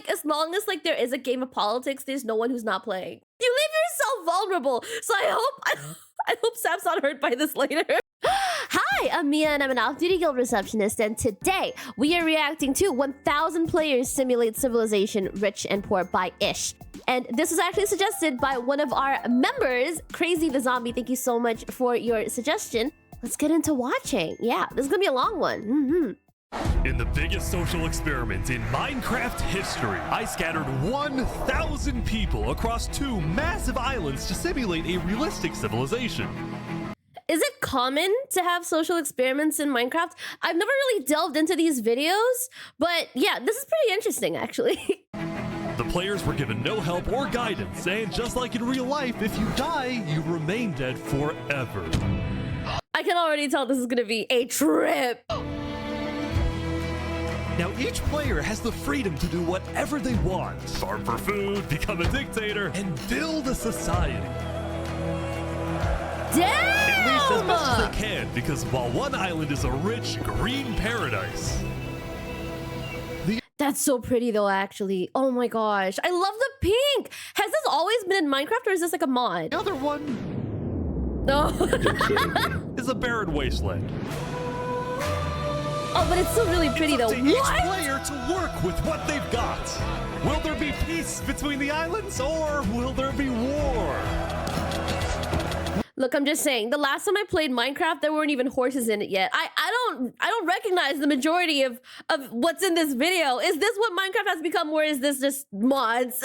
like as long as like there is a game of politics, there's no one who's not playing. You leave yourself vulnerable. So I hope Sam's not hurt by this later. Hi, I'm Miya and I'm an off-duty guild receptionist, and today we are reacting to 1,000 players simulate civilization rich and poor by Ish. And this was actually suggested by one of our members, Crazy the Zombie. Thank you so much for your suggestion. Let's get into watching. Yeah, this is gonna be a long one. In the biggest social experiment in Minecraft history, I scattered 1,000 people across 2 massive islands to simulate a realistic civilization. Is it common to have social experiments in Minecraft? I've never really delved into these videos, but yeah, this is pretty interesting actually. The players were given no help or guidance, and just like in real life, if you die, you remain dead forever. I can already tell this is gonna be a trip. Now, each player has the freedom to do whatever they want. Farm for food, become a dictator, and build a society. Damn! At least as much as they can, because while one island is a rich, green paradise. That's so pretty though, actually. Oh my gosh. I love the pink! Has this always been in Minecraft or is this like a mod? The other one No. is a barren wasteland. Oh, but it's still really pretty though. It's up to each player to work with what they've got. Will there be peace between the islands, or will there be war? Look, I'm just saying, the last time I played Minecraft, there weren't even horses in it yet. I don't recognize the majority of what's in this video. Is this what Minecraft has become, or is this just mods?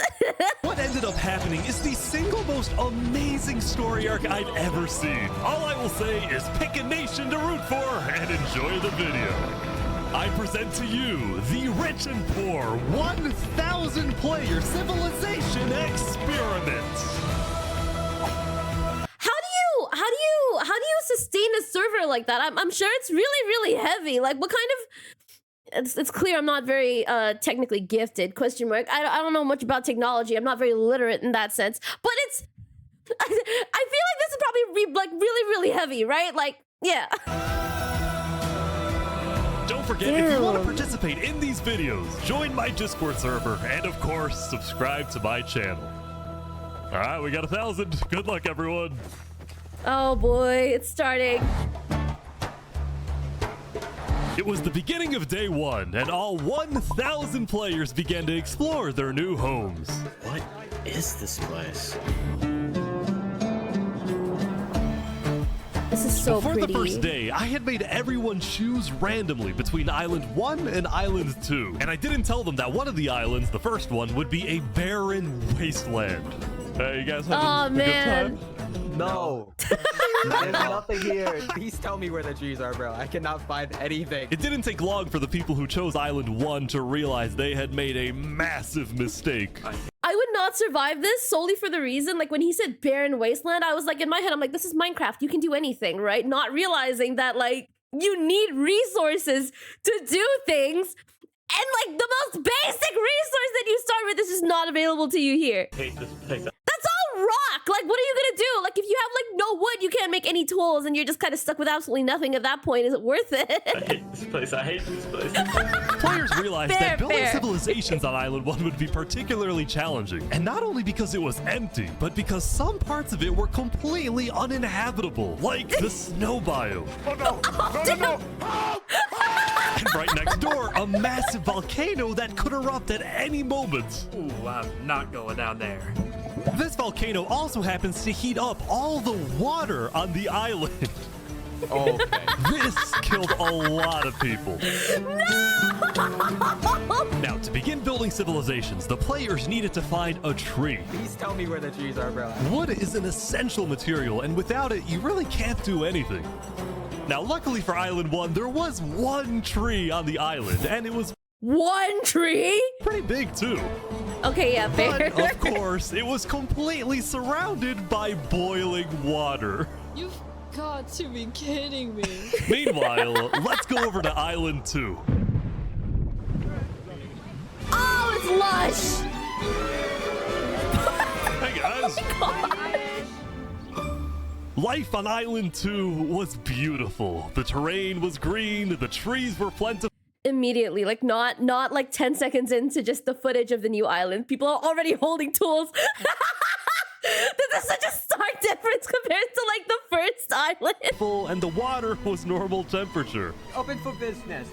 What ended up happening is the single most amazing story arc I've ever seen. All I will say is pick a nation to root for and enjoy the video. I present to you the rich and poor 1,000 player civilization experiment. How do you sustain a server like that? I'm sure it's really heavy. Like, what kind of... It's clear I'm not very technically gifted, question mark. I don't know much about technology. I'm not very literate in that sense. But it's... I feel like this is probably really heavy, right? Like, yeah. Don't forget, if you want to participate in these videos, join my Discord server, and of course, subscribe to my channel. All right, we got 1,000. Good luck, everyone. Oh boy, it's starting. It was the beginning of day 1, and all 1,000 players began to explore their new homes. What is this place? This is so Before pretty. the first day, I had made everyone choose randomly between Island 1 and Island 2. And I didn't tell them that one of the islands, the first one, would be a barren wasteland. Hey, you guys having a good time? No. There's nothing here. Please tell me where the trees are, bro. I cannot find anything. It didn't take long for the people who chose Island 1 to realize they had made a massive mistake. I would not survive this solely for the reason, like when he said barren wasteland, I was like, in my head, I'm like, this is Minecraft. You can do anything, right? Not realizing that, like, you need resources to do things. And, like, the most basic resource that you start with is just not available to you here. I hate this place. That's all rock. Like, what are you gonna do? Like, if you have, like, no wood, you can't make any tools, and you're just kind of stuck with absolutely nothing at that point. Is it worth it? I hate this place. I hate this place. Players realized that building fair. civilizations on Island 1 would be particularly challenging. And not only because it was empty, but because some parts of it were completely uninhabitable, like the snow biome. Oh no! No! And right next door, a massive volcano that could erupt at any moment. Ooh, I'm not going down there. This volcano also happens to heat up all the water on the island. Okay. This killed a lot of people. Now, to begin building civilizations, the players needed to find a tree. Please tell me where the trees are, bro. Wood is an essential material, and without it, you really can't do anything. Now, luckily for Island 1, there was one tree on the island, and it was One tree? pretty big, too. Okay, yeah, fair. But, of course, it was completely surrounded by boiling water. You've got to be kidding me. Meanwhile, let's go over to Island 2. Oh, it's lush! Hey, guys. Life on Island 2 was beautiful. The terrain was green, the trees were plentiful. immediately. Like not like 10 seconds into just the footage of the new island. People are already holding tools. This is such a stark difference compared to like the first island. And the water was normal temperature. Open for business.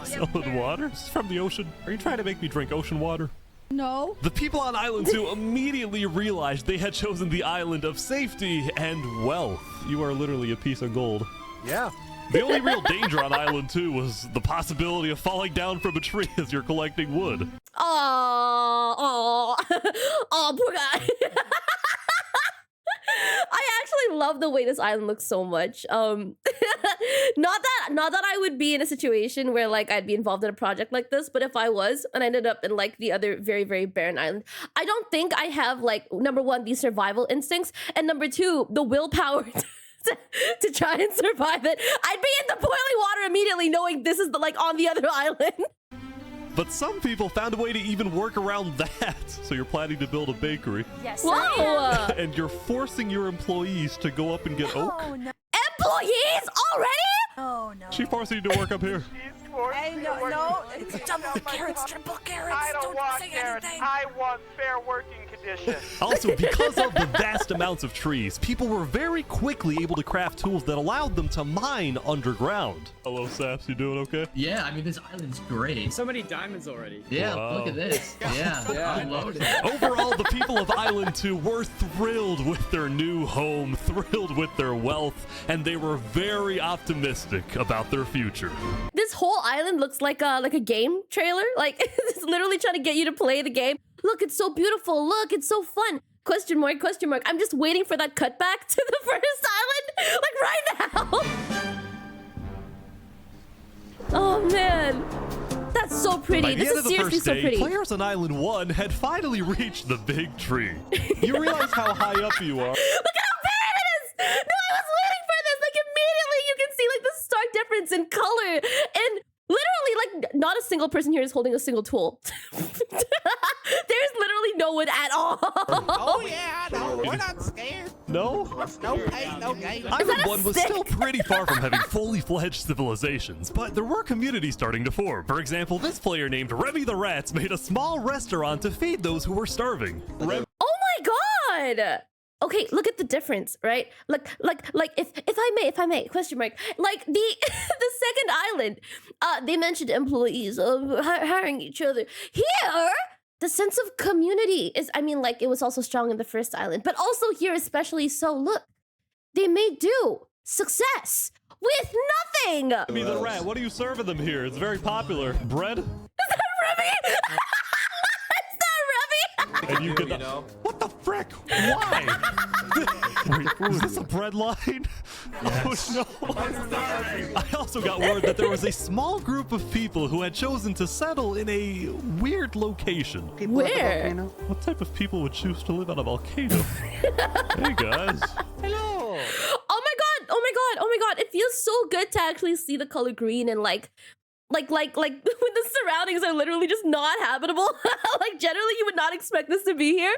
Solid water? This is from the ocean. Are you trying to make me drink ocean water? No. The people on Island 2 immediately realized they had chosen the island of safety and wealth. You are literally a piece of gold. Yeah. The only real danger on Island 2 was the possibility of falling down from a tree as you're collecting wood. Oh, poor guy. I actually love the way this island looks so much. Not that I would be in a situation where like I'd be involved in a project like this, but if I was and I ended up in like the other very, very barren island, I don't think I have like, number one, these survival instincts, and number two, the willpower to try and survive it. I'd be in the boiling water immediately knowing this is the, like on the other island. But some people found a way to even work around that. So you're planning to build a bakery. Yes. Whoa! And you're forcing your employees to go up and get oak. Oh no. Employees already? Oh no. She forcing you to work up here. Hey, no. It's double carrots, triple carrots. I don't want say carrots. anything. I want fair working conditions. Also, because of the vast amounts of trees, people were very quickly able to craft tools that allowed them to mine underground. Hello, Saps. You doing okay? Yeah, I mean, this island's great. So many diamonds already. Yeah, Wow. look at this. Yeah, I'm loaded. Overall, the people of Island 2 were thrilled with their new home, thrilled with their wealth, and they were very optimistic about their future. This whole island looks like a game trailer. Like it's literally trying to get you to play the game. Look, it's so beautiful. Look, it's so fun. Question mark, question mark. I'm just waiting for that cutback to the first island, like right now. Oh man, that's so pretty. By the This end is of the seriously first so day, pretty. players on Island 1 had finally reached the big tree. You realize how high up you are. Look at how bad it is! No, I was waiting for this. Like immediately you can see like the stark difference in color. And literally like not a single person here is holding a single tool. There's literally no one at all. Oh yeah, no, we're not scared. No? No pain, no gain. Island a 1 was stick? still pretty far from having fully fledged civilizations, but there were communities starting to form. For example, this player named Remy the Rats made a small restaurant to feed those who were starving. Oh my god! Okay, look at the difference, right? Like if I may, question mark. Like the the second island, they mentioned employees hiring each other. Here, the sense of community is, I mean, like it was also strong in the first island, but also here especially so. Look, they made do success with nothing. Remy the Rat, what are you serving them here? It's very popular. Bread? Is that Remy? Is that Remy? And you can... What the frick? Why? Wait, is this a bread line? Yes. Oh no. I also got word that there was a small group of people who had chosen to settle in a weird location. Where? What type of people would choose to live on a volcano? Hey guys. Hello. Oh my god! Oh my god! Oh my god! It feels so good to actually see the color green and like when the surroundings are literally just not habitable. Like generally you would not expect this to be here.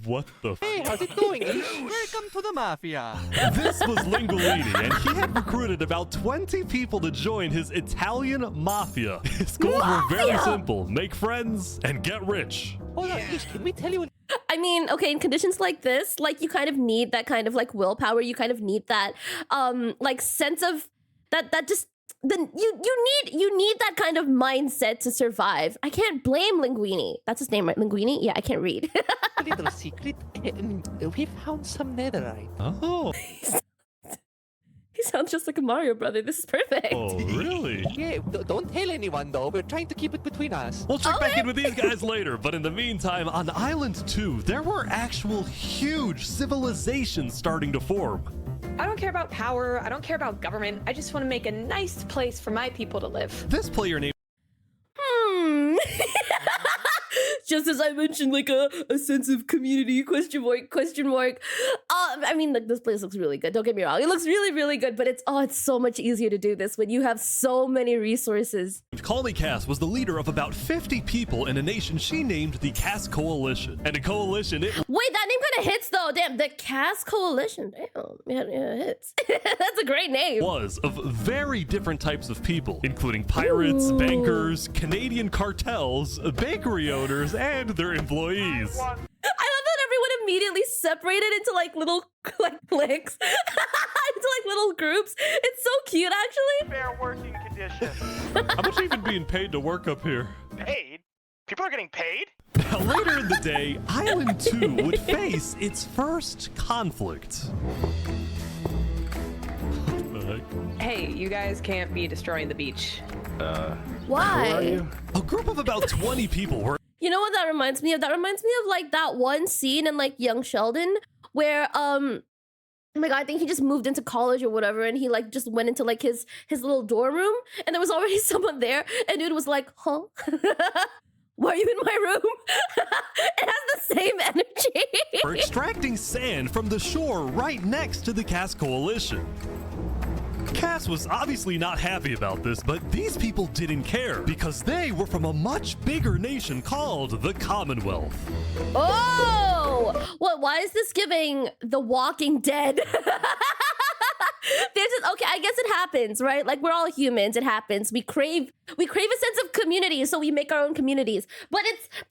What the? Hey, how's it going? Welcome to the mafia. This was Linguini, and he had recruited about 20 people to join his Italian mafia. His goals were very simple: make friends and get rich. Hold on, please, can we tell you? I mean, okay, in conditions like this, like you kind of need that kind of like willpower. You kind of need that like sense of that just then you need that kind of mindset to survive. I can't blame Linguini. That's his name, right? Linguini? Yeah, I can't read. A little secret. We found some netherite. Oh. He sounds just like a Mario brother. This is perfect. Oh, really? Yeah, don't tell anyone though. We're trying to keep it between us. We'll check back in with these guys later, but in the meantime, on Island 2, there were actual huge civilizations starting to form. I don't care about power. I don't care about government. I just want to make a nice place for my people to live. This player named Just as I mentioned, like a sense of community, question mark. I mean, like this place looks really good. Don't get me wrong. It looks really, really good, but it's so much easier to do this when you have so many resources. Call Me Cass was the leader of about 50 people in a nation she named the Cass Coalition. And a coalition, Wait, that name kind of hits though. Damn, the Cass Coalition. Damn, yeah, it hits. That's a great name. Was of very different types of people, including pirates, bankers, Canadian cartels, bakery owners, and their employees. I love that everyone immediately separated into like little cliques, into like little groups. It's so cute, actually. Fair working conditions. How much are you even being paid to work up here? Paid? People are getting paid? Now, later in the day, Island 2 would face its first conflict. What the heck? Hey, you guys can't be destroying the beach. Why? A group of about 20 people were You know what that reminds me of? That reminds me of like that one scene in like Young Sheldon where oh my god, I think he just moved into college or whatever, and he like just went into like his little dorm room, and there was already someone there, and dude was like, huh? Why are you in my room? It has the same energy. were extracting sand from the shore right next to the Cass Coalition. Cass was obviously not happy about this, but these people didn't care because they were from a much bigger nation called the Commonwealth. Oh, what? Why is this giving The Walking Dead? Okay, I guess it happens, right? Like, we're all humans. It happens. We crave a sense of community, so we make our own communities. But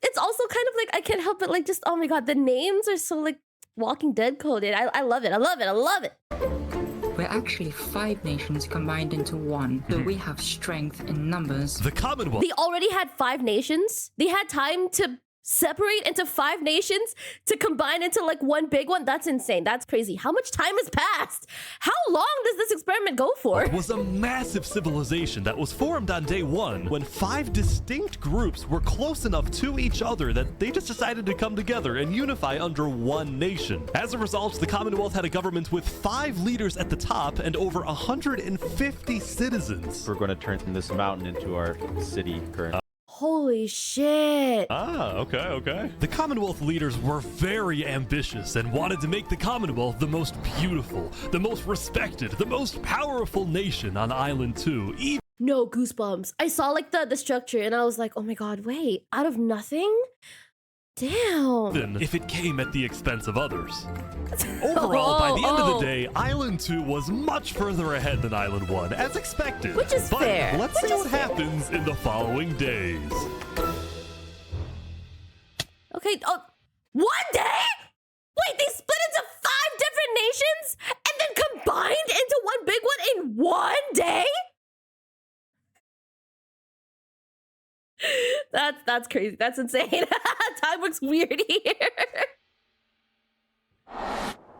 it's also kind of like, I can't help it, like, just, oh my god, the names are so like Walking Dead coded. I love it. I love it. I love it. We're actually 5 nations combined into one, so we have strength in numbers. The Commonwealth. They already had 5 nations. They had time to separate into 5 nations to combine into like one big one. That's insane. That's crazy. How much time has passed? How long does this experiment go for? It was a massive civilization that was formed on day 1 when 5 distinct groups were close enough to each other that they just decided to come together and unify under one nation. As a result, the Commonwealth had a government with 5 leaders at the top and over 150 citizens. We're going to turn this mountain into our city currently. Holy shit. Ah, okay. The Commonwealth leaders were very ambitious and wanted to make the Commonwealth the most beautiful, the most respected, the most powerful nation on Island 2. No, goosebumps. I saw like the structure and I was like, oh my god, wait, out of nothing? Damn. Even if it came at the expense of others. Overall, by the end of the day, Island 2 was much further ahead than Island 1, as expected. Which is but fair. Let's see what happens in the following days. Okay, one day? Wait, they split into 5 different nations and then combined into one big one in one day? That's crazy. That's insane. Time looks weird here.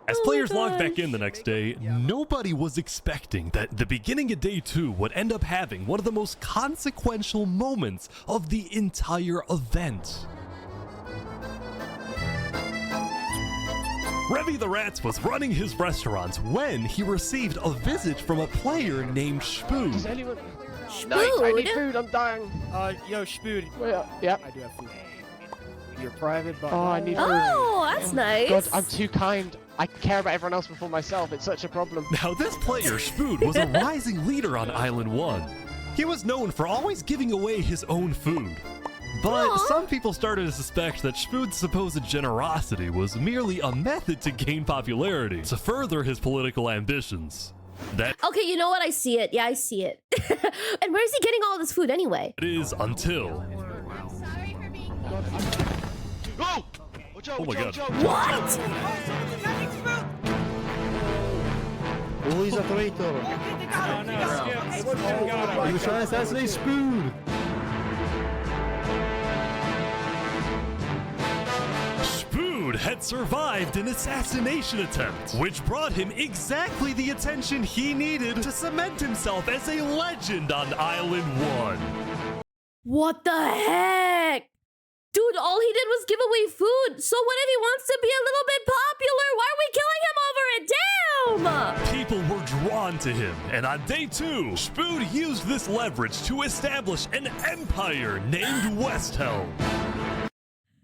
As players logged back in the next day, nobody was expecting that the beginning of day 2 would end up having one of the most consequential moments of the entire event. Revy the Rats was running his restaurant when he received a visit from a player named Spood. Spood? I need food, I'm dying. Yo, Spood. Well, yeah. I do have food. You're private, but Oh, I need food. Oh, that's nice. God, I'm too kind. I care about everyone else before myself. It's such a problem. Now, this player, Spood, was a rising leader on Island 1. He was known for always giving away his own food. But some people started to suspect that Spood's supposed generosity was merely a method to gain popularity, to further his political ambitions. Okay, you know what? I see it. Yeah, I see it. And where is he getting all this food anyway? It is until... Oh! Oh my god. What? Oh, he's a traitor. He was trying to assassinate Spood. Spood had survived an assassination attempt, which brought him exactly the attention he needed to cement himself as a legend on Island 1. What the heck? Dude, all he did was give away food. So what if he wants to be a little bit popular? Why are we killing him over it? Damn! People were drawn to him, and on day 2, Spood used this leverage to establish an empire named West Helm.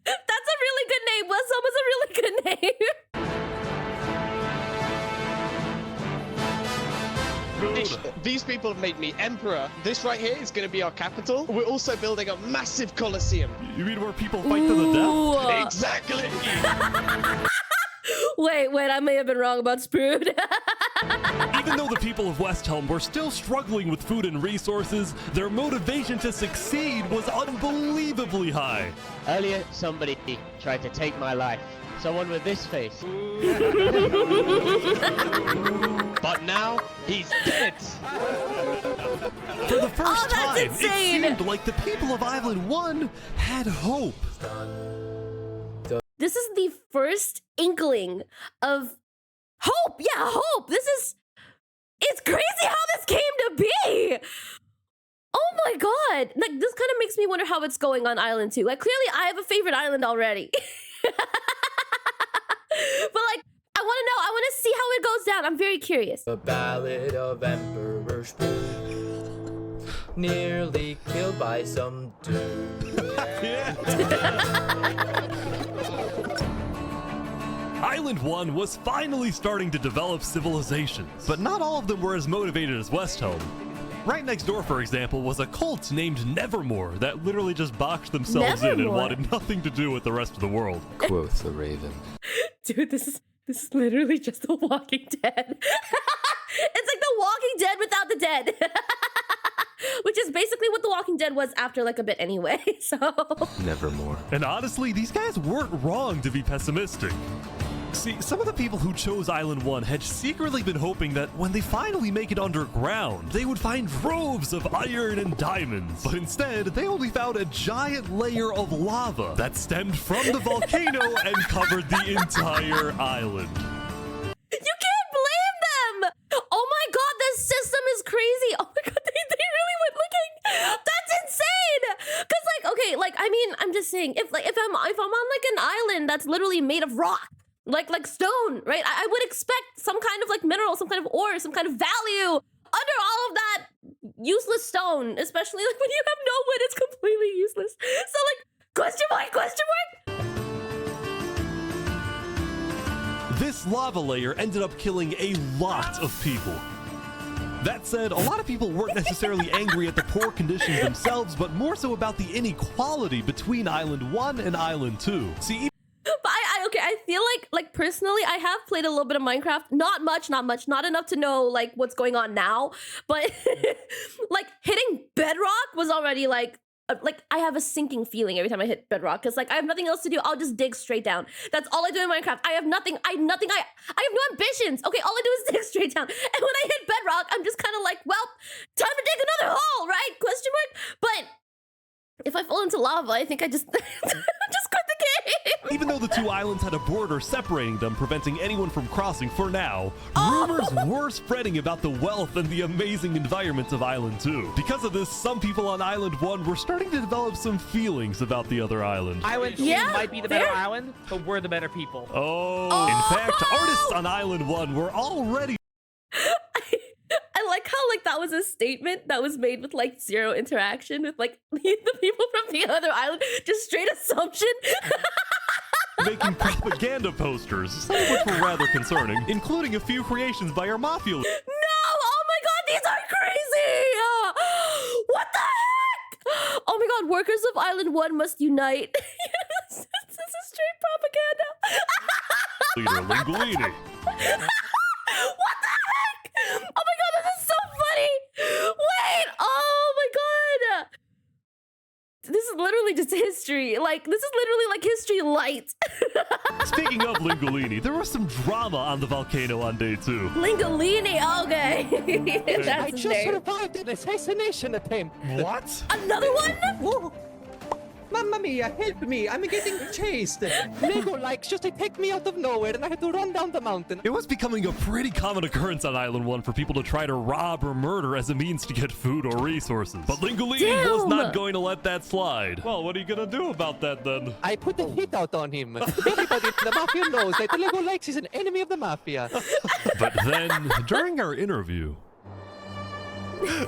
That's a really good name. West Helm is a really good name. These people have made me emperor. This right here is going to be our capital. We're also building a massive coliseum. You mean where people fight to the death? Exactly. Wait, I may have been wrong about Sprood. Even though the people of Westhelm were still struggling with food and resources, their motivation to succeed was unbelievably high. Earlier, somebody tried to take my life. Someone with this face. But now, he's dead. For the first time, insane. it seemed like the people of Island 1 had hope. This is the first inkling of hope. Yeah, hope. It's crazy how this came to be. Oh my god. Like, this kind of makes me wonder how it's going on Island 2. Like, clearly I have a favorite island already. But like, I want to know. I want to see how it goes down. I'm very curious. The Ballad of Emperor Sprood, nearly killed by some dude. Island 1 was finally starting to develop civilizations, but not all of them were as motivated as Westhelm. Right next door, for example, was a cult named Nevermore that literally just boxed themselves in and wanted nothing to do with the rest of the world. Quoth the Raven. Dude, this is literally just The Walking Dead. It's like The Walking Dead without the dead. Which is basically what The Walking Dead was after like a bit anyway, so. Nevermore. And honestly, these guys weren't wrong to be pessimistic. See, some of the people who chose Island 1 had secretly been hoping that when they finally make it underground, they would find troves of iron and diamonds. But instead, they only found a giant layer of lava that stemmed from the volcano and covered the entire island. You can't blame them! Oh my god, this system is crazy! Oh my god, they really went looking! That's insane! Cause like, okay, like, I mean, I'm just saying, if I'm on like an island that's literally made of rock, like stone, right? I would expect some kind of like mineral, some kind of ore, some kind of value under all of that useless stone, especially like when you have no wood, it's completely useless. So like, question mark? This lava layer ended up killing a lot of people. That said, a lot of people weren't necessarily angry at the poor conditions themselves, but more so about the inequality between Island 1 and Island 2. See, but I feel like personally, I have played a little bit of Minecraft. Not much, not enough to know like what's going on now. But like hitting bedrock was already like I have a sinking feeling every time I hit bedrock because like I have nothing else to do. I'll just dig straight down. That's all I do in Minecraft. I have no ambitions. Okay, all I do is dig straight down. And when I hit bedrock, I'm just kind of like, well, time to dig another hole, right? Question mark. But if I fall into lava, I think I just just quit the game. even though the two islands had a border separating them, preventing anyone from crossing for now, rumors were spreading about the wealth and the amazing environment of Island 2. Because of this, some people on Island 1 were starting to develop some feelings about the other island. Island 2 might be the better island, but we're the better people. In fact, artists on Island 1 were already... I like how like that was a statement that was made with like zero interaction with like the people from the other island, just straight assumption. making propaganda posters, some of which were rather concerning, including a few creations by our mafia. No! Oh my god, these are crazy! What the heck? Oh my god, workers of Island 1 must unite. This is straight propaganda. Leader Linguini. What the heck? Oh my god, this is so funny! Wait! Oh my god! This is literally just history. Like, this is literally like history light. Speaking of Lingolini, there was some drama on the volcano on day 2. Lingolini, okay. I just survived an assassination attempt. What? Another one? Whoa. Mamma Mia, help me! I'm getting chased! Lego likes just to take me out of nowhere and I had to run down the mountain. It was becoming a pretty common occurrence on Island 1 for people to try to rob or murder as a means to get food or resources. But Lingolini was not going to let that slide. Well, what are you gonna do about that then? I put the hit out on him. Everybody in the Mafia knows that Lego likes is an enemy of the Mafia. But then, during our interview...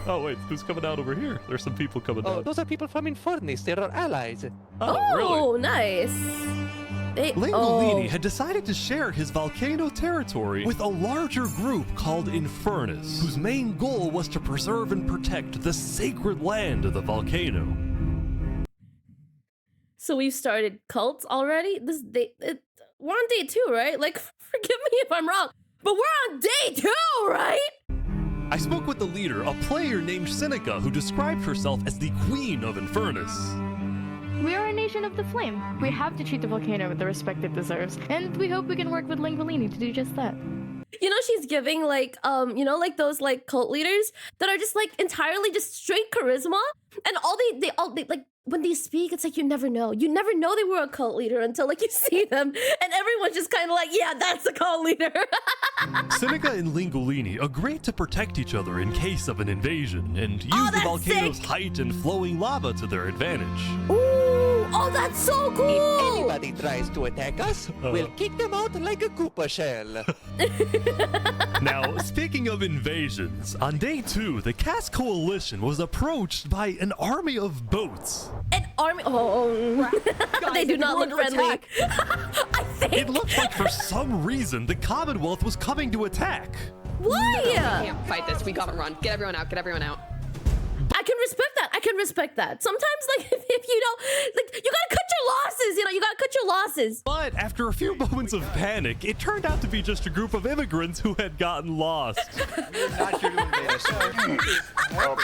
Oh wait, who's coming out over here? There's some people coming out. Oh, those are people from Infernus. They're our allies. Oh, really? Nice. Lingolini had decided to share his volcano territory with a larger group called Infernus, whose main goal was to preserve and protect the sacred land of the volcano. So we've started cults already? we're on day 2, right? Like, forgive me if I'm wrong, but we're on day 2, right? I spoke with the leader, a player named Seneca, who described herself as the Queen of Infernus. We are a nation of the flame. We have to treat the volcano with the respect it deserves, and we hope we can work with Linguolini to do just that. You know, she's giving like, you know, like those like cult leaders that are just like entirely just straight charisma, and all they like when they speak, it's like you never know they were a cult leader until like you see them, and everyone's just kind of like, yeah, that's a cult leader. Seneca and Linguolini agreed to protect each other in case of an invasion and use the volcano's height and flowing lava to their advantage. Ooh, oh, that's so cool! If anybody tries to attack us, we'll kick them out like a Koopa shell. Now, speaking of invasions, on day 2, the Cass Coalition was approached by an army of boats. An army? Oh, they do not look friendly. I think it looked like for some reason the Commonwealth was coming to attack. Why? We can't fight this. We gotta run. Get everyone out. Get everyone out. I can respect that. I can respect that. Sometimes, like, if you don't, like, you gotta cut your losses. You know, you gotta cut your losses. But after a few moments of panic, it turned out to be just a group of immigrants who had gotten lost. We're not here to invade us. We're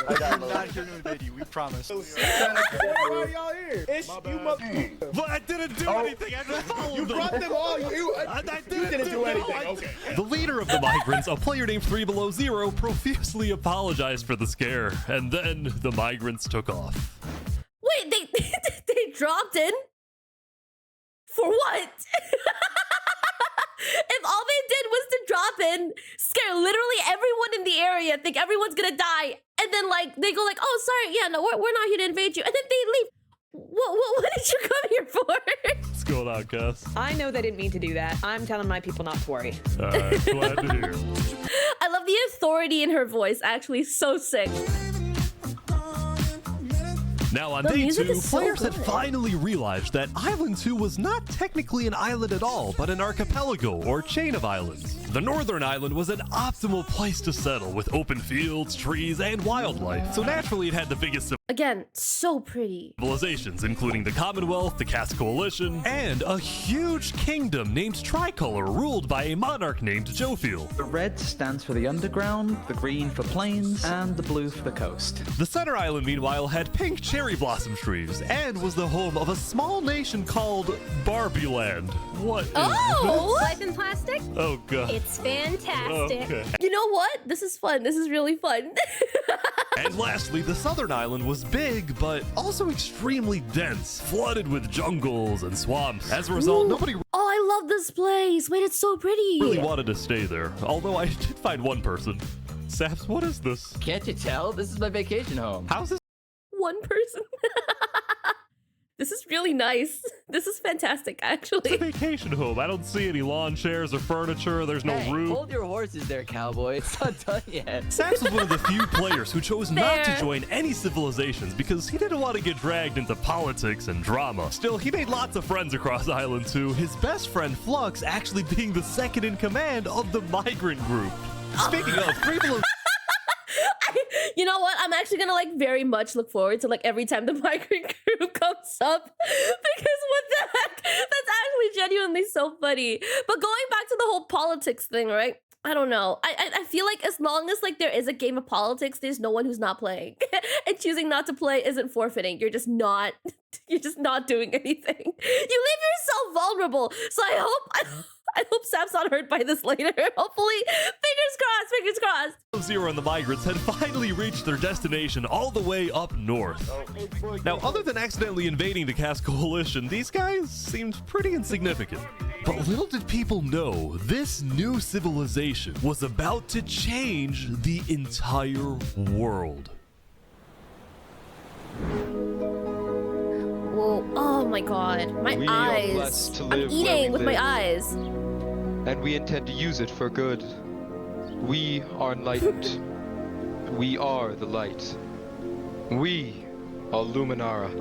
not here to invade you. We promise. Why are y'all here? It's you mother. But I didn't do anything. I just followed You them. brought them all. I didn't do anything. Okay. The leader of the migrants, a player named 3 Below Zero, profusely apologized for the scare, and then the migrants took off. Wait, they dropped in? For what? If all they did was to drop in, scare literally everyone in the area, think everyone's gonna die, and then like they go like, oh, sorry, yeah, no, we're not here to invade you, and then they leave. What did you come here for? What's going on, Cass? I know they didn't mean to do that. I'm telling my people not to worry. All right, glad to hear. I love the authority in her voice, actually, so sick. Now on The day music 2, is so players had good. finally realized that Island 2 was not technically an island at all, but an archipelago or chain of islands. The northern island was an optimal place to settle with open fields, trees, and wildlife, so naturally it had the biggest Again, so pretty. civilizations, including the Commonwealth, the Cass Coalition, and a huge kingdom named Tricolor ruled by a monarch named Jofiel. The red stands for the underground, the green for plains, and the blue for the coast. The center island, meanwhile, had pink cherry blossom trees and was the home of a small nation called Barbie Land. What is Oh! Life in plastic? this? Oh, God. It's fantastic. Okay. You know what? This is fun. This is really fun. And lastly, the southern island was big, but also extremely dense, flooded with jungles and swamps. As a result, Ooh. nobody Oh, I love this place. Wait, it's so pretty. really wanted to stay there, although I did find one person. Saps, what is this? Can't you tell? This is my vacation home. How's this? One person. This is really nice. This is fantastic, It's a actually. vacation home. I don't see any lawn chairs or furniture. There's no Hey, roof. hold your horses there, cowboy. It's not done yet. Saps was one of the few players who chose not to Fair. join any civilizations because he didn't want to get dragged into politics and drama. Still, he made lots of friends across Island 2, his best friend Flux actually being the second in command of the migrant group. Speaking of, 3 Below You know what? I'm actually gonna like very much look forward to like every time the migrant group comes up, because what the heck? That's actually genuinely so funny. But going back to the whole politics thing, right? I don't know. I feel like as long as like there is a game of politics, there's no one who's not playing. And choosing not to play isn't forfeiting. You're just not doing anything. You leave yourself vulnerable. So I hope Sap's not hurt by this later. Hopefully, fingers crossed. Zero and the migrants had finally reached their destination all the way up north. Now, other than accidentally invading the Cass Coalition, these guys seemed pretty insignificant. But little did people know, this new civilization was about to change the entire world. Whoa, oh my god, my We are eyes. blessed to I'm live where eating we with my live. eyes. And we intend to use it for good. We are enlightened. We are the light. We are Luminara.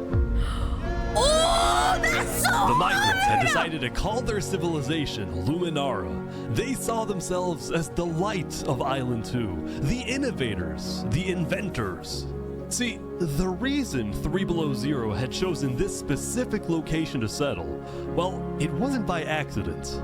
Oh, that's so The migrants had hard! decided to call their civilization Luminara. They saw themselves as the light of Island 2, the innovators, the inventors. See, the reason 3 Below Zero had chosen this specific location to settle, well, it wasn't by accident.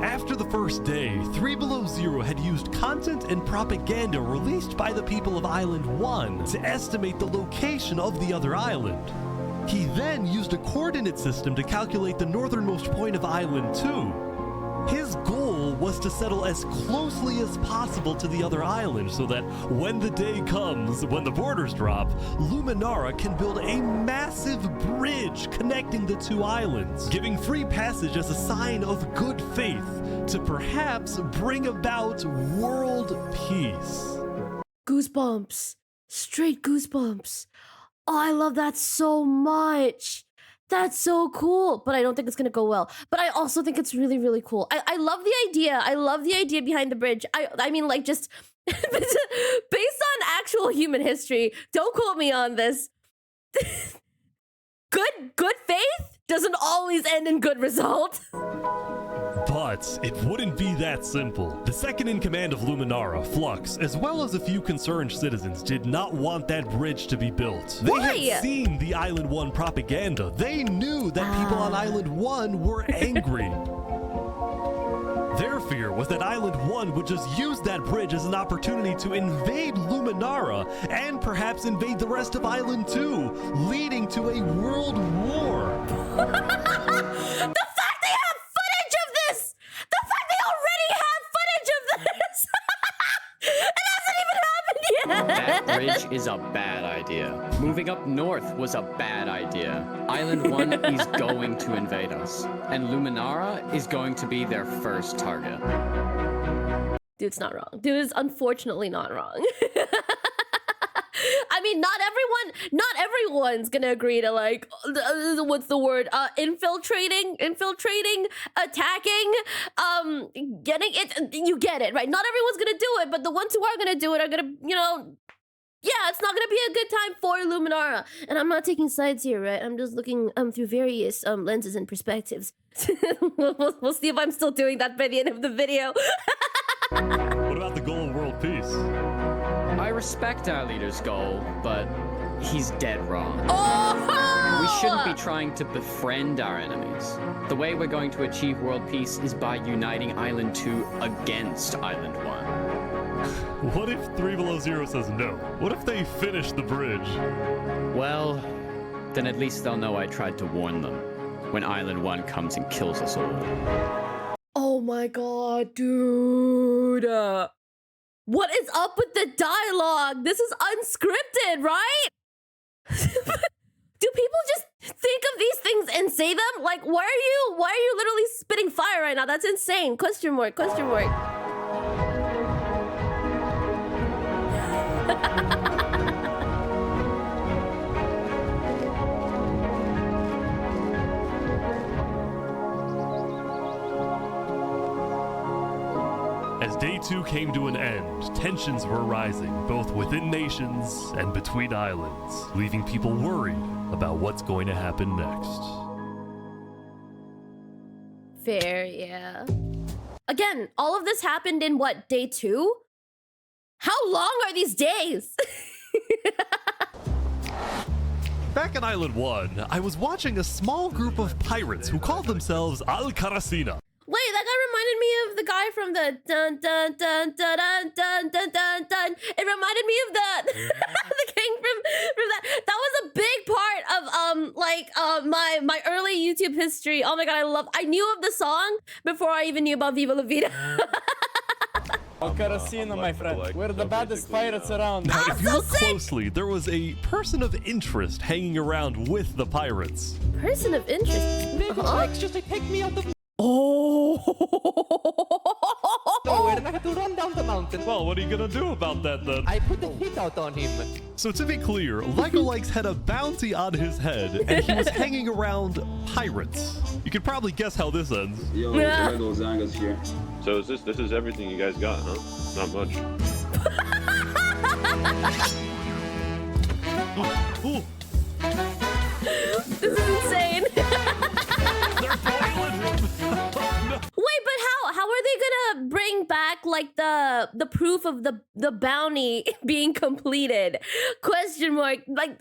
After the first day, 3 Below Zero had used content and propaganda released by the people of Island 1 to estimate the location of the other island. He then used a coordinate system to calculate the northernmost point of Island 2. His goal was to settle as closely as possible to the other island so that when the day comes, when the borders drop, Luminara can build a massive bridge connecting the two islands, giving free passage as a sign of good faith to perhaps bring about world peace. Goosebumps. Straight goosebumps. Oh, I love that so much. That's so cool, but I don't think it's gonna go well. But I also think it's really, really cool. I love the idea. I love the idea behind the bridge. I mean, like, just based on actual human history, don't quote me on this. Good faith doesn't always end in good result. But it wouldn't be that simple. The second in command of Luminara, Flux, as well as a few concerned citizens, did not want that bridge to be built. They had seen the Island 1 propaganda. They knew that people on Island 1 were angry. Their fear was that Island 1 would just use that bridge as an opportunity to invade Luminara and perhaps invade the rest of Island 2, leading to a world war. The fact they have footage of this! The fact they already have footage of this! It hasn't even happened yet! That bridge is a bad idea. Moving up north was a bad idea. Island 1 is going to invade us, and Luminara is going to be their first target. Dude's not wrong. Dude is unfortunately not wrong. I mean, not everyone's gonna agree to, like, what's the word? Infiltrating, attacking, getting it. You get it, right? Not everyone's gonna do it, but the ones who are gonna do it are gonna, you know, yeah, it's not gonna be a good time for Luminara. And I'm not taking sides here, right? I'm just looking through various lenses and perspectives. We'll see if I'm still doing that by the end of the video. What about the goal of world peace? I respect our leader's goal, but he's dead wrong. Oh! We shouldn't be trying to befriend our enemies. The way we're going to achieve world peace is by uniting Island 2 against Island 1. What if 3 Below Zero says no? What if they finish the bridge? Well, then at least they'll know I tried to warn them when Island 1 comes and kills us all. Oh my god, dude. What is up with the dialogue? This is unscripted, right? Do people just think of these things and say them? Like, why are you literally spitting fire right now? That's insane. Question mark, question mark. As Day 2 came to an end, tensions were rising, both within nations and between islands, leaving people worried about what's going to happen next. Fair, yeah. Again, all of this happened in what, Day 2? How long are these days? Back on Island 1, I was watching a small group of pirates who called themselves Al-Karasina. Wait, that guy reminded me of the guy from the dun dun dun dun dun dun dun dun dun. It reminded me of the the king from that. That was a big part of my early YouTube history. Oh my god, I knew of the song before I even knew about Viva La Vida. Al-Karasina, my friend. We're the baddest pirates around. Now, if you look closely, there was a person of interest hanging around with the pirates. Person of interest? Like, just take me out of... Oh! And I had to run down the mountain. Well, what are you gonna do about that then? I put the hit out on him. So to be clear, Legolikes had a bounty on his head, and he was hanging around pirates. You could probably guess how this ends. Yo, Lego Zanga's here. So this is everything you guys got, huh? Not much. Ooh. This is insane. Wait, but how are they gonna bring back like the the proof of the bounty being completed? Question mark. Like,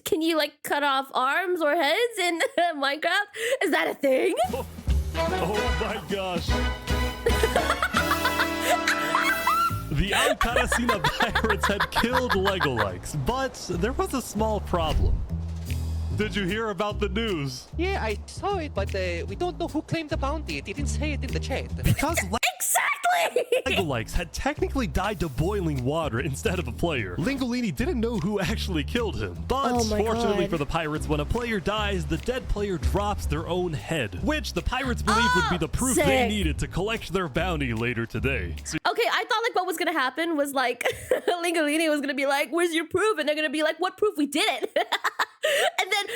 can you like cut off arms or heads in Minecraft? Is that a thing? Oh my gosh. The Alcaracina pirates had killed Legolikes, but there was a small problem. Did you hear about the news? Yeah, I saw it, but we don't know who claimed the bounty. It didn't say it in the chat. Because exactly! Legolikes had technically died to boiling water instead of a player. Lingolini didn't know who actually killed him. But fortunately for the pirates, when a player dies, the dead player drops their own head, which the pirates believed would be the proof they needed to collect their bounty later today. So okay, I thought like what was gonna happen was like Lingolini was gonna be like, "Where's your proof?" And they're gonna be like, "What proof? We did it." And then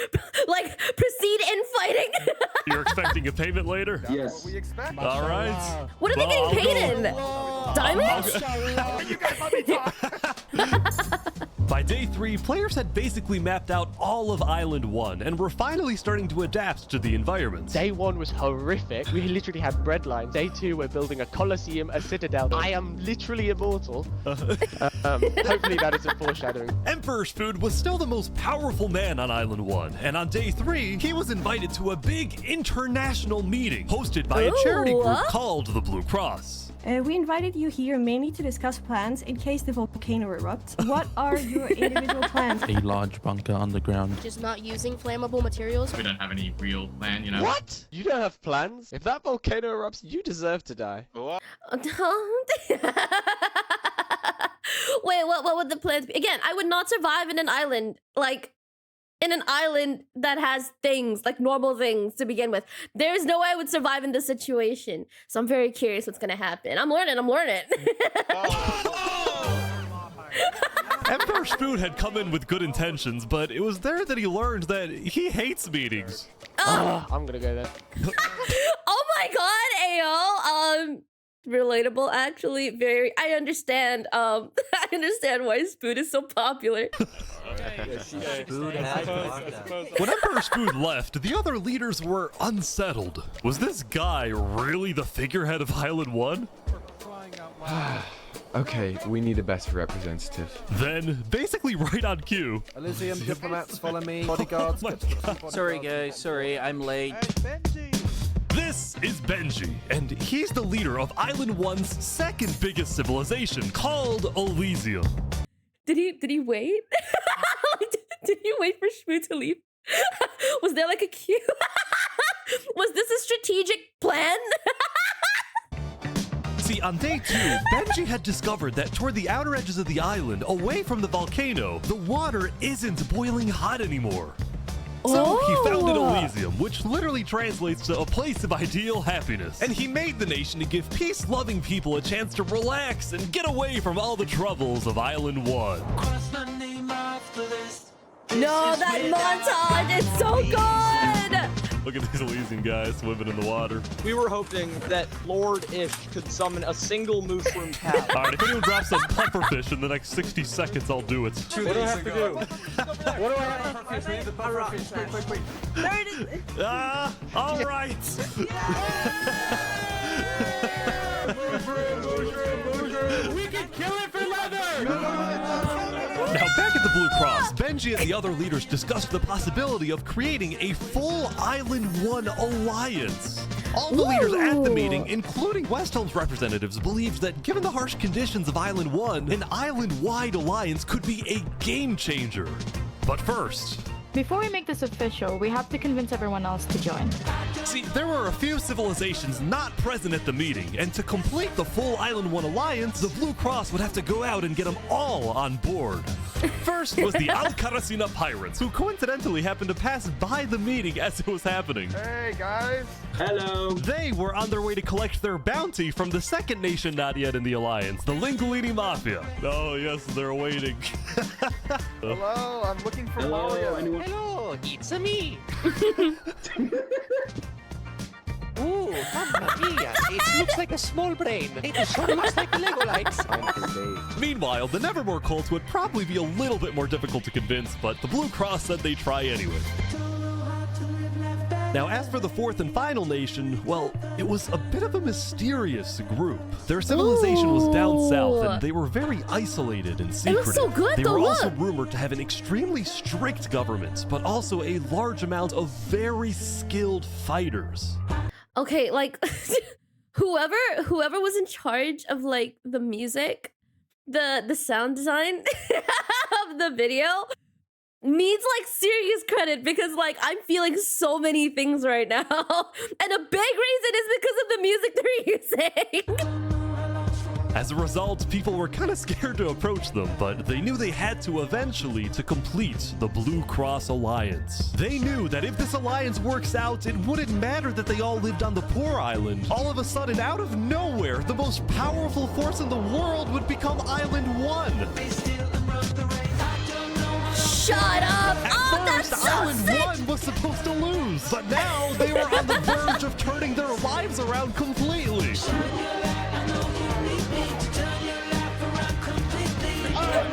like proceed in fighting. You're expecting a payment later? Yes. All right. What are they getting paid in? Diamonds? You guys let me talk. By day 3, players had basically mapped out all of Island 1 and were finally starting to adapt to the environment. Day 1 was horrific. We literally had bread lines. Day 2, we're building a coliseum, a citadel. I am literally immortal. Hopefully that isn't foreshadowing. Emperor's Food was still the most powerful man on Island 1, and on day 3, he was invited to a big international meeting hosted by a charity group called the Blue Cross. We invited you here mainly to discuss plans in case the volcano erupts. What are your individual plans? A large bunker underground. Just not using flammable materials. We don't have any real plan, you know. What? You don't have plans? If that volcano erupts, you deserve to die. Wait, what would the plans be? Again, I would not survive in an island, like, in an island that has things, like normal things to begin with. There's no way I would survive in this situation. So I'm very curious what's gonna happen. I'm learning. Emperor's Food had come in with good intentions, but it was there that he learned that he hates meetings. I'm gonna go there. Oh my god, Ayo. Relatable, actually. Very. I understand. I understand why Spoon is so popular. When Emperor's Food left, the other leaders were unsettled. Was this guy really the figurehead of Island 1? Okay, we need a better representative. Then, basically right on cue. Elysium diplomats, follow me. Bodyguards. Sorry guys, sorry, I'm late. This is Benji, and he's the leader of Island 1's second biggest civilization, called Elysium. Did he wait? Did he wait for Shmoo to leave? Was there like a queue? Was this a strategic plan? See, on day 2, Benji had discovered that toward the outer edges of the island, away from the volcano, the water isn't boiling hot anymore. So he founded Elysium, which literally translates to a place of ideal happiness. And he made the nation to give peace-loving people a chance to relax and get away from all the troubles of Island 1. No, that montage is so good! Look at these Elysian guys swimming in the water. We were hoping that Lord Ish could summon a single mushroom cow. All right, if anyone drops some pufferfish in the next 60 seconds, I'll do it. What do I have to do? What do I have to do? The pufferfish. Quick. There it is. All right. We can kill it for leather! Now, back at the Blue Cross, Benji and the other leaders discussed the possibility of creating a full Island 1 alliance. All the leaders at the meeting, including Westholme's representatives, believed that given the harsh conditions of Island 1, an island-wide alliance could be a game changer. But first, Before we make this official, we have to convince everyone else to join. see, there were a few civilizations not present at the meeting, and to complete the full Island 1 alliance, the Blue Cross would have to go out and get them all on board. First was the Alcaracina pirates, who coincidentally happened to pass by the meeting as it was happening. Hey, guys. Hello. They were on their way to collect their bounty from the second nation not yet in the alliance, the Lingolini Mafia. Oh, yes, they're waiting. Hello, I'm looking for Malia. Hello, it's me. Ooh, Mamma Mia, it looks like a small brain. It is so much like a Legolite. Meanwhile, the Nevermore cults would probably be a little bit more difficult to convince, but the Blue Cross said they'd try anyway. Now, as for the fourth and final nation, well, it was a bit of a mysterious group. Their civilization was down south, and they were very isolated and secretive. It was so good, they though, were also look. rumored to have an extremely strict government, but also a large amount of very skilled fighters. Okay, like whoever was in charge of like the music, the sound design of the video needs like serious credit, because like I'm feeling so many things right now. And a big reason is because of the music they're using. As a result, people were kind of scared to approach them, but they knew they had to eventually to complete the Blue Cross Alliance. They knew that if this alliance works out, it wouldn't matter that they all lived on the poor island. All of a sudden, out of nowhere, the most powerful force in the world would become Island 1. Shut up! At first, that's so Island sick! 1 was supposed to lose, but now they were on the verge of turning their lives around completely.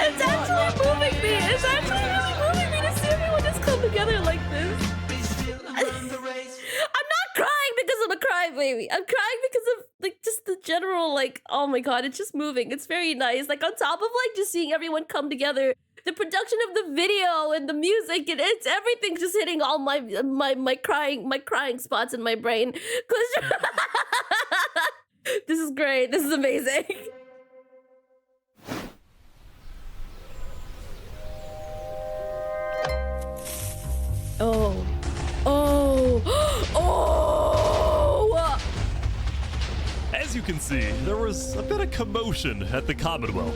It's actually moving me. It's actually really moving me to see everyone just come together like this. I'm not crying because I'm a crybaby. I'm crying because of like just the general like, oh my god, it's just moving. It's very nice. Like on top of like just seeing everyone come together, the production of the video and the music, and it's everything just hitting all my crying spots in my brain. This is great. This is amazing. Oh. As you can see, there was a bit of commotion at the Commonwealth.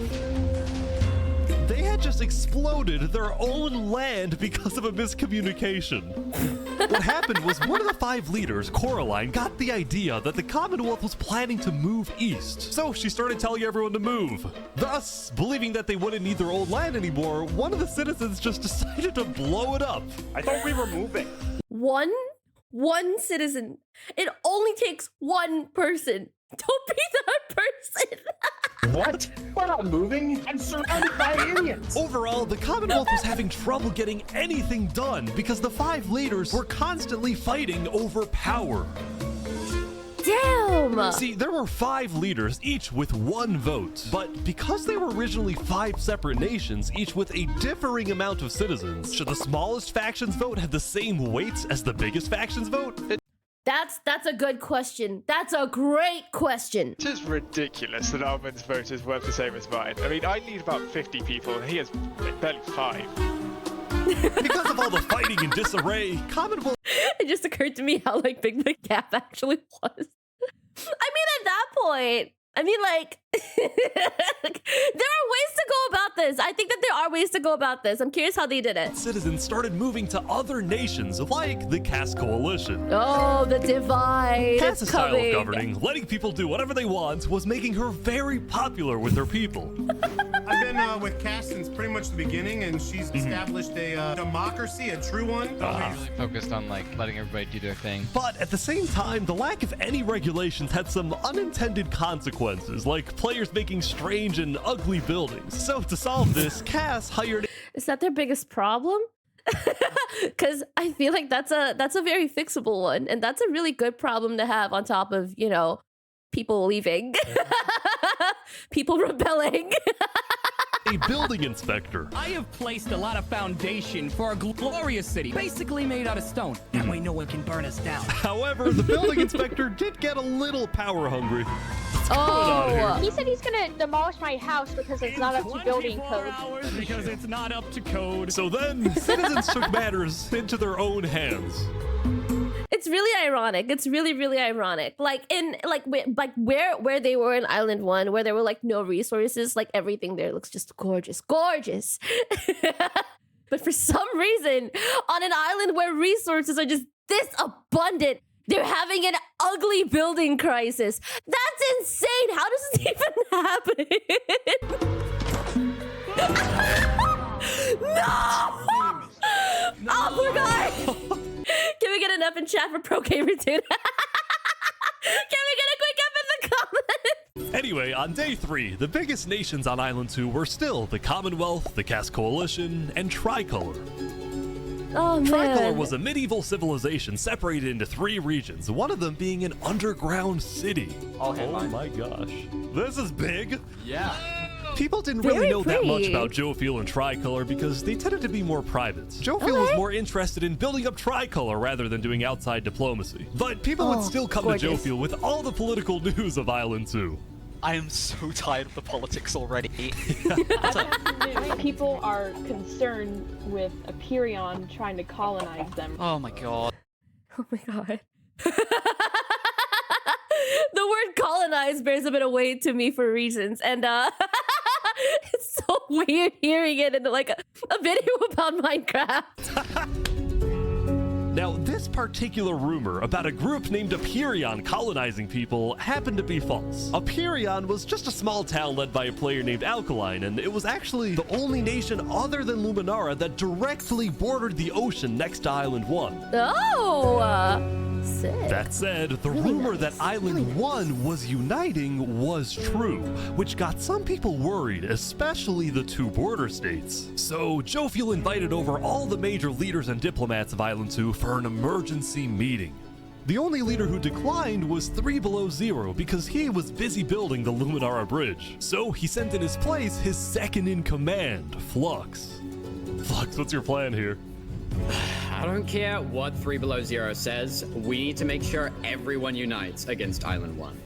They had just exploded their own land because of a miscommunication. What happened was one of the 5 leaders, Coraline, got the idea that the Commonwealth was planning to move east. So she started telling everyone to move. Thus, believing that they wouldn't need their old land anymore, one of the citizens just decided to blow it up. I thought we were moving. One citizen. It only takes one person. Don't be that person. What? We're not moving. I'm surrounded by aliens. Overall, the Commonwealth was having trouble getting anything done because the 5 leaders were constantly fighting over power. Damn! See, there were 5 leaders, each with 1 vote. But because they were originally 5 separate nations, each with a differing amount of citizens, should the smallest faction's vote have the same weight as the biggest faction's vote? That's a good question. That's a great question. It is ridiculous that Armin's vote is worth the same as mine. I mean, I need about 50 people, and he has barely 5. Because of all the fighting and disarray, Commonwealth... It just occurred to me how like big the gap actually was. I mean, at that point, I mean, like, there are ways to go about this. I think that there are ways to go about this. I'm curious how they did it. Citizens started moving to other nations, like the Cass Coalition. Oh, the divide. Cass's style of governing, letting people do whatever they want, was making her very popular with her people. I've been with Cass since pretty much the beginning, and she's established a democracy, a true one. Focused on like letting everybody do their thing. But at the same time, the lack of any regulations had some unintended consequences, like players making strange and ugly buildings. So to solve this, Cass hired... Is that their biggest problem? Because I feel like that's a very fixable one, and that's a really good problem to have on top of, you know, people leaving. People rebelling. A building inspector. I have placed a lot of foundation for a glorious city, basically made out of stone. That way no one can burn us down. However, the building inspector did get a little power hungry. He said he's gonna demolish my house because it's not up to building code. Because it's not up to code. So then, citizens took matters into their own hands. It's really ironic. It's really, really ironic. Like in where they were in Island 1, where there were like no resources, like everything there looks just gorgeous. But for some reason, on an island where resources are just this abundant, they're having an ugly building crisis. That's insane. How does this even happen? No! Oh, poor guy. Can we get an F in chat for Pro Gamer Dude? Can we get a quick F in the comments? Anyway, on day 3, the biggest nations on Island 2 were still the Commonwealth, the Cass Coalition, and Tricolor. Oh, Tricolor man. was a medieval civilization separated into 3 regions, one of them being an underground city. Oh my gosh. This is big. Yeah. People didn't Very really know that much pretty. about Jofiel and Tricolor because they tended to be more private. Jofiel was more interested in building up Tricolor rather than doing outside diplomacy. But people would still come to Jofiel with all the political news of Island 2. I am so tired of the politics already. People are concerned with Aperion trying to colonize them. Oh my god. Oh my god. The word colonize bears a bit of weight to me for reasons, and it's so weird hearing it in like a video about Minecraft. Now, this particular rumor about a group named Aperion colonizing people happened to be false. Aperion was just a small town led by a player named Alkaline, and it was actually the only nation other than Luminara that directly bordered the ocean next to Island 1. Oh, sick. That said, the rumor that Island 1 was uniting was true, which got some people worried, especially the 2 border states. So, Jofiel invited over all the major leaders and diplomats of Island 2 for an emergency meeting. The only leader who declined was 3 Below Zero because he was busy building the Luminara Bridge. So he sent in his place his second in command, Flux. Flux, what's your plan here? I don't care what 3 Below Zero says, we need to make sure everyone unites against Island 1.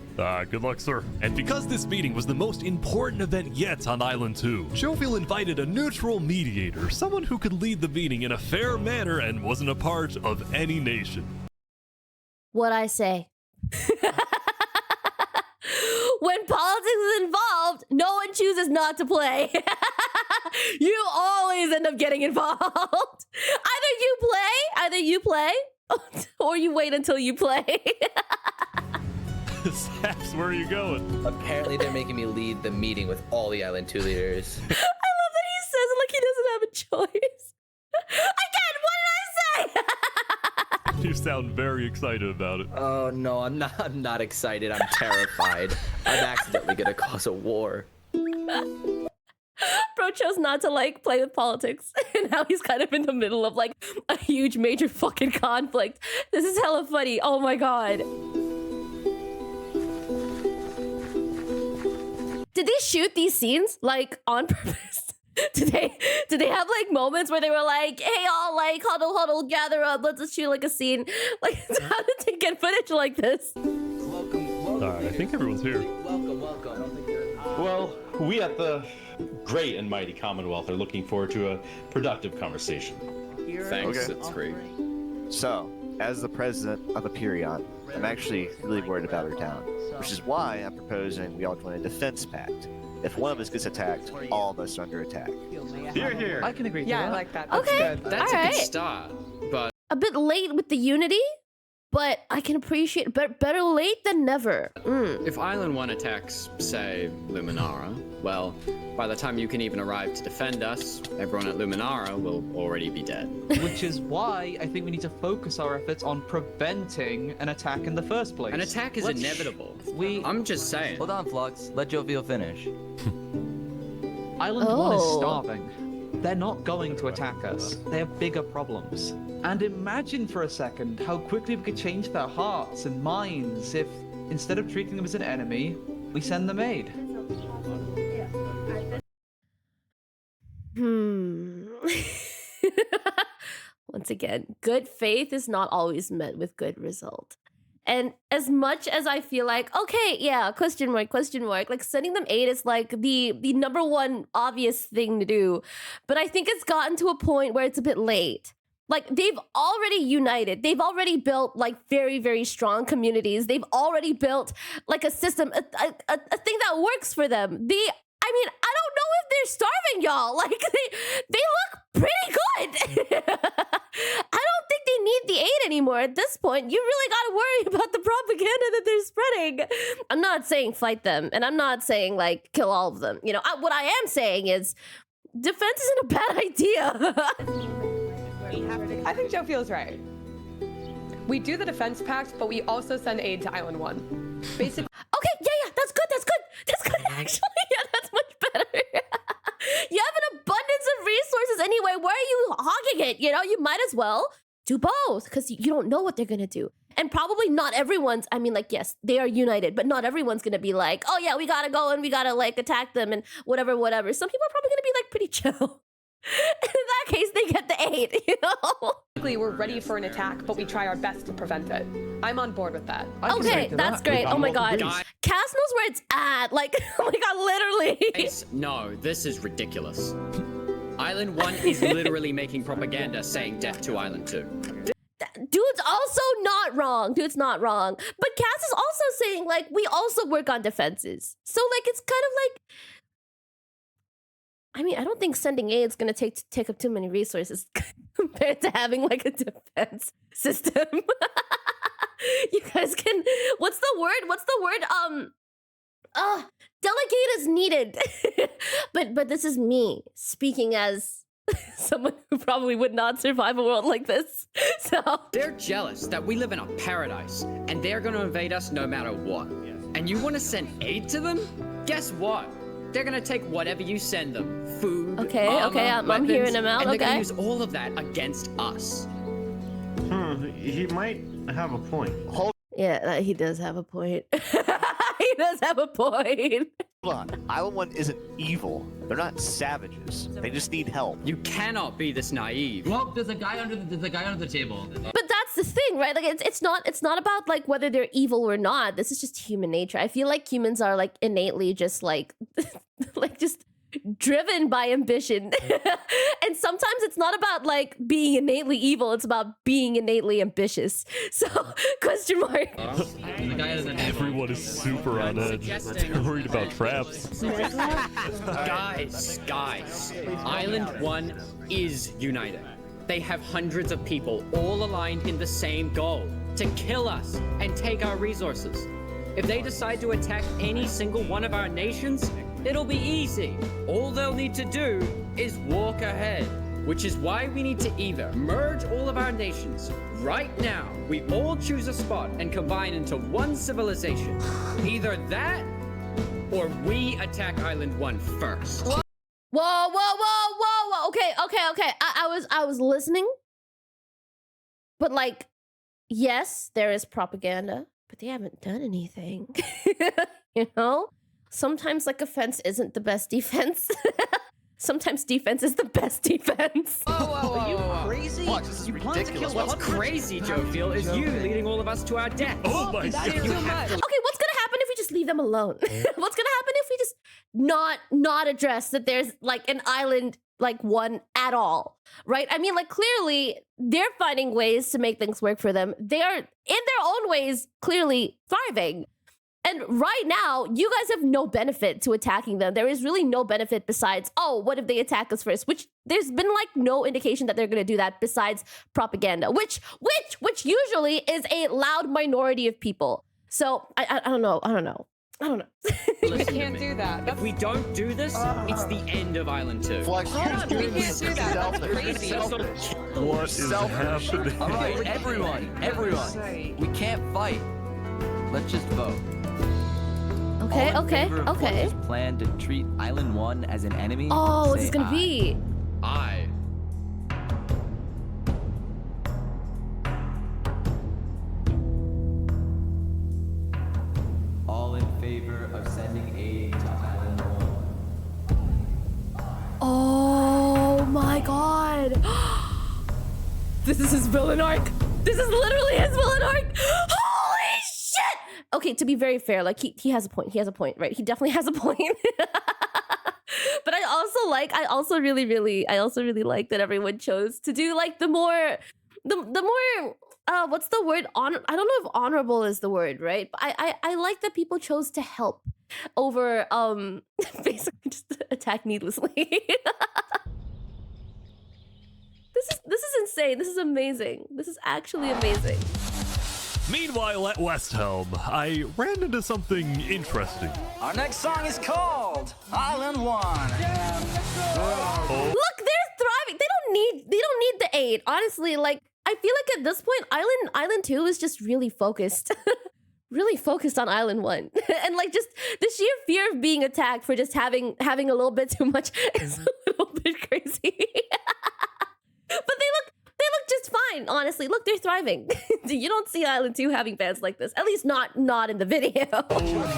Good luck, sir. And because this meeting was the most important event yet on Island 2, Jofiel invited a neutral mediator, someone who could lead the meeting in a fair manner and wasn't a part of any nation. What I say. When politics is involved, no one chooses not to play. You always end up getting involved. Either you play, or you wait until you play. Saps, where are you going? Apparently they're making me lead the meeting with all the Island 2 leaders. I love that he says it like he doesn't have a choice. Again, what did I say? You sound very excited about it. Oh no, I'm not excited. I'm terrified. I'm accidentally gonna cause a war. Bro chose not to like play with politics, and now he's kind of in the middle of like a huge major fucking conflict. This is hella funny. Oh my god. Did they shoot these scenes like on purpose? Did they have like moments where they were like, hey all, like huddle, gather up, let's just shoot like a scene? Like, how did they get footage like this? Alright, I think everyone's here. Welcome. Well, we at the great and mighty Commonwealth are looking forward to a productive conversation. Thanks, Okay. it's great. So, as the president of Aperion, I'm actually really worried about our town, which is why I'm proposing we all join a defense pact. If one of us gets attacked, all of us are under attack. Here. I can agree to Yeah, that. I like that. That's Okay, good. That's a alright. good start, but A bit late with the unity, but I can appreciate better late than never. if Island 1 attacks, say, Luminara, well, by the time you can even arrive to defend us, everyone at Luminara will already be dead. Which is why I think we need to focus our efforts on preventing an attack in the first place. An attack is inevitable. I'm just saying. Hold on, Flux. Let Jovial finish. Island 1 is Oh. starving. They're not going to attack us. They have bigger problems. And imagine for a second how quickly we could change their hearts and minds if, instead of treating them as an enemy, we send them aid. Once again, good faith is not always met with good result. And as much as I feel like, okay, yeah, question mark, like sending them aid is like the number one obvious thing to do. But I think it's gotten to a point where it's a bit late. Like, they've already united. They've already built like very, very strong communities. They've already built like a system, a thing that works for them. I mean, I don't know if they're starving, y'all. Like, they look pretty good. I don't think they need the aid anymore at this point. You really gotta worry about the propaganda that they're spreading. I'm not saying fight them, and I'm not saying like kill all of them. You know, what I am saying is defense isn't a bad idea. I think Joe feels right. We do the defense pact, but we also send aid to Island 1. Basically. Okay, yeah, that's good, actually. Yeah, that's much better. You have an abundance of resources anyway. Why are you hogging it. You know, you might as well do both because you don't know what they're gonna do. And probably not everyone's, I mean, like, yes, they are united, but not everyone's gonna be like, oh yeah, we gotta go and we gotta like attack them and whatever. Some people are probably gonna be like pretty chill. In that case, they get the 8, you know? We're ready for an attack, but we try our best to prevent it. I'm on board with that. Okay, that's great. Oh my god. Cass knows where it's at. Like, oh my god, literally. No, this is ridiculous. Island 1 is literally making propaganda saying death to Island 2. Dude's also not wrong. Dude's not wrong. But Cass is also saying, like, we also work on defenses. So, like, it's kind of like... I mean, I don't think sending aid is going to take up too many resources compared to having, like, a defense system. You guys can... What's the word? Delegate as needed. But this is me speaking as someone who probably would not survive a world like this. So they're jealous that we live in a paradise and they're going to invade us no matter what. And you want to send aid to them? Guess what? They're going to take whatever you send them. Food, armor, I'm hearing him out, and they're going to okay? use all of that against us. He might have a point. Yeah, he does have a point. He does have a point. Hold on. Island 1 isn't evil. They're not savages. They just need help. You cannot be this naive. Well, there's a guy under the table. But that's the thing, right? Like it's not about like whether they're evil or not. This is just human nature. I feel like humans are like innately just like just driven by ambition. And sometimes it's not about like being innately evil, it's about being innately ambitious. So question mark. Everyone is super on edge. They're worried about traps. Guys, Island 1 is united. They have hundreds of people all aligned in the same goal, to kill us and take our resources. If they decide to attack any single one of our nations, it'll be easy. All they'll need to do is walk ahead, which is why we need to either merge all of our nations right now. We all choose a spot and combine into one civilization. Either that, or we attack Island 1 first. Whoa. Okay. I was listening. But like, yes, there is propaganda, but they haven't done anything. You know? Sometimes like offense isn't the best defense. Sometimes defense is the best defense. Are you crazy? Watch, this is ridiculous. What's crazy, Jovial, is you leading all of us to our death. Oh my god. Okay, what's gonna happen if we just leave them alone? What's gonna happen if we just not address that there's like an island like 1 at all, right? I mean, like clearly they're finding ways to make things work for them. They are in their own ways clearly thriving. And right now, you guys have no benefit to attacking them. There is really no benefit besides, oh, what if they attack us first? Which there's been like no indication that they're going to do that besides propaganda, which usually is a loud minority of people. So I don't know. We can't do that. If we don't do this, it's the end of Island 2. Flex, we can't do that. That's crazy. What is happening? All right, everyone, we can't fight. Let's just vote. Okay. Plan to treat Island 1 as an enemy. Oh, what's this gonna be? Aye. All in favor of sending aid to Island 1. Oh my god. This is his villain arc. This is literally his villain arc. Holy shit. Okay, to be very fair, like he has a point. He has a point, right? He definitely has a point. But I also really like that everyone chose to do like the more what's the word? I don't know if honorable is the word, right? But I like that people chose to help over basically just attack needlessly. This is insane. This is amazing. This is actually amazing. Meanwhile, at West Helm, I ran into something interesting. Our next song is called Island 1. Oh. Look, they're thriving. They don't need the aid. Honestly, like I feel like at this point, Island 2 is just really focused. Really focused on Island 1. And like just the sheer fear of being attacked for just having a little bit too much is a little bit crazy. But they look fine, honestly. Look, they're thriving. You don't see Island 2 having fans like this. At least not in the video. Oh my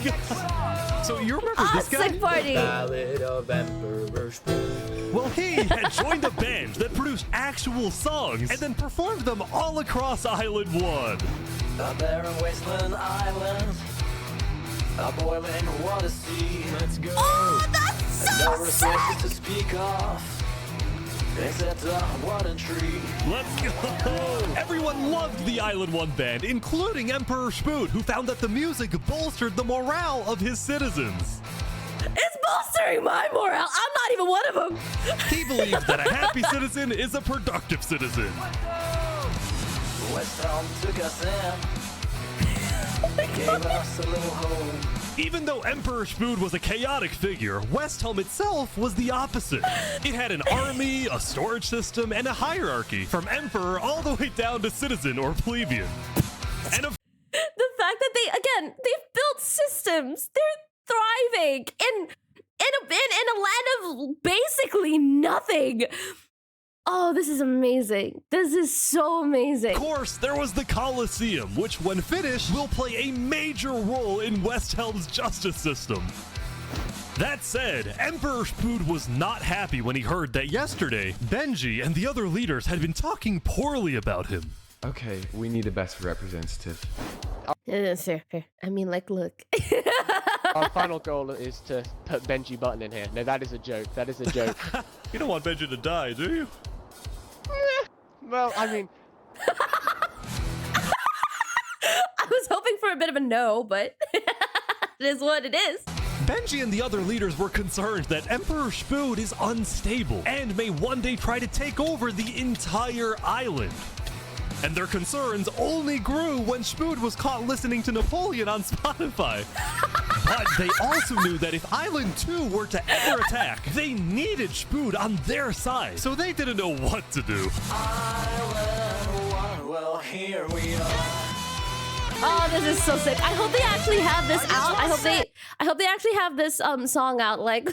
god. So you remember this guy? Sick party. Ballad of Emperor Spoon. Well, he had joined a band that produced actual songs and then performed them all across Island 1. A barren wasteland island, a boiling water sea. Let's go. Oh, that's so no resources sick. to speak of, except a wooden tree. Let's go! Everyone loved the Island 1 band, including Emperor Spoon, who found that the music bolstered the morale of his citizens. It's bolstering my morale. I'm not even one of them. He believed that a happy citizen is a productive citizen. West Elm took us in, gave us a little home. Even though Emperor Spoon was a chaotic figure, West Helm itself was the opposite. It had an army, a storage system, and a hierarchy, from emperor all the way down to citizen or plebeian. And of the fact that they've built systems. They're thriving in a land of basically nothing. Oh, this is amazing. This is so amazing. Of course, there was the Colosseum, which when finished will play a major role in West Helm's justice system. That said, Emperor Spoon was not happy when he heard that yesterday, Benji and the other leaders had been talking poorly about him. Okay, we need a better representative. Fair. I mean, like, look. Our final goal is to put Benji Button in here. No, that is a joke. That is a joke. You don't want Benji to die, do you? Well, I mean... I was hoping for a bit of a no, but it is what it is. Benji and the other leaders were concerned that Emperor Spoon is unstable and may one day try to take over the entire island. And their concerns only grew when Spoon was caught listening to Napoleon on Spotify. But they also knew that if Island 2 were to ever attack, they needed Spoon on their side, so they didn't know what to do. Island 1, well, here we are. Oh, this is so sick. I hope they actually have this out. I hope they actually have this song out like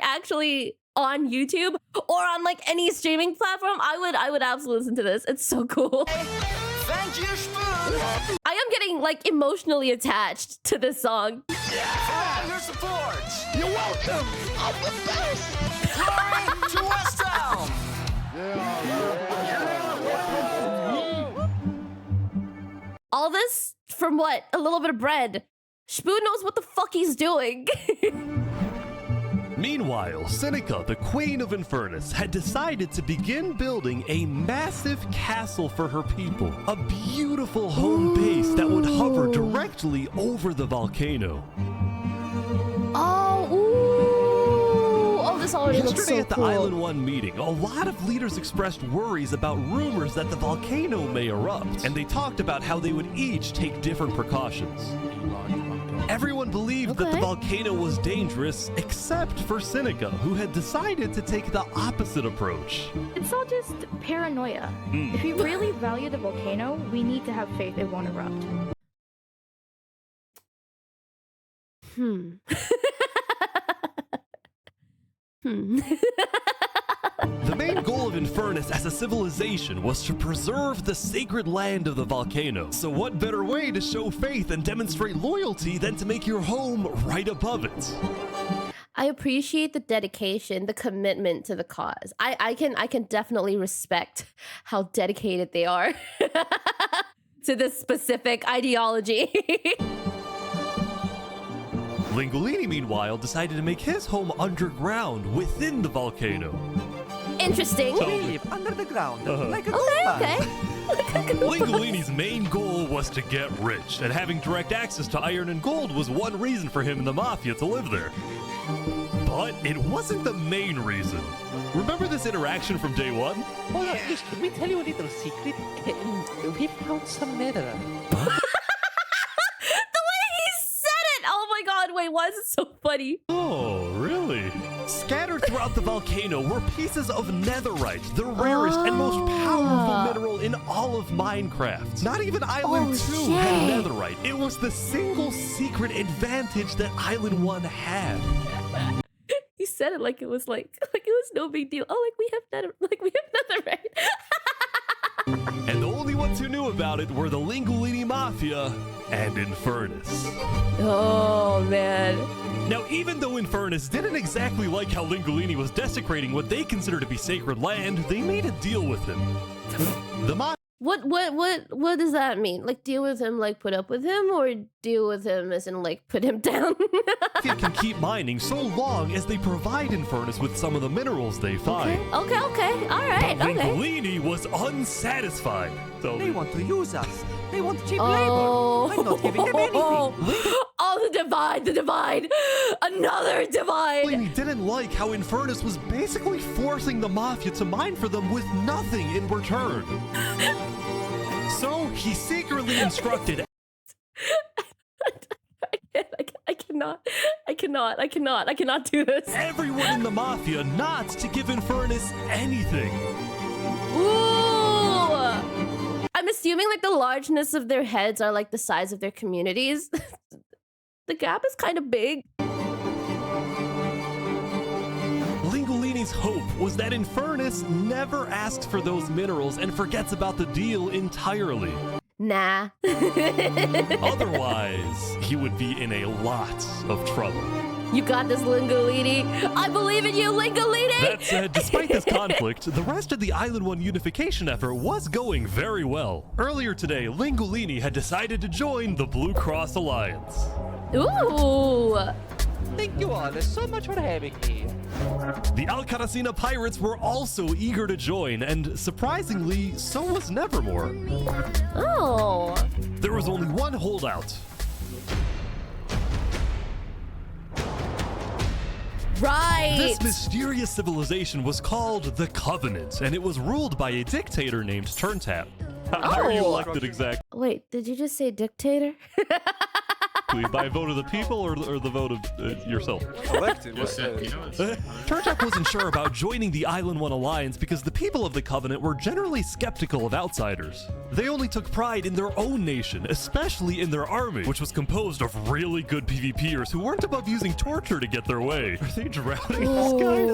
actually on YouTube or on like any streaming platform. I would absolutely listen to this. It's so cool. Thank you, Spoon. I am getting like emotionally attached to this song. Yeah, for your support. You're welcome. I'm the best. Glory to West Elm. All this from what? A little bit of bread. Spoon knows what the fuck he's doing. Meanwhile, Seneca, the Queen of Infernus, had decided to begin building a massive castle for her people. A beautiful home base that would hover directly over the volcano. Oh, this already looks so Yesterday at the cool. Island 1 meeting, a lot of leaders expressed worries about rumors that the volcano may erupt, and they talked about how they would each take different precautions. Everyone believed that the volcano was dangerous, except for Seneca, who had decided to take the opposite approach. It's all just paranoia. If we really value the volcano, we need to have faith it won't erupt. The main goal of Infernus as a civilization was to preserve the sacred land of the volcano. So what better way to show faith and demonstrate loyalty than to make your home right above it? I appreciate the dedication, the commitment to the cause. I can definitely respect how dedicated they are to this specific ideology. Lingolini, meanwhile, decided to make his home underground within the volcano. Interesting. Under the ground, like a okay. Lingolini's main goal was to get rich, and having direct access to iron and gold was one reason for him and the Mafia to live there. But it wasn't the main reason. Remember this interaction from day one? Oh, yes. Can we tell you a little secret? We found some netherite. Oh my god, wait, why is it so funny? Oh, really? Scattered throughout the volcano were pieces of netherite, the rarest and most powerful mineral in all of Minecraft. Not even Island 2 had netherite. It was the single secret advantage that Island 1 had. He said it like it was no big deal. Oh, we have netherite. And the only ones who knew about it were the Linguini Mafia and Infernus. Oh, man. Now, even though Infernus didn't exactly like how Linguini was desecrating what they consider to be sacred land, they made a deal with him. The Mafia. What does that mean? Like, deal with him, like put up with him, or deal with him as in like put him down? Mafia can keep mining so long as they provide Infernus with some of the minerals they find. Okay, all right, But okay. Linguini was unsatisfied. So They want to use us. They want cheap Oh. labor. I'm not giving them anything. Oh, the divide! Another divide! Linguini didn't like how Infernus was basically forcing the Mafia to mine for them with nothing in return. So he secretly instructed I cannot do this. everyone in the Mafia not to give Infernus anything. Ooh! I'm assuming like the largeness of their heads are like the size of their communities. The gap is kind of big. Linguini's hope was that Infernus never asks for those minerals and forgets about the deal entirely. Nah. Otherwise, he would be in a lot of trouble. You got this, Linguini. I believe in you, Linguini! That said, despite this conflict, the rest of the Island 1 unification effort was going very well. Earlier today, Linguini had decided to join the Blue Cross Alliance. Ooh! Thank you all so much for having me. The Alcaracina pirates were also eager to join, and surprisingly, so was Nevermore. Oh. There was only one holdout. Right. This mysterious civilization was called the Covenant, and it was ruled by a dictator named Turntap. How are you elected exactly? Wait, did you just say dictator? By a vote of the people or the vote of yourself? Elected. Turntap wasn't sure about joining the Island 1 Alliance because the people of the Covenant were generally skeptical of outsiders. They only took pride in their own nation, especially in their army, which was composed of really good PvPers who weren't above using torture to get their way. Are they drowning this guy?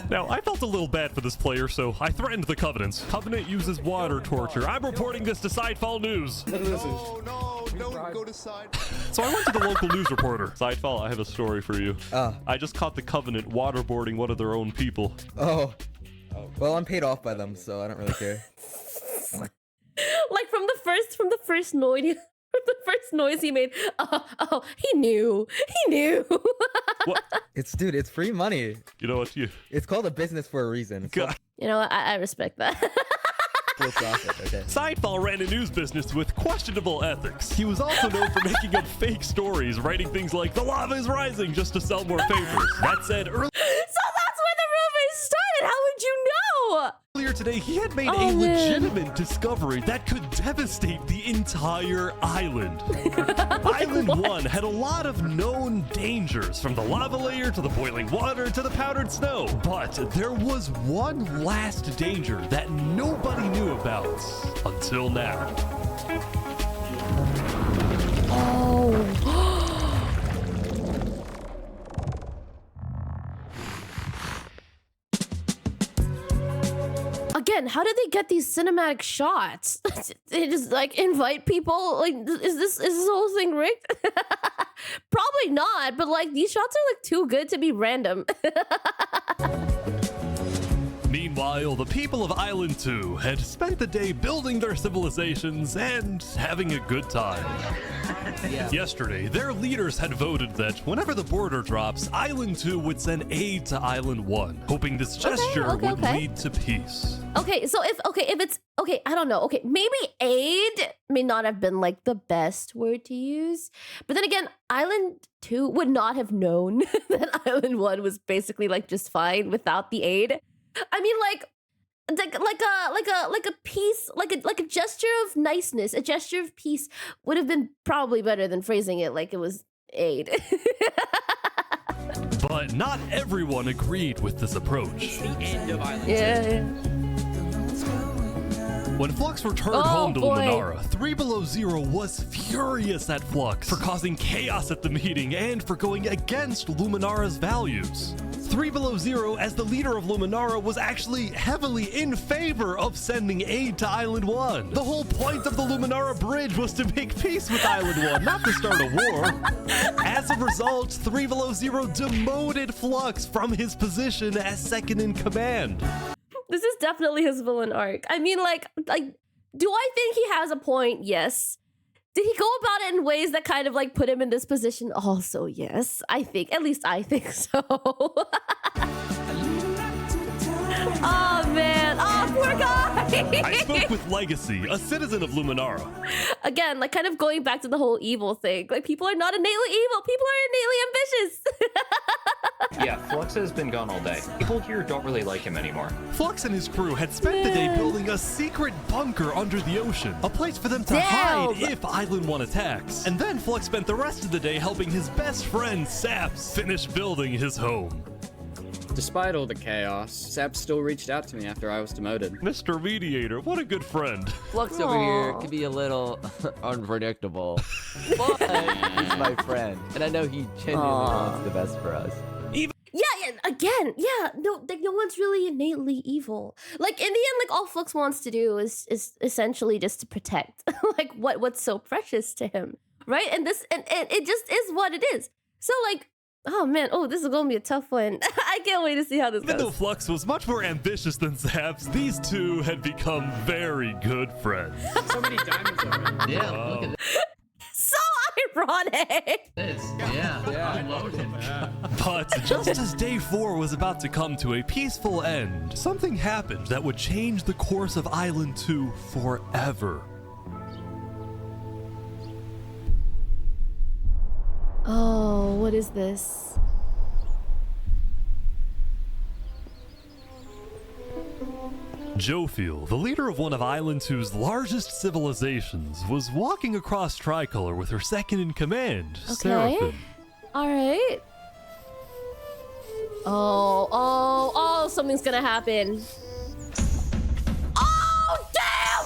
Now, I felt a little bad for this player, so I threatened the Covenants. Covenant uses water torture. I'm reporting this to Sidefall News. No, don't go to side. So I went to the local news reporter. Sidefall, I have a story for you. I just caught the Covenant waterboarding one of their own people. Oh. Well, I'm paid off by them, so I don't really care. Like from the first noise. The first noise he made. He knew. What? It's free money. You know what? It's called a business for a reason. You know, I respect that. Full profit, okay. Sidefall ran a news business with questionable ethics. He was also known for making up fake stories, writing things like, "The lava is rising," just to sell more papers. That said, earlier... So that's where the rumors started! How would you know? Earlier today, he had made a legitimate discovery that could devastate the entire island. Island 1 had a lot of known dangers, from the lava layer to the boiling water to the powdered snow. But there was one last danger that nobody knew about until now. Oh. Again, how did they get these cinematic shots? They just like invite people. Like, is this whole thing rigged? Probably not, but like these shots are like too good to be random. Meanwhile, the people of Island 2 had spent the day building their civilizations and having a good time. Yesterday, their leaders had voted that whenever the border drops, Island 2 would send aid to Island 1, hoping this gesture would lead to peace. Okay, so if it's okay, I don't know. Okay, maybe aid may not have been like the best word to use, but then again, Island 2 would not have known that Island 1 was basically like just fine without the aid. I mean, like a peace, like a gesture of niceness, a gesture of peace would have been probably better than phrasing it like it was aid. But not everyone agreed with this approach. It's the end of Island 2. Yeah. When Flux returned home to Luminara, 3 Below Zero was furious at Flux for causing chaos at the meeting and for going against Luminara's values. 3 Below Zero, as the leader of Luminara, was actually heavily in favor of sending aid to Island 1. The whole point of the Luminara Bridge was to make peace with Island 1, not to start a war. As a result, 3 Below Zero demoted Flux from his position as second in command. This is definitely his villain arc. I mean, like, do I think he has a point? Yes. Did he go about it in ways that kind of like put him in this position? Also, yes. I think, at least I think so. Oh man, oh poor guy. I spoke with Legacy, a citizen of Luminara. Again, like kind of going back to the whole evil thing. Like people are not innately evil, people are innately ambitious. Yeah, Flux has been gone all day. People here don't really like him anymore. Flux and his crew had spent the day building a secret bunker under the ocean, a place for them to hide if Island 1 attacks. And then Flux spent the rest of the day helping his best friend, Saps, finish building his home. Despite all the chaos, Sap still reached out to me after I was demoted. Mr. Mediator, what a good friend. Flux over here can be a little unpredictable, but he's my friend, and I know he genuinely wants the best for us. No, like no one's really innately evil. Like in the end, like all Flux wants to do is essentially just to protect like what's so precious to him, right? And it just is what it is. So like, oh man, this is gonna be a tough one. I can't wait to see how this goes. Even though Flux was much more ambitious than Saps, these two had become very good friends. So many diamonds over it. Yeah, look at this. So ironic. Yeah. But just as day 4 was about to come to a peaceful end, something happened that would change the course of Island 2 forever. Oh, what is this? Jofiel, the leader of one of Island 2's largest civilizations, was walking across Tricolor with her second in command, Seraphim. All right. Oh, something's gonna happen. Oh, damn!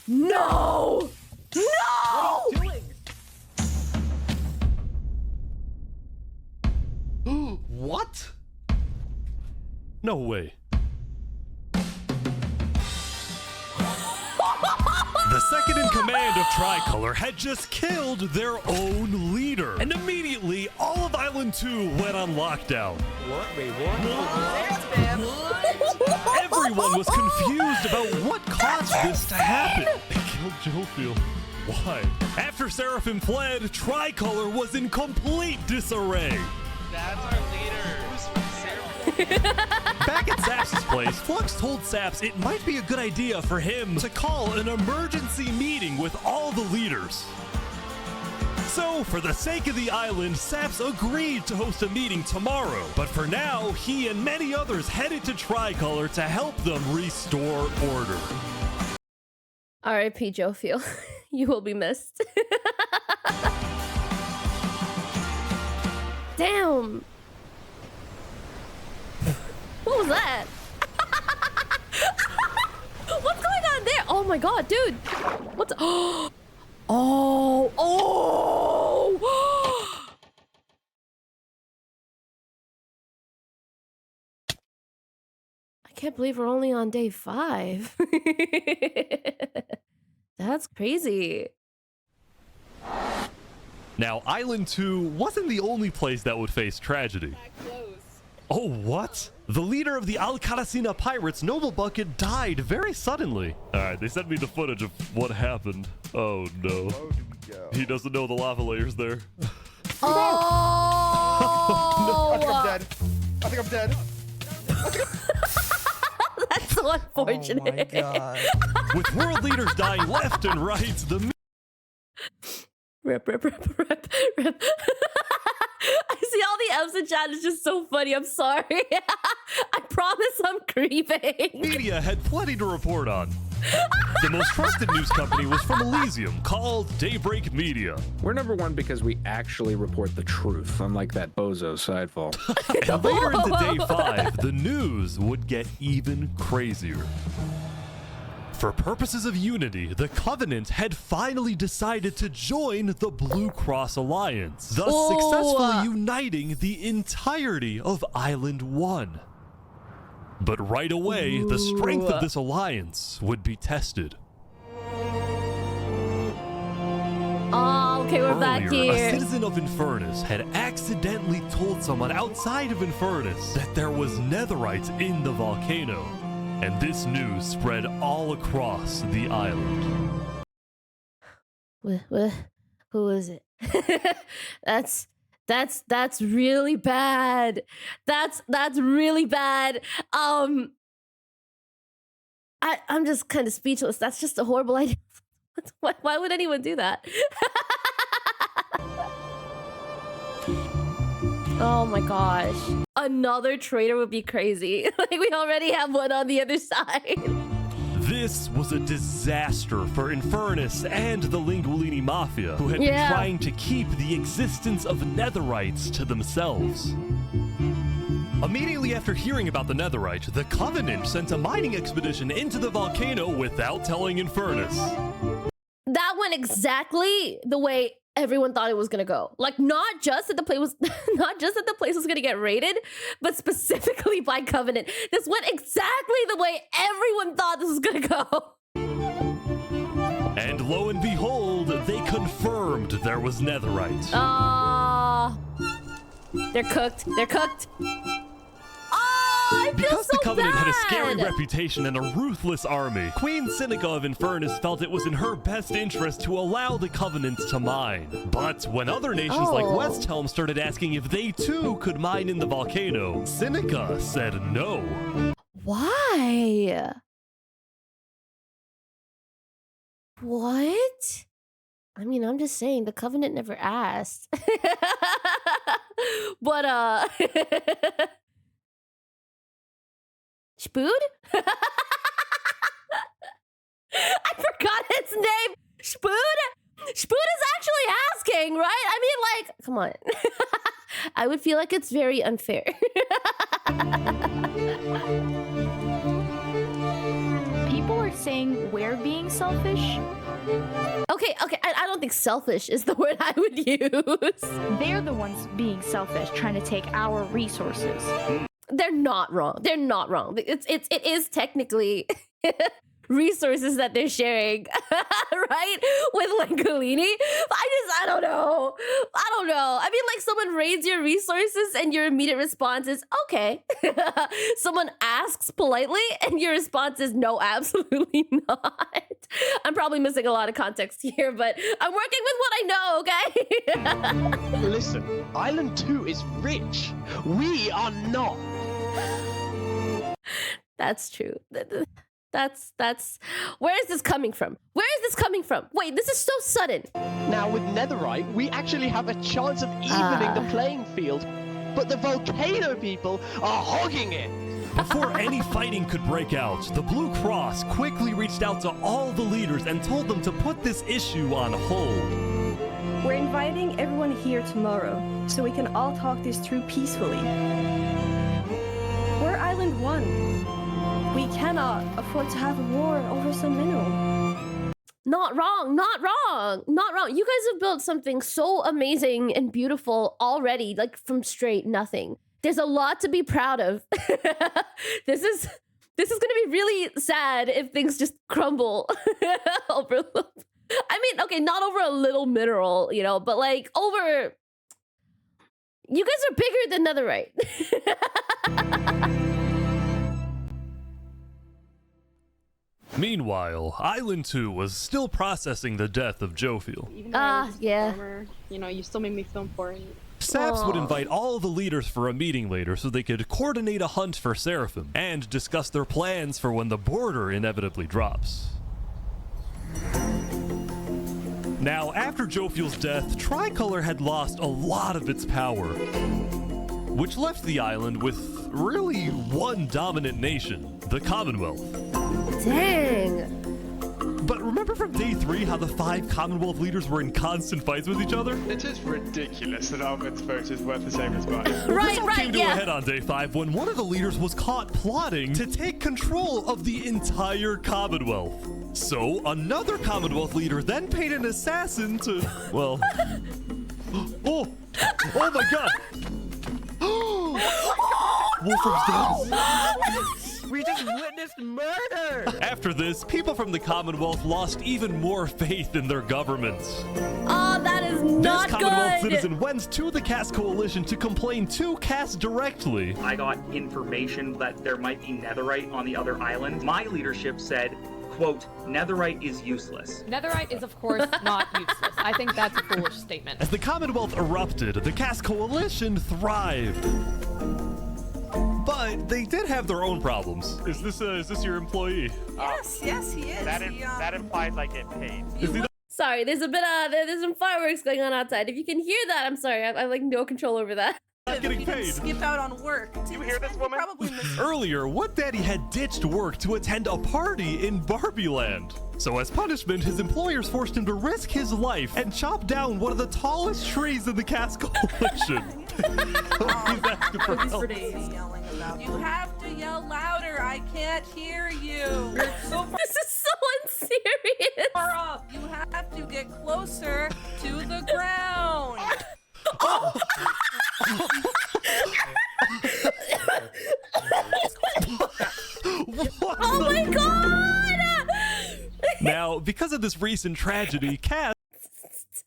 No! No! What are you doing? What? No way. The second in command of Tricolor had just killed their own leader. And immediately, all of Island 2 went on lockdown. What? Wait, what? Everyone was confused about what caused this to happen. They killed Jofiel. Why? After Seraphim fled, Tricolor was in complete disarray. That's our leader. Back at Saps' place, Flux told Saps it might be a good idea for him to call an emergency meeting with all the leaders. So, for the sake of the island, Saps agreed to host a meeting tomorrow. But for now, he and many others headed to Tricolor to help them restore order. R.I.P. Jofiel. You will be missed. Damn. What was that? What's going on there? Oh my god, dude. What's... Oh! I can't believe we're only on day 5. That's crazy. Now, Island 2 wasn't the only place that would face tragedy. Oh, what? The leader of the Alcaracina pirates, Noble Bucket, died very suddenly. Alright, they sent me the footage of what happened. Oh no. He doesn't know the lava layer's there. Oh! No, I think I'm dead. That's so unfortunate. Oh my god. With world leaders dying left and right, the... Rip. I see all the M's in chat. It's just so funny. I'm sorry. I promise I'm grieving. Media had plenty to report on. The most trusted news company was from Elysium, called Daybreak Media. We're number one because we actually report the truth, unlike that bozo sidefall. And later into day 5, the news would get even crazier. For purposes of unity, the Covenant had finally decided to join the Blue Cross Alliance, thus successfully uniting the entirety of Island 1. But right away, the strength of this alliance would be tested. Oh, okay, we're back Earlier, here. a citizen of Infernus had accidentally told someone outside of Infernus that there was netherite in the volcano, and this news spread all across the island. Who is it? That's really bad. That's really bad. I'm just kind of speechless. That's just a horrible idea. Why would anyone do that? Oh my gosh. Another traitor would be crazy. Like, we already have one on the other side. This was a disaster for Infernus and the Lingualini Mafia, who had been trying to keep the existence of netherites to themselves. Immediately after hearing about the netherite, the Covenant sent a mining expedition into the volcano without telling Infernus. That went exactly the way everyone thought it was gonna go. Like, not just that the place was gonna get raided, but specifically by Covenant. This went exactly the way everyone thought this was gonna go. And lo and behold, they confirmed there was netherite. They're cooked. They're cooked. I feel because so the Covenant bad. had a scary reputation and a ruthless army, Queen Seneca of Infernus felt it was in her best interest to allow the Covenant to mine. But when other nations like Westhelm started asking if they too could mine in the volcano, Seneca said no. Why? What? I mean, I'm just saying, the Covenant never asked. But, Spood? I forgot its name. Spood? Spood is actually asking, right? I mean, like, come on. I would feel like it's very unfair. People are saying we're being selfish. Okay, I don't think selfish is the word I would use. They're the ones being selfish, trying to take our resources. They're not wrong. They're not wrong. It is technically resources that they're sharing, right? With Lingualini. I don't know. I mean, like, someone raids your resources and your immediate response is, okay. Someone asks politely and your response is, no, absolutely not. I'm probably missing a lot of context here, but I'm working with what I know, okay? Listen, Island 2 is rich. We are not. That's true. That's where is this coming from? Where is this coming from? Wait, this is so sudden. Now with netherite, we actually have a chance of evening the playing field, but the volcano people are hogging it. Before any fighting could break out, the Blue Cross quickly reached out to all the leaders and told them to put this issue on hold. We're inviting everyone here tomorrow, so we can all talk this through peacefully. We're Island 1. We cannot afford to have a war over some mineral. Not wrong. You guys have built something so amazing and beautiful already, like from straight nothing. There's a lot to be proud of. This is gonna be really sad if things just crumble over. I mean, okay, not over a little mineral, you know, but like over. You guys are bigger than netherite. Meanwhile, Island 2 was still processing the death of Jophiel. Yeah. You know, you still made me feel important. Saps would invite all the leaders for a meeting later so they could coordinate a hunt for Seraphim and discuss their plans for when the border inevitably drops. Now, after Jophiel's death, Tricolor had lost a lot of its power, which left the island with really one dominant nation, the Commonwealth. Dang. But remember from day 3 how the 5 Commonwealth leaders were in constant fights with each other? It is ridiculous that Almond's vote is worth the same as mine. This all came to a head on day 5 when one of the leaders was caught plotting to take control of the entire Commonwealth. So another Commonwealth leader then paid an assassin to, well, oh my God! Wolfram's dead. We just witnessed murder! After this, people from the Commonwealth lost even more faith in their governments. Oh, that is not this Commonwealth good! citizen went to the caste coalition to complain to caste directly. I got information that there might be netherite on the other island. My leadership said, quote, netherite is useless. Netherite is, of course, not useless. I think that's a foolish statement. As the Commonwealth erupted, the caste coalition thrived. But they did have their own problems. Is this your employee? Yes, he is. That implies I get paid. Sorry, there's some fireworks going on outside. If you can hear that, I'm sorry. I have like no control over that. Not getting paid. Skip out on work. You hear this woman? Earlier, What Daddy had ditched work to attend a party in Barbie Land. So as punishment, his employers forced him to risk his life and chop down one of the tallest trees in the caste coalition. He's asking for help. You have to yell louder. I can't hear you. This is so unserious. You have to get closer to the ground. Oh my God! Now, because of this recent tragedy, Cass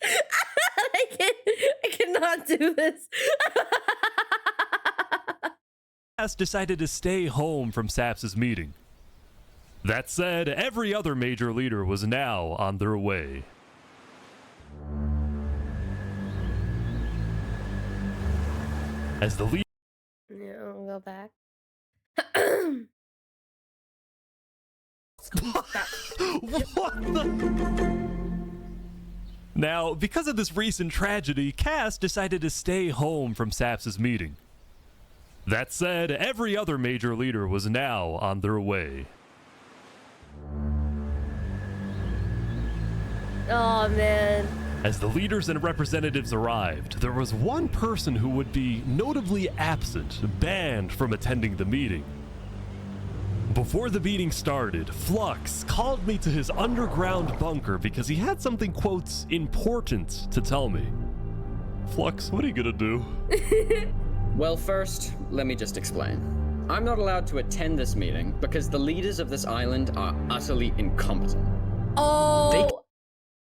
I cannot do this. decided to stay home from Saps's meeting. That said, every other major leader was now on their way. As the lead. Yeah, I'll go back. What the? Now, because of this recent tragedy, Cass decided to stay home from Saps's meeting. That said, every other major leader was now on their way. Oh, man. As the leaders and representatives arrived, there was one person who would be notably absent, banned from attending the meeting. Before the meeting started, Flux called me to his underground bunker because he had something, quotes, important to tell me. Flux, what are you gonna do? Well, first, let me just explain. I'm not allowed to attend this meeting because the leaders of this island are utterly incompetent. Oh!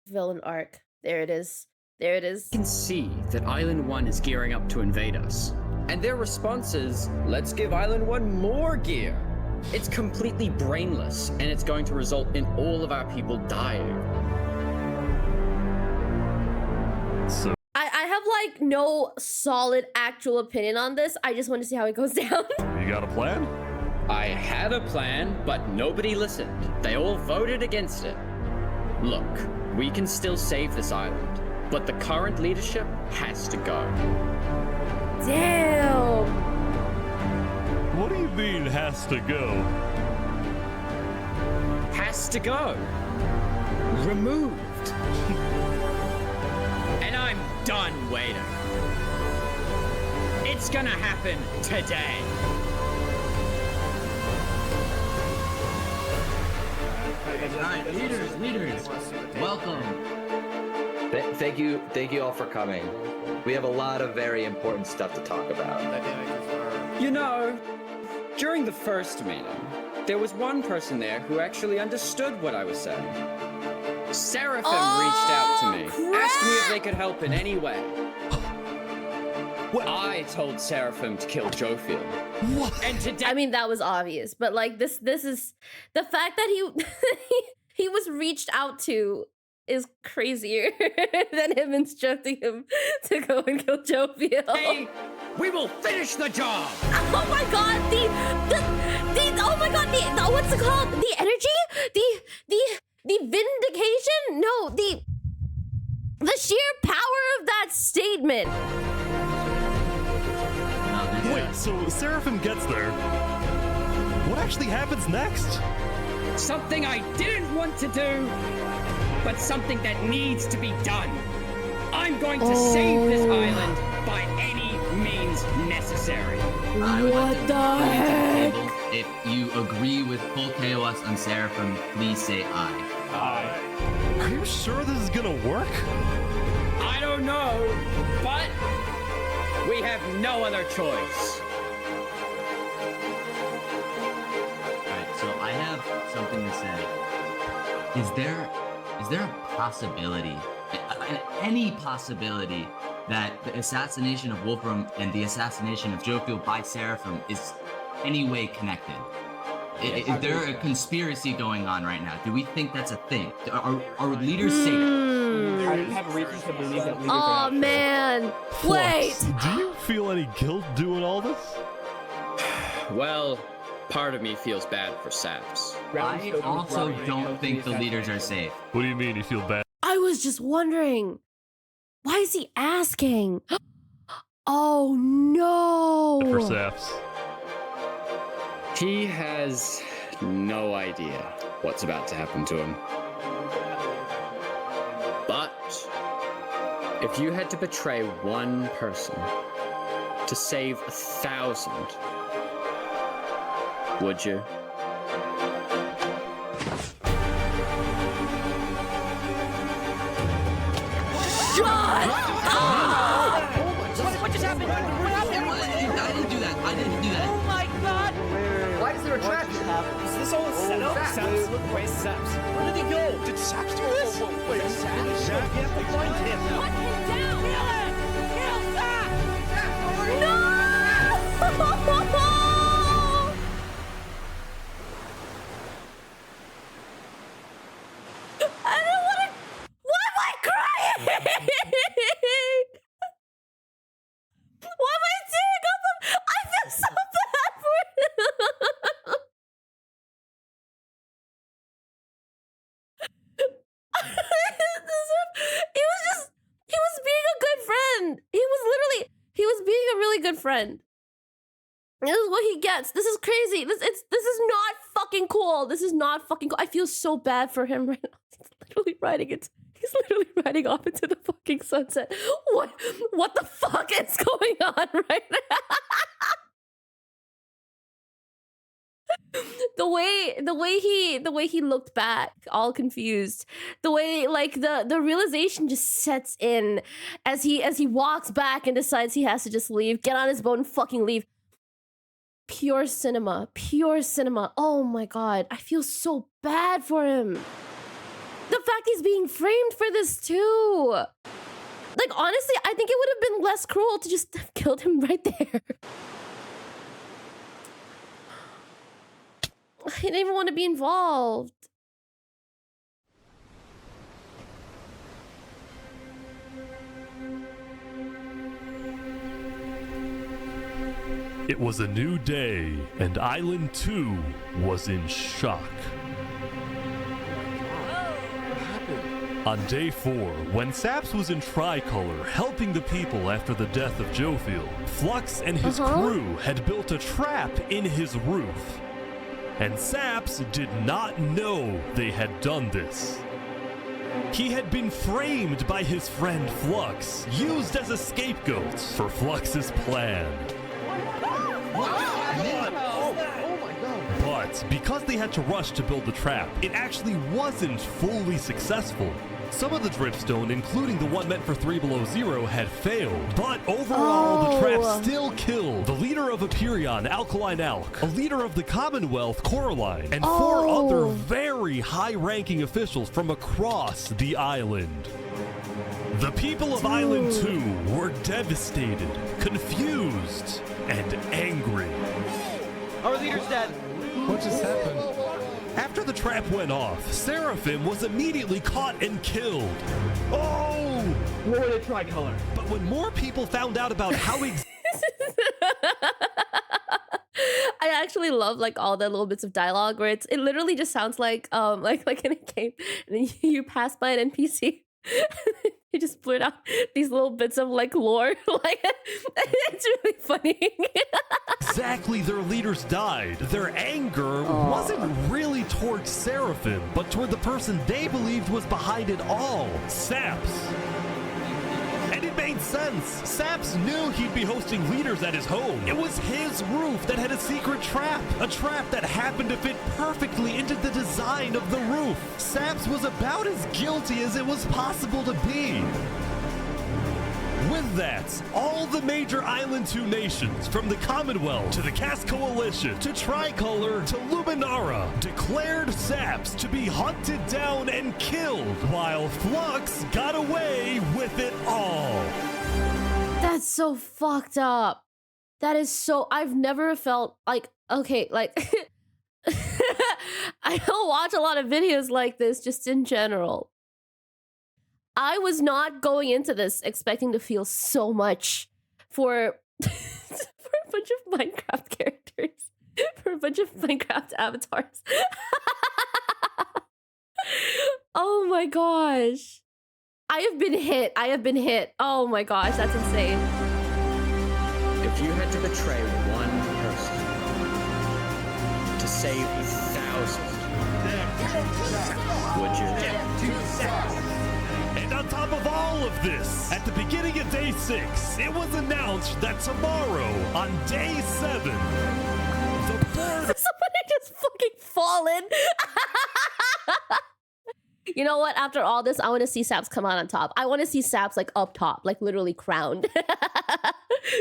Villain arc. There it is. There it is. They can see that Island 1 is gearing up to invade us. And their response is, let's give Island 1 more gear. It's completely brainless, and it's going to result in all of our people dying. So I have like no solid actual opinion on this. I just want to see how it goes down. You got a plan? I had a plan, but nobody listened. They all voted against it. Look, we can still save this island, but the current leadership has to go. Damn. What do you mean, has to go? Has to go. Removed. And I'm done waiting. It's gonna happen today. Leaders, welcome. Thank you all for coming. We have a lot of very important stuff to talk about. You know, during the first meeting, there was one person there who actually understood what I was saying. Seraphim reached out to me, asked me if they could help in any way. I told Seraphim to kill Jofiel. What? And today, I mean, that was obvious, but like this is the fact that he was reached out to is crazier than him instructing him to go and kill Jofiel. Hey, we will finish the job. Oh my God, oh my God, the what's it called? The energy, the vindication. No, the sheer power of that statement. Wait, so Seraphim gets there. What actually happens next? Something I didn't want to do, but something that needs to be done. I'm going to save this island by any means necessary. What the heck? If you agree with full KOS on Seraphim, please say aye. Aye. Are you sure this is gonna work? I don't know, but we have no other choice. Alright, so I have something to say. Is there a possibility, any possibility, that the assassination of Wolfram and the assassination of Jofiel by Seraphim is any way connected? Is there a conspiracy going on right now? Do we think that's a thing? Are leaders safe? I have reason to believe that leaders Oh man! Wait! Flux, do you feel any guilt doing all this? Well, part of me feels bad for Saps. I also don't think the leaders are safe. What do you mean you feel bad? I was just wondering. Why is he asking? Oh no! For Saps. He has no idea what's about to happen to him. But if you had to betray one person to save 1,000, would you? Shut up! What just happened? What happened? I didn't do that. I didn't do that. Oh my god! Why is there a trap? Is this all a setup? Saps, where's Saps? Where did he go? Did Saps do this? Wait, Saps? You have to find him. Put him down! Kill him! Kill Saps! No! I don't want to. Why am I crying? Why am I tearing up? I feel so bad for him. He was being a good friend. He was being a really good friend. This is what he gets. This is crazy. This is not fucking cool. This is not fucking cool. I feel so bad for him right now. He's literally riding off into the fucking sunset. What the fuck is going on right now? The way he looked back, all confused. The way like the realization just sets in as he walks back and decides he has to just leave, get on his boat and fucking leave. Pure cinema. Pure cinema. Oh my god. I feel so bad for him. The fact he's being framed for this too. Like honestly, I think it would have been less cruel to just have killed him right there. I didn't even want to be involved. It was a new day, and Island 2 was in shock. On day 4, when Saps was in Tricolor helping the people after the death of Jofiel, Flux and his crew had built a trap in his roof. And Saps did not know they had done this. He had been framed by his friend Flux, used as a scapegoat for Flux's plan. But because they had to rush to build the trap, it actually wasn't fully successful. Some of the dripstone, including the one meant for 3 Below Zero, had failed. But overall, the trap still killed the leader of Aperion, Alkaline Alk, a leader of the Commonwealth, Coraline, and 4 other very high-ranking officials from across the island. The people of Island 2 were devastated, confused, and angry. Our leader's dead. What just happened? After the trap went off, Seraphim was immediately caught and killed. Oh! We're in a tricolor. But when more people found out about how I actually love like all the little bits of dialogue where it literally just sounds like in a game and then you pass by an NPC He just blurt out these little bits of like lore. Like it's really funny. Exactly, their leaders died. Their anger wasn't really towards Seraphim, but toward the person they believed was behind it all, Saps. And it made sense. Saps knew he'd be hosting leaders at his home. It was his roof that had a secret trap. A trap that happened to fit perfectly into the design of the roof. Saps was about as guilty as it was possible to be. With that, all the major Island 2 nations, from the Commonwealth to the Cast Coalition to Tricolor to Luminara, declared Saps to be hunted down and killed, while Flux got away with it all. That's so fucked up. That is so... I've never felt like... Okay, like... I don't watch a lot of videos like this, just in general. I was not going into this expecting to feel so much for a bunch of Minecraft characters, for a bunch of Minecraft avatars. Oh my gosh. I have been hit. I have been hit. Oh my gosh, that's insane. If you had to betray one person to save thousands, would you? And on top of all of this, at the beginning of day 6, it was announced that tomorrow, on day 7, the bird... Somebody just fucking fallen. You know what? After all this, I want to see Saps come out on top. I want to see Saps like up top, like literally crowned,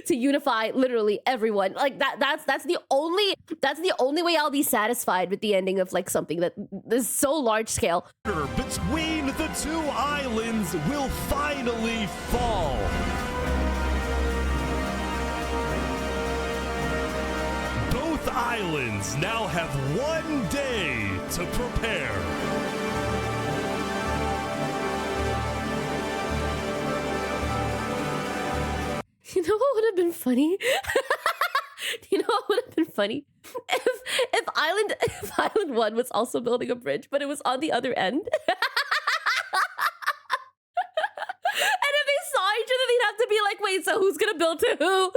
to unify literally everyone. Like that's the only way I'll be satisfied with the ending of like something that is so large scale. Between the two islands will finally fall. Both islands now have one day to prepare. You know what would have been funny? You know what would have been funny? If Island 1 was also building a bridge, but it was on the other end. And if they saw each other, they'd have to be like, wait, so who's gonna build to who?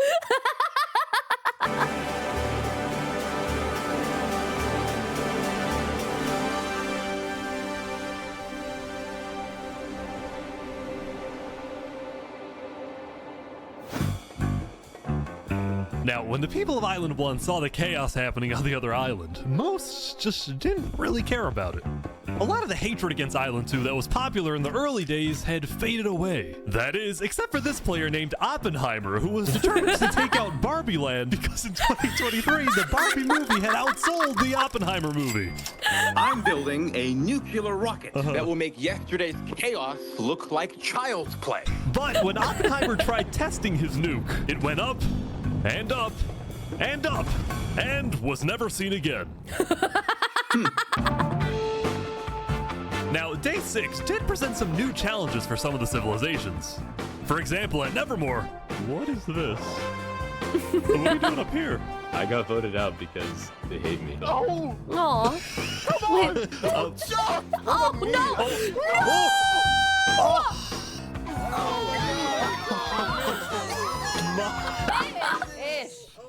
Now, when the people of Island 1 saw the chaos happening on the other island, most just didn't really care about it. A lot of the hatred against Island 2 that was popular in the early days had faded away. That is, except for this player named Oppenheimer, who was determined to take out Barbie Land because in 2023, the Barbie movie had outsold the Oppenheimer movie. I'm building a nuclear rocket that will make yesterday's chaos look like child's play. But when Oppenheimer tried testing his nuke, it went up, and up, and up, and was never seen again. Now, day 6 did present some new challenges for some of the civilizations. For example, at Nevermore, what is this? What are we doing up here? I got voted out because they hate me. Oh! Aw. Come on! Oh, no!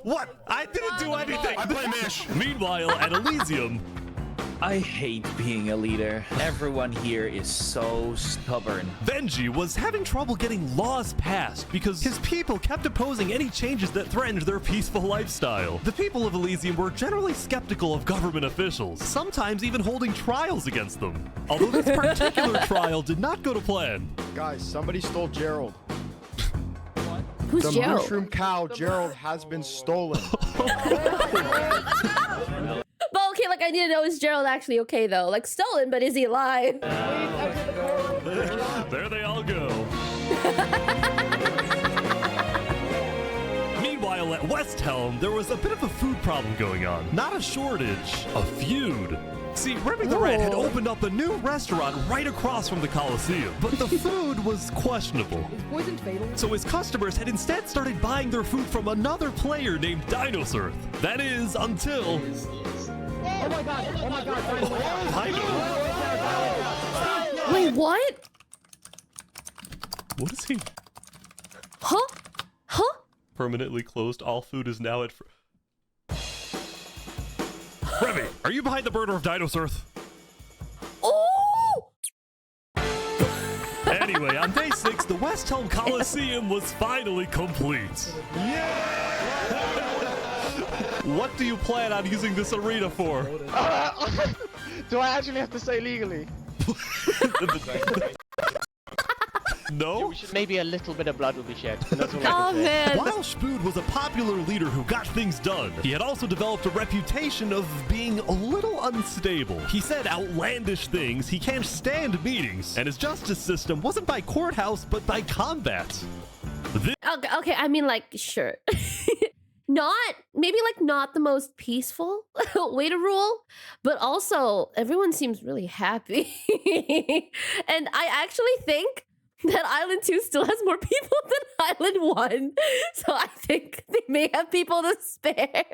What? I didn't do anything. I blame Ish. Meanwhile, at Elysium, I hate being a leader. Everyone here is so stubborn. Benji was having trouble getting laws passed because his people kept opposing any changes that threatened their peaceful lifestyle. The people of Elysium were generally skeptical of government officials, sometimes even holding trials against them. Although this particular trial did not go to plan. Guys, somebody stole Gerald. Who's the Gerald? mushroom cow, Gerald, has been stolen. But okay, like I need to know, is Gerald actually okay though? Like stolen, but is he alive? There they all go. Meanwhile, at West Helm, there was a bit of a food problem going on. Not a shortage, a feud. See, Remy the Red had opened up a new restaurant right across from the Coliseum, but the food was questionable. Is poison fatal? So his customers had instead started buying their food from another player named Dinosaur. That is, until... Oh my god, oh my god, I know. Wait, what? What is he? Huh? Huh? Permanently closed. All food is now at... Remy, are you behind the murder of Dinos Earth? Oh! Anyway, on day 6, the West Helm Coliseum was finally complete. What do you plan on using this arena for? Do I actually have to say legally? No? Maybe a little bit of blood will be shed. That's all I Oh can say. man. While Spood was a popular leader who got things done, he had also developed a reputation of being a little unstable. He said outlandish things, he can't stand meetings, and his justice system wasn't by courthouse, but by combat. Okay, I mean, like, sure. Maybe not the most peaceful way to rule, but also everyone seems really happy. And I actually think that Island 2 still has more people than Island 1. So I think they may have people to spare.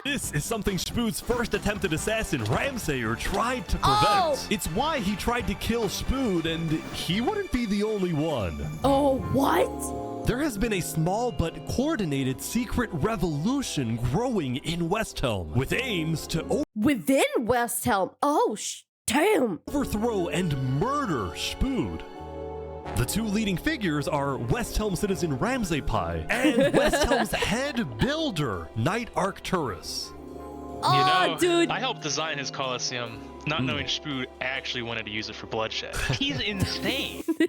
This is something Spood's first attempted assassin, Ramsayer, tried to prevent. Oh! It's why he tried to kill Spood, and he wouldn't be the only one. Oh, what? There has been a small but coordinated secret revolution growing in West Helm, with aims to Within West Helm? Oh, damn! overthrow and murder Spood. The two leading figures are West Helm citizen Ramsay and West Helm's head builder, Knight Arcturus. Oh, dude! I helped design his Coliseum, not knowing Spood actually wanted to use it for bloodshed. He's insane. Wait!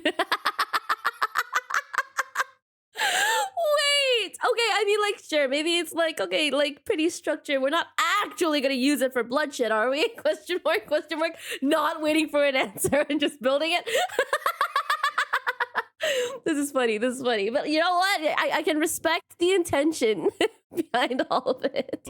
Okay, I mean, like, sure, maybe it's like, okay, like, pretty structured. We're not actually gonna use it for bloodshed, are we? Question mark, question mark. Not waiting for an answer and just building it. This is funny, this is funny. But you know what? I can respect the intention behind all of it.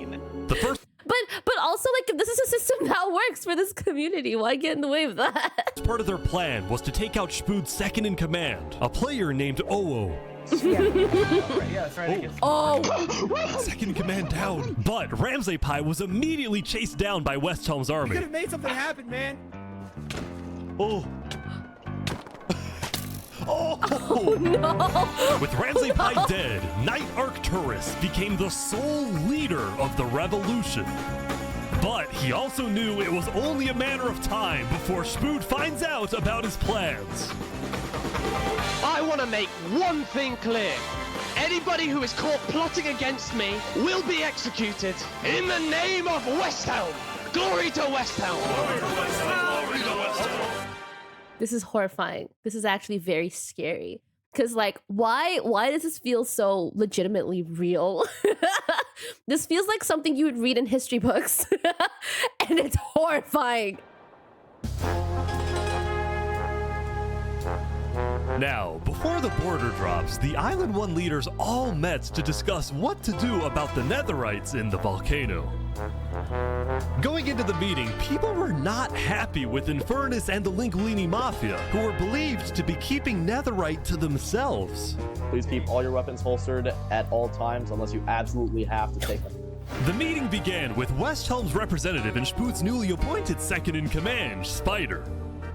The first... But also, like, this is a system that works for this community. Why get in the way of that? part of their plan was to take out Spood's second in command, a player named Oo. Second in command down. But Ramsay Pie was immediately chased down by West Helm's army. You could have made something happen, man. Oh. Oh no! With Ramsay Pie dead, Knight Arcturus became the sole leader of the revolution. But he also knew it was only a matter of time before Spood finds out about his plans. I want to make one thing clear. Anybody who is caught plotting against me will be executed in the name of West Helm. Glory to West Helm. Glory to West Helm. Glory to West Helm. This is horrifying. This is actually very scary. Cause like, why does this feel so legitimately real? This feels like something you would read in history books. And it's horrifying. Now, before the border drops, the Island 1 leaders all met to discuss what to do about the Netherites in the volcano. Going into the meeting, people were not happy with Infernus and the Linguini Mafia, who were believed to be keeping Netherite to themselves. Please keep all your weapons holstered at all times unless you absolutely have to take them. The meeting began with West Helm's representative and Spood's newly appointed second-in-command, Spider.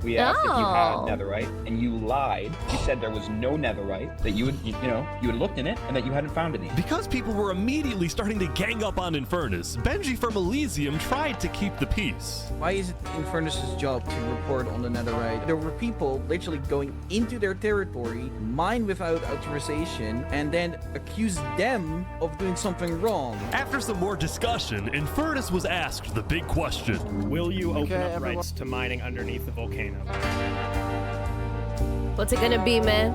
We asked if you had netherite, and you lied. You said there was no netherite, that you had looked in it, and that you hadn't found any. Because people were immediately starting to gang up on Infernus, Benji from Elysium tried to keep the peace. Why is it Infernus' job to report on the netherite? There were people literally going into their territory, mine without authorization, and then accuse them of doing something wrong. After some more discussion, Infernus was asked the big question. Will you open up rights to mining underneath the volcano? What's it gonna be, man?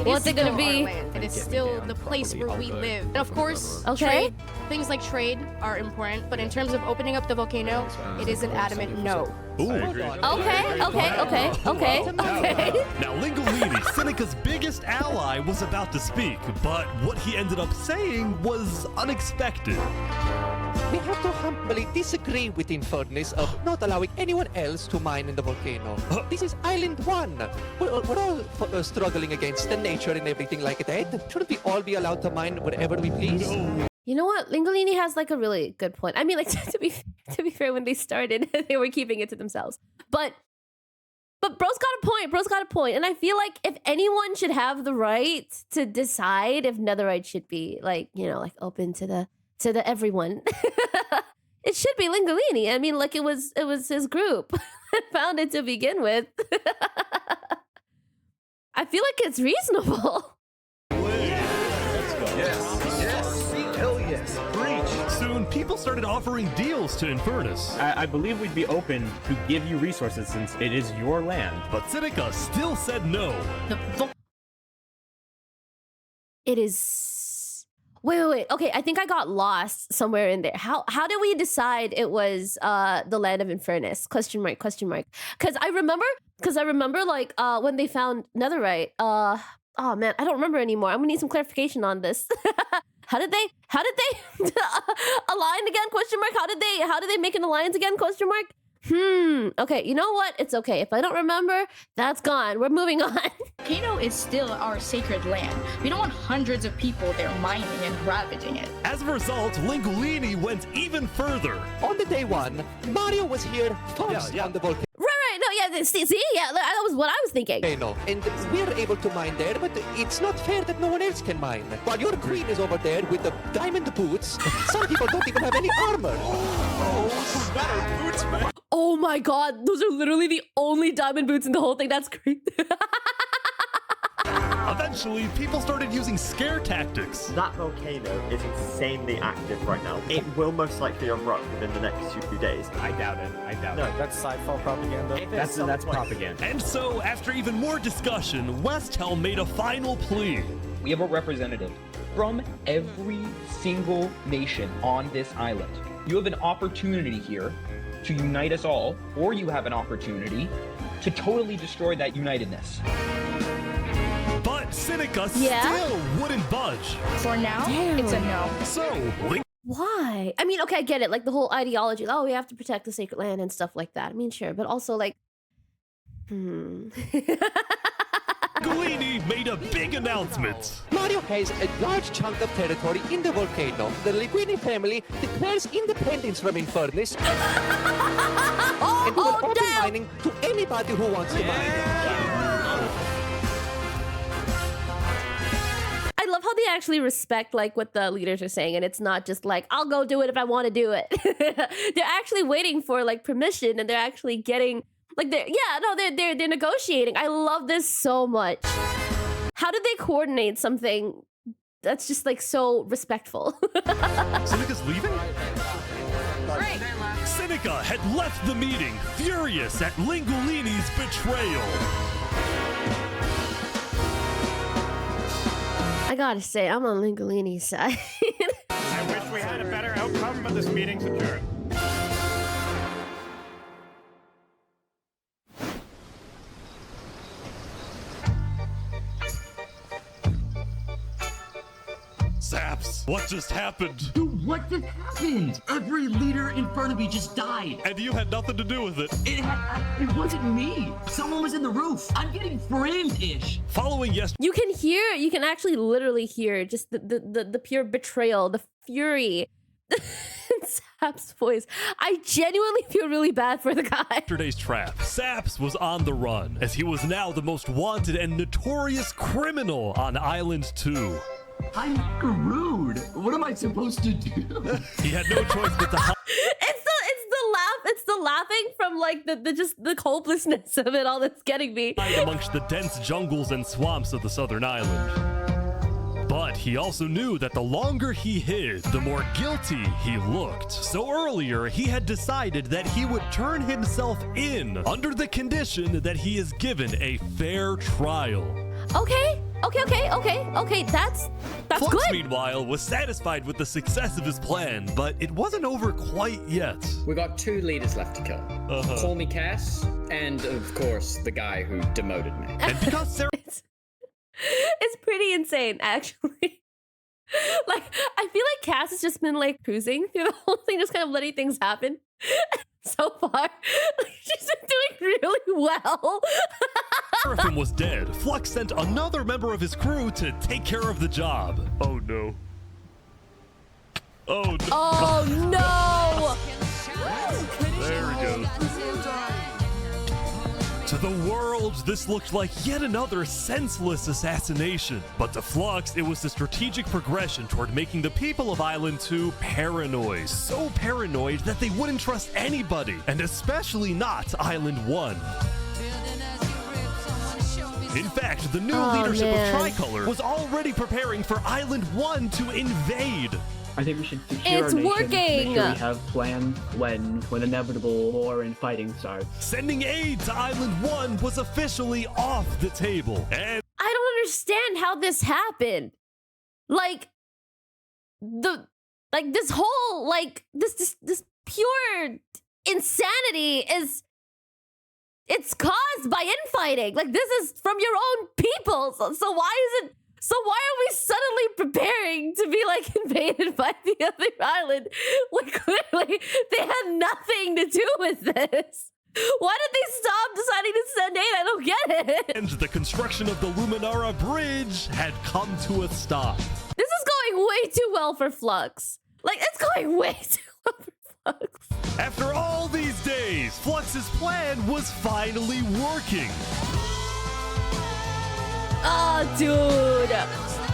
What's it gonna be? It is still the place where we live. And of course, okay, things like trade are important, but in terms of opening up the volcano, it is an adamant no. Ooh. Okay. Now, Linguini, Seneca's biggest ally, was about to speak, but what he ended up saying was unexpected. We have to humbly disagree with Infernus of not allowing anyone else to mine in the volcano. This is Island 1. We're all struggling against the nature and everything like that. Shouldn't we all be allowed to mine wherever we please? You know what? Linguini has like a really good point. I mean, like to be fair, when they started, they were keeping it to themselves. But But bro's got a point. Bro's got a point. And I feel like if anyone should have the right to decide if netherite should be like, you know, like open to the everyone, it should be Lingolini. I mean, like it was his group that found it to begin with. I feel like it's reasonable. Yes. Hell yes. Preach. Soon, people started offering deals to Infernus. I believe we'd be open to give you resources since it is your land. But Seneca still said no. It is... Wait. Okay, I think I got lost somewhere in there. How did we decide it was the land of Infernus? Question mark. Because I remember like when they found netherite. Oh man, I don't remember anymore. I'm gonna need some clarification on this. How did they align again? Question mark. How did they make an alliance again? Question mark. Okay, you know what? It's okay. If I don't remember, that's gone. We're moving on. Volcano is still our sacred land. We don't want hundreds of people there mining and ravaging it. As a result, Lingolini went even further. On the day one, Mario was here first on the volcano. Right. No, yeah. See, yeah. That was what I was thinking. And we're able to mine there, but it's not fair that no one else can mine. While your queen is over there with the diamond boots, some people don't even have any armor. Boots, man. Oh my god, those are literally the only diamond boots in the whole thing. That's crazy. Eventually, people started using scare tactics. That volcano is insanely active right now. It will most likely erupt within the next 2 days. I doubt it. No, that's sci-fi propaganda. That's propaganda. And so, after even more discussion, West Helm made a final plea. We have a representative from every single nation on this island. You have an opportunity here to unite us all, or you have an opportunity to totally destroy that unitedness. But Seneca still wouldn't budge. For now, it's a no. So, why? I mean, okay, I get it. Like the whole ideology. Oh, we have to protect the sacred land and stuff like that. I mean, sure, but also like, Lingolini made a big announcement. Mario has a large chunk of territory in the volcano. The Linguini family declares independence from Infernus. And we will open mining to anybody who wants to mine. I love how they actually respect like what the leaders are saying, and it's not just like I'll go do it if I want to do it. They're actually waiting for like permission, and they're actually getting like they're negotiating. I love this so much. How did they coordinate something that's just like so respectful? Seneca's leaving? Great. Seneca had left the meeting, furious at Lingolini's betrayal. I gotta say, I'm on Lingolini's side. I wish we had a better outcome, but this meeting's adjourned. Saps, what just happened? Dude, what just happened? Every leader in front of me just died. And you had nothing to do with it. It wasn't me. Someone was in the roof. I'm getting framed-ish. Following you can actually literally hear just the pure betrayal, the fury in Sap's voice. I genuinely feel really bad for the guy. Yesterday's trap, Saps was on the run, as he was now the most wanted and notorious criminal on Island 2. I'm screwed. What am I supposed to do? He had no choice but to It's the laughing from like the hopelessness of it all that's getting me. hide amongst the dense jungles and swamps of the southern island. But he also knew that the longer he hid, the more guilty he looked. So earlier, he had decided that he would turn himself in under the condition that he is given a fair trial. Okay, that's Flux, good. meanwhile, was satisfied with the success of his plan, but it wasn't over quite yet. We got 2 leaders left to kill. Call me Cass, and of course, the guy who demoted me. And because Sarah... It's pretty insane, actually. Like, I feel like Cass has just been like cruising through the whole thing, just kind of letting things happen. So far, she's been doing really well. Seraphim was dead. Flux sent another member of his crew to take care of the job. Oh no. Oh no. Oh no. There we go. To the world, this looked like yet another senseless assassination. But to Flux, it was the strategic progression toward making the people of Island 2 paranoid. So paranoid that they wouldn't trust anybody, and especially not Island 1. In fact, the new leadership of Tricolor was already preparing for Island 1 to invade. I think we should secure It's our nation, working! make sure we have plans when inevitable war and fighting starts. Sending aid to Island 1 was officially off the table. And I don't understand how this happened. Like, this whole, like, this pure insanity is, it's caused by infighting. Like, this is from your own people. So why are we suddenly preparing to be, like, invaded by the other island when clearly they had nothing to do with this? Why did they stop deciding to send aid? I don't get it. And the construction of the Luminara Bridge had come to a stop. This is going way too well for Flux. Like, it's going way too well for Flux. After all these days, Flux's plan was finally working. Oh, dude.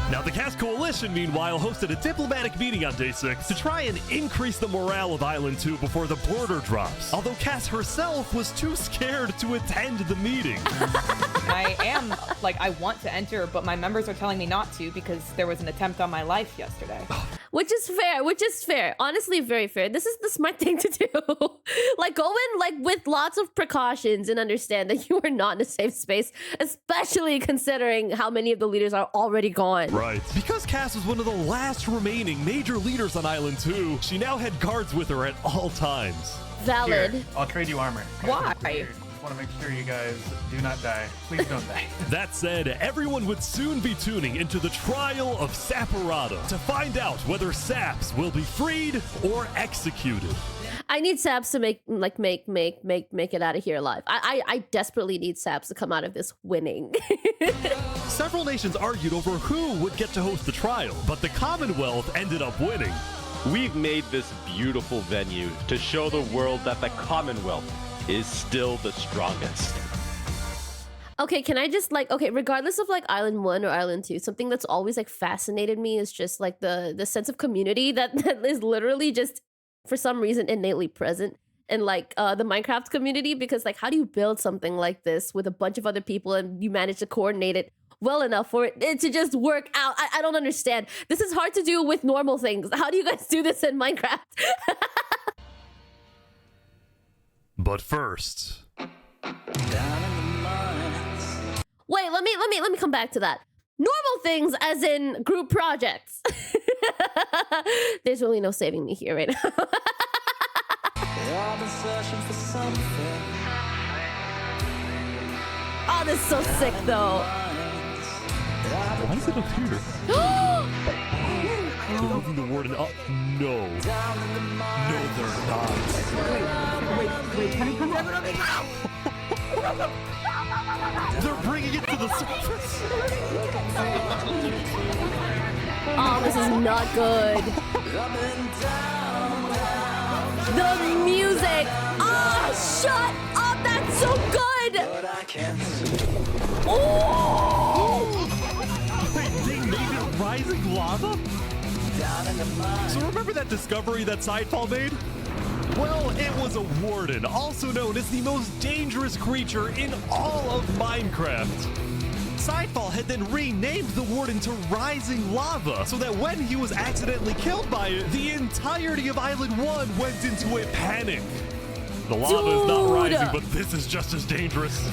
Now, the Cast Coalition, meanwhile, hosted a diplomatic meeting on Day 6 to try and increase the morale of Island 2 before the border drops. Although Cass herself was too scared to attend the meeting. I want to enter, but my members are telling me not to because there was an attempt on my life yesterday. Which is fair. Honestly, very fair. This is the smart thing to do. Like, go in, like, with lots of precautions and understand that you are not in a safe space, especially considering how many of the leaders are already gone. Right. Because Cass was one of the last remaining major leaders on Island 2, she now had guards with her at all times. Valid. Here, I'll trade you armor. Why? Just want to make sure you guys do not die. Please don't die. That said, everyone would soon be tuning into the trial of Saporada to find out whether Saps will be freed or executed. I need Saps to make it out of here alive. I desperately need Saps to come out of this winning. Several nations argued over who would get to host the trial, but the Commonwealth ended up winning. We've made this beautiful venue to show the world that the Commonwealth is still the strongest. Okay, can I just regardless of like Island 1 or Island 2, something that's always like fascinated me is just like the sense of community that is literally just for some reason innately present in like the Minecraft community, because like how do you build something like this with a bunch of other people and you manage to coordinate it well enough for it to just work out? I don't understand. This is hard to do with normal things. How do you guys do this in Minecraft? But first, wait, let me come back to that. Normal things as in group projects. There's really no saving me here right now. Oh, this is so sick though. why is it up here? They're moving the warden up. No. No, they're not. Wait, can you come down? They're bringing it to the surface. Oh, this is not good. The music. Oh, shut up. That's so good. Oh! They made it rising lava? So remember that discovery that Sidefall made? Well, it was a warden, also known as the most dangerous creature in all of Minecraft. Sidefall had then renamed the warden to Rising Lava, so that when he was accidentally killed by it, the entirety of Island 1 went into a panic. The lava is not rising, but this is just as dangerous.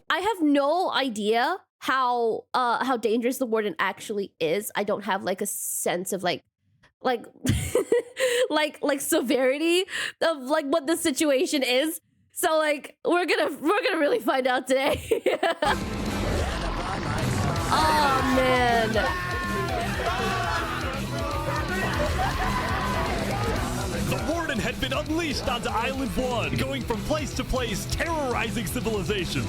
I have no idea how dangerous the warden actually is. I don't have like a sense of like severity of like what the situation is. So like we're gonna really find out today. Oh man. The warden had been unleashed onto Island 1, going from place to place, terrorizing civilizations.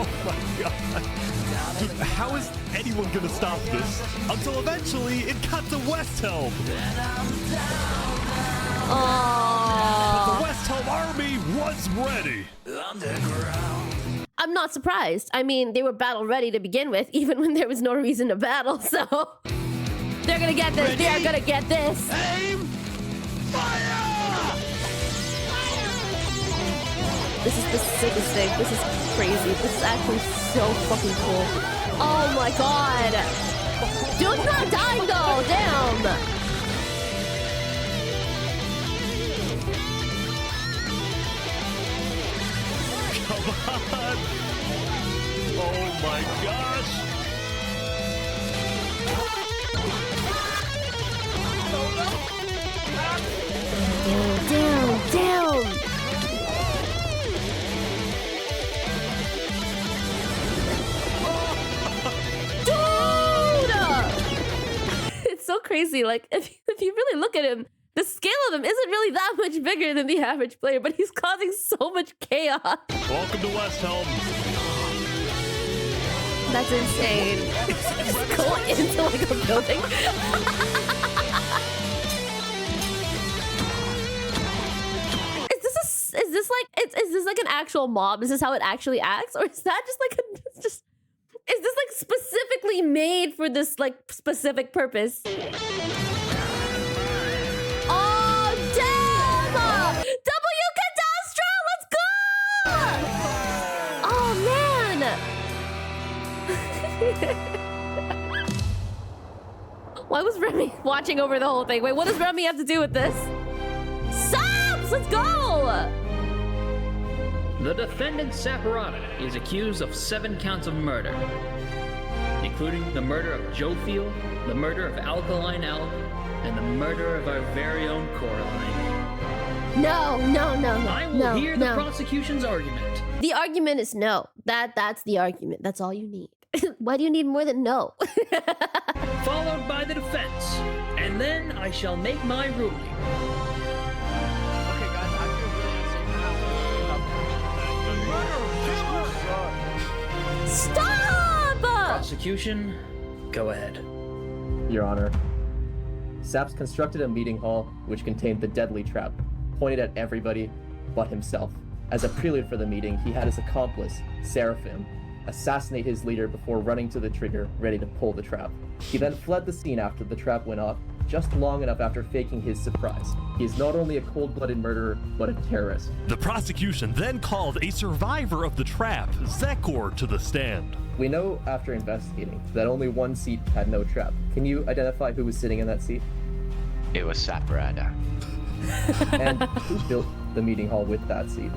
Oh my god. Dude, how is anyone gonna stop this? Until eventually it got to West Helm. But the West Helm army was ready. I'm not surprised. I mean, they were battle ready to begin with, even when there was no reason to battle, so they're gonna get this. They're gonna get this. Aim! Fire! This is the sickest thing. This is crazy. This is actually so fucking cool. Oh my god. Dude's not dying though. Damn. Come on. Oh my gosh. Down. It's so crazy. Like, if you really look at him, the scale of him isn't really that much bigger than the average player, but he's causing so much chaos. Welcome to West Helm. That's insane. Just go into like a building. Is this like an actual mob? Is this how it actually acts, or is that just like is this like specifically made for this like specific purpose? Oh damn! W Cadastro, let's go! Oh man! Why was Remy watching over the whole thing? Wait, what does Remy have to do with this? Saps, let's go! The defendant Saporata is accused of 7 counts of murder, including the murder of Joe Field, the murder of Alkaline Elk, and the murder of our very own Coraline. No. I will hear the prosecution's argument. The argument is no. That's the argument. That's all you need. Why do you need more than no? Followed by the defense, and then I shall make my ruling. Stop! Prosecution, go ahead. Your Honor, Saps constructed a meeting hall which contained the deadly trap, pointed at everybody but himself. As a prelude for the meeting, he had his accomplice, Seraphim, assassinate his leader before running to the trigger, ready to pull the trap. He then fled the scene after the trap went off, just long enough after faking his surprise. He is not only a cold-blooded murderer, but a terrorist. The prosecution then called a survivor of the trap, Zekor, to the stand. We know after investigating that only one seat had no trap. Can you identify who was sitting in that seat? It was Saporata. And who built the meeting hall with that seat?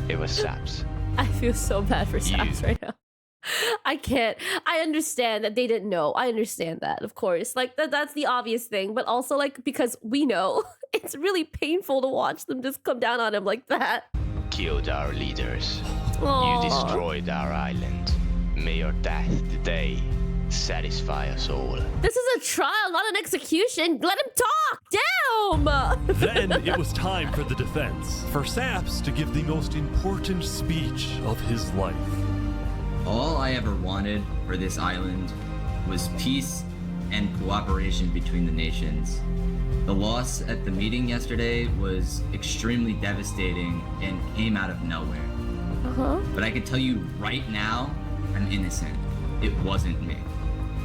It was Saps. I feel so bad for Saps right now. I can't. I understand that they didn't know. I understand that, of course. Like, that's the obvious thing. But also, like, because we know, it's really painful to watch them just come down on him like that. Killed our leaders. Aww. You destroyed our island. May your death today satisfy us all. This is a trial, not an execution. Let him talk. Damn! Then it was time for the defense, for Saps to give the most important speech of his life. All I ever wanted for this island was peace and cooperation between the nations. The loss at the meeting yesterday was extremely devastating and came out of nowhere. But I can tell you right now, I'm innocent. It wasn't me.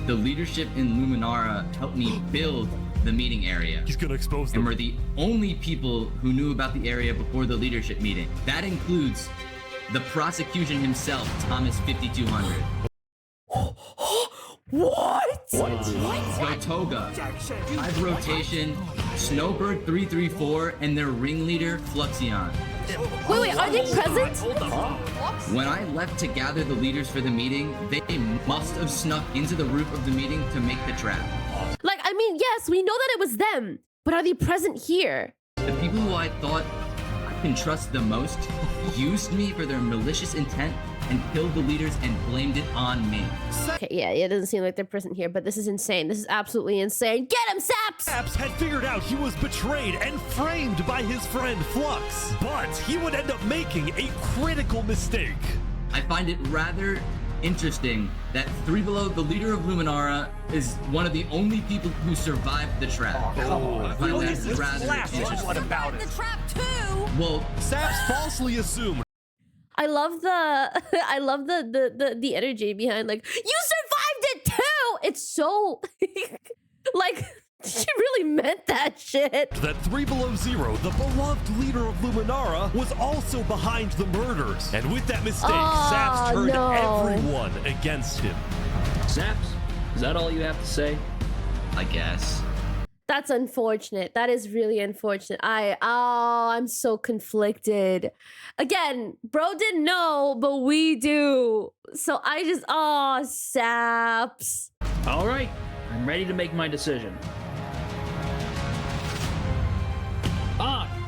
The leadership in Luminara helped me build the meeting area. He's gonna expose them. And we're the only people who knew about the area before the leadership meeting. That includes the prosecution himself, Thomas 5200. What? Gotoga, Hive Rotation, Snowbird 334, and their ringleader, Fluxion. Wait, are they present? When I left to gather the leaders for the meeting, they must have snuck into the roof of the meeting to make the trap. Like, I mean, yes, we know that it was them, but are they present here? The people who I thought I can trust the most used me for their malicious intent and killed the leaders and blamed it on me. Okay, yeah, it doesn't seem like they're present here, but this is insane. This is absolutely insane. Get him, Saps! Saps had figured out he was betrayed and framed by his friend Flux, but he would end up making a critical mistake. I I find it rather interesting that 3 Below, the leader of Luminara, is one of the only people who survived the trap. I find that rather interesting. What about it? The trap too. Well, Saps falsely assumed. I love the energy behind like you survived it too. It's so like she really meant that shit. That 3 Below Zero, the beloved leader of Luminara, was also behind the murders. And with that mistake, Saps turned everyone against him. Saps, is that all you have to say? I guess. That's unfortunate. That is really unfortunate. I'm so conflicted. Again, bro didn't know, but we do. So I just, Saps. All right, I'm ready to make my decision.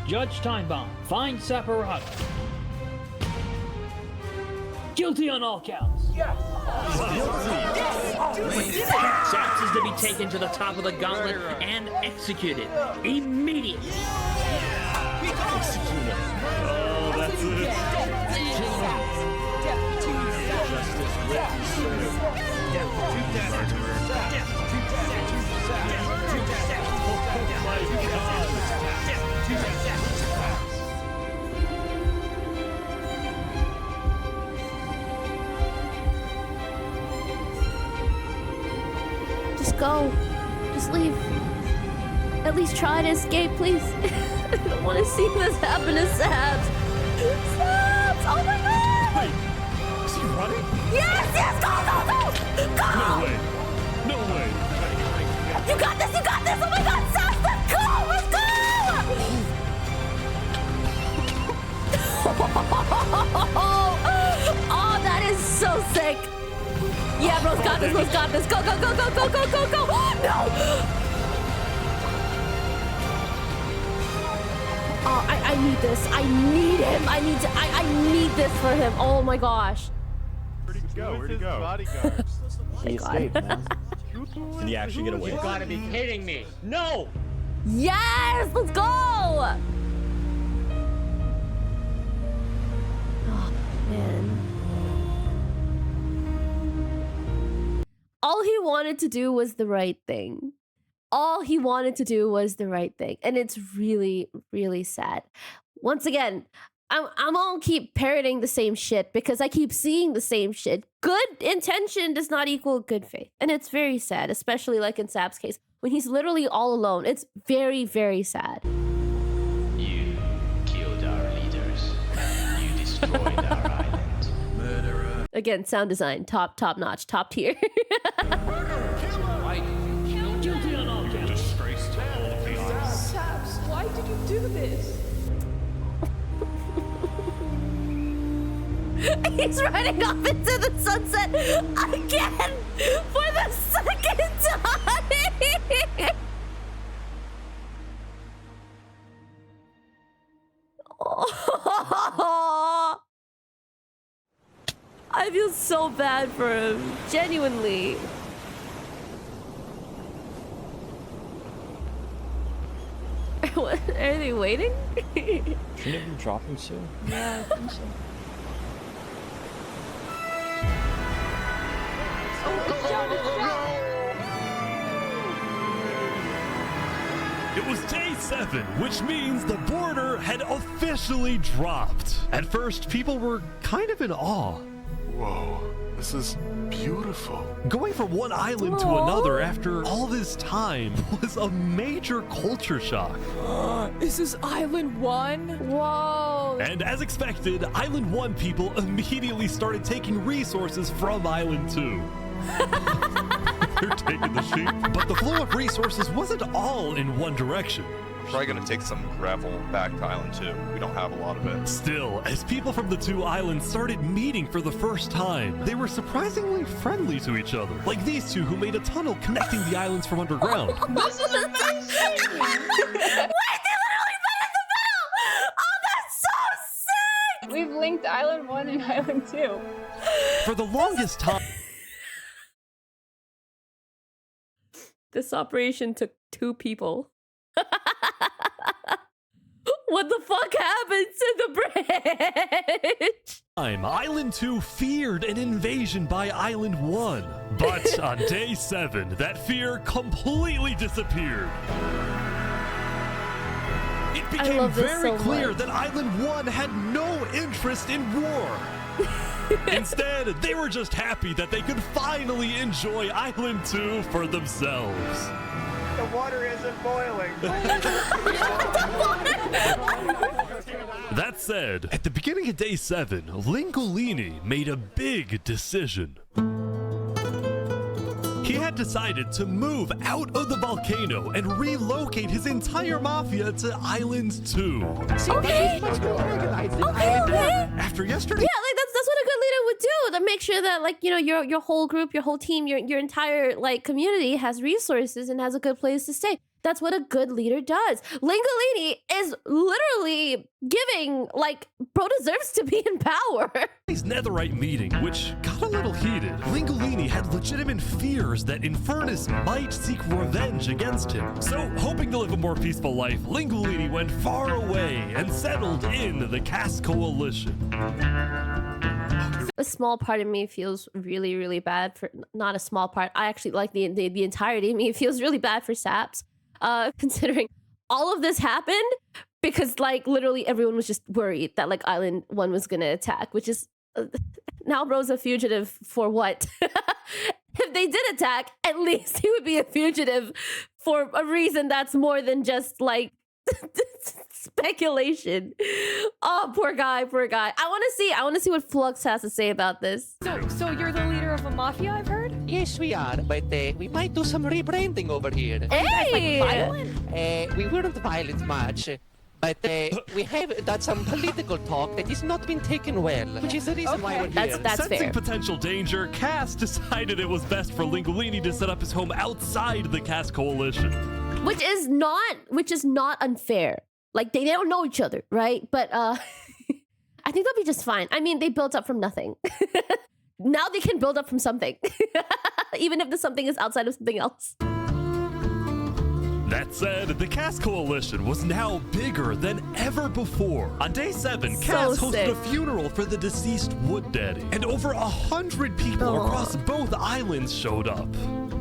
Judge Timebomb, find Saparata. Guilty on all counts. Yes! Saps is to be taken to the top of the gauntlet and executed immediately. Executed. Oh, that's Just go. Just leave. At least try to escape, please. I don't want to see this happen to Saps. Saps! Oh my god! Wait, is he running? Yes! Go! Go! No way. No way. You got this! Oh my god! Saps, let's go! Oh, that is so sick. Yeah, bro's got this. Go! No! Oh, I need this. I need him. I need this for him. Oh my gosh. Where'd he go? Bodyguards. He escaped, man. Did he actually get away? You gotta be kidding me. No! Yes! Let's go! Oh, man. All he wanted to do was the right thing. And it's really, really sad. Once again, I'm gonna keep parroting the same shit because I keep seeing the same shit. Good intention does not equal good faith. And it's very sad, especially like in Sap's case, when he's literally all alone. It's very, very sad. You killed our leaders. You destroyed our island. Murderer. Again, sound design, top notch, top tier. Guilty on all counts. Disgrace to all of the island. Saps, why did you do this? He's riding off into the sunset again for the second time. Oh, I feel so bad for him, genuinely. What, are they waiting? Shouldn't have been dropping soon. Yeah, I think so. It was day 7, which means the border had officially dropped. At first, people were kind of in awe. Whoa, this is beautiful. Going from one island to another after all this time was a major culture shock. Is this Island 1? Whoa. And as expected, Island 1 people immediately started taking resources from Island 2. They're taking the sheep. But the flow of resources wasn't all in one direction. Probably gonna take some gravel back to Island 2. We don't have a lot of it. Still, as people from the 2 islands started meeting for the first time, they were surprisingly friendly to each other. Like these two who made a tunnel connecting the islands from underground. This is amazing! Wait, they literally met in the middle! Oh, that's so sick! We've linked Island 1 and Island 2. For the longest time... This operation took 2 people. What the fuck happened to the bridge? Island 2 feared an invasion by Island 1. But on day 7, that fear completely disappeared. It became very clear that Island 1 had no interest in war. Instead, they were just happy that they could finally enjoy Island 2 for themselves. The water isn't boiling. That said, at the beginning of day 7, Lingolini made a big decision. He had decided to move out of the volcano and relocate his entire mafia to Island 2. Okay. After yesterday. Yeah, like that's what a good leader would do, to make sure that, like, you know, your whole group, your whole team, your entire like community has resources and has a good place to stay. That's what a good leader does. Lingolini is literally giving, like, bro deserves to be in power. His netherite meeting, which got a little heated. Lingolini had legitimate fears that Infernus might seek revenge against him. So, hoping to live a more peaceful life, Lingolini went far away and settled in the Caste Coalition. A small part of me feels really, really bad for, not a small part, I actually like the entirety of me feels really bad for Saps. Considering all of this happened because, like, literally everyone was just worried that, like, Island 1 was gonna attack, which is now bro's a fugitive for what? If they did attack, at least he would be a fugitive for a reason that's more than just, like, speculation. Oh, poor guy, poor guy. I want to see what Flux has to say about this. So you're the leader of a mafia, I've heard? Yes, we are, but we might do some rebranding over here. Hey! We weren't violent much, but we have done some political talk that has not been taken well, which is the reason why we're here. That's Sensing fair. potential danger, Cass decided it was best for Lingolini to set up his home outside the Caste Coalition. Which is not unfair. Like, they don't know each other, right? But I think they'll be just fine. I mean, they built up from nothing. Now they can build up from something. Even if the something is outside of something else. That said, the Caste Coalition was now bigger than ever before. On day 7, Cass hosted a funeral for the deceased Wood Daddy, and over 100 people across both islands showed up.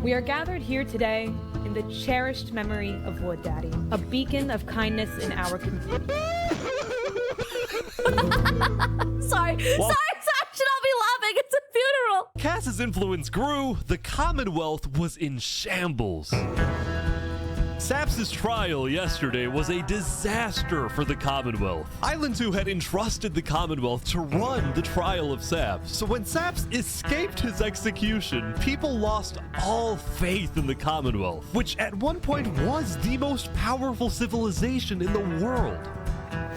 We are gathered here today in the cherished memory of Wood Daddy, a beacon of kindness in our community. Sorry, I should all be laughing. It's a funeral. Cass's influence grew, the Commonwealth was in shambles. Saps' trial yesterday was a disaster for the Commonwealth. Island 2 had entrusted the Commonwealth to run the trial of Saps. So when Saps escaped his execution, people lost all faith in the Commonwealth, which at one point was the most powerful civilization in the world.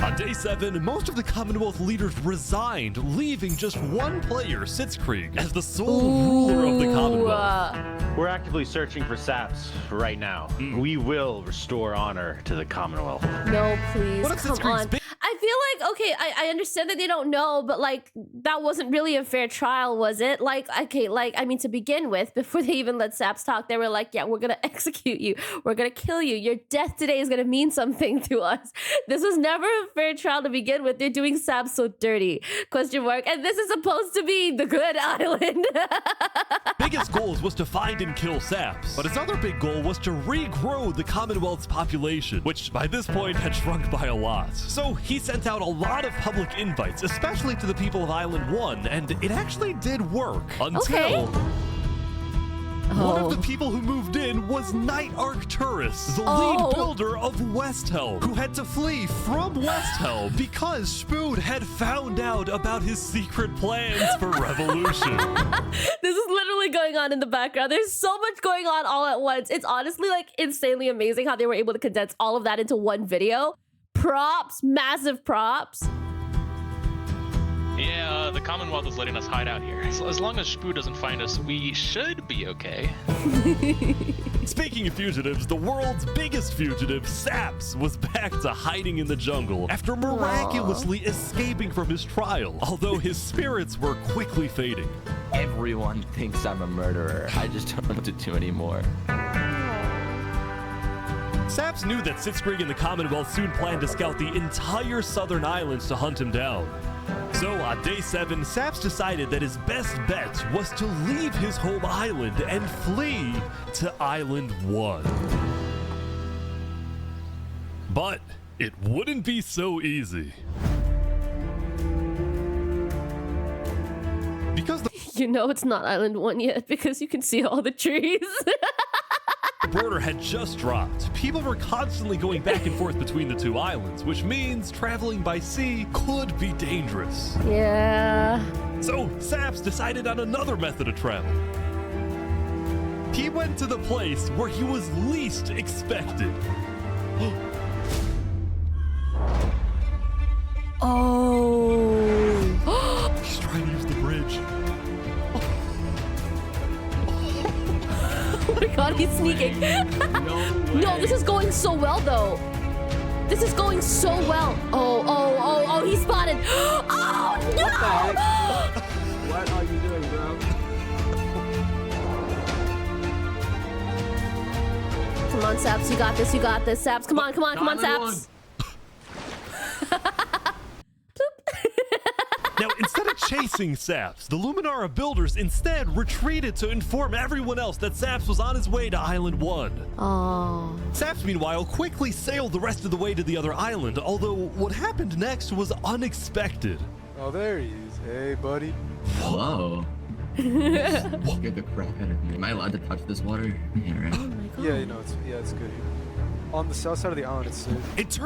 On day 7, most of the Commonwealth leaders resigned, leaving just one player, Sitzkrieg, as the sole ruler of the Commonwealth. We're actively searching for Saps right now. We will restore honor to the Commonwealth. No, please, What if come on. I feel like, okay, I understand that they don't know, but, like, that wasn't really a fair trial, was it? Like, okay, like, I mean, to begin with, before they even let Saps talk, they were like, yeah, we're gonna execute you. We're gonna kill you. Your death today is gonna mean something to us. This was never a fair trial to begin with. They're doing Saps so dirty, question mark. And this is supposed to be the good island. Biggest goals was to find and kill Saps, but his other big goal was to regrow the Commonwealth's population, which by this point had shrunk by a lot. So he sent out a lot of public invites, especially to the people of Island 1, and it actually did work until... One of the people who moved in was Night Arcturus, the lead builder of Westhelm, who had to flee from Westhelm because Spood had found out about his secret plans for revolution. This is literally going on in the background. There's so much going on all at once. It's honestly, like, insanely amazing how they were able to condense all of that into one video. Props, massive props. Yeah, the Commonwealth is letting us hide out here. So as long as Spoo doesn't find us, we should be okay. Speaking of fugitives, the world's biggest fugitive, Saps, was back to hiding in the jungle after miraculously escaping from his trial, although his spirits were quickly fading. Everyone thinks I'm a murderer. I just don't know what to do anymore. Saps knew that Sitzkrieg and the Commonwealth soon planned to scout the entire southern islands to hunt him down. So So on day 7, Saps decided that his best bet was to leave his home island and flee to Island 1. But it wouldn't be so easy. Because the You know it's not Island 1 yet because you can see all the trees. border had just dropped. People were constantly going back and forth between the two islands, which means traveling by sea could be dangerous. Yeah. So Saps decided on another method of travel. He went to the place where he was least expected. Oh. He's trying to use the bridge. Oh my god, he's sneaking. No, this is going so well though. This is going so well. Oh, he's spotted. Oh no! What are you doing, bro? Come on, Saps, you got this, Saps. Come on, Saps. Now, instead of chasing Saps, the Luminara builders instead retreated to inform everyone else that Saps was on his way to Island 1. Oh. Saps, meanwhile, quickly sailed the rest of the way to the other island, although what happened next was unexpected. Oh, there he is. Hey, buddy. Hello. Scared the crap out of me. Am I allowed to touch this water? Yeah, right. Oh my god. Yeah, you know, it's good here. On the south side of the island, it's safe. It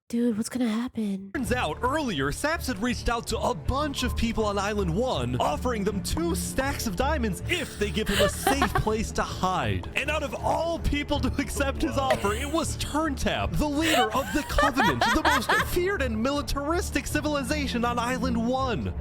Dude, what's gonna happen? turns out earlier, Saps had reached out to a bunch of people on Island 1, offering them 2 stacks of diamonds if they give him a safe place to hide. And out of all people to accept his offer, it was Turntap, the leader of the Covenant, the most feared and militaristic civilization on Island 1.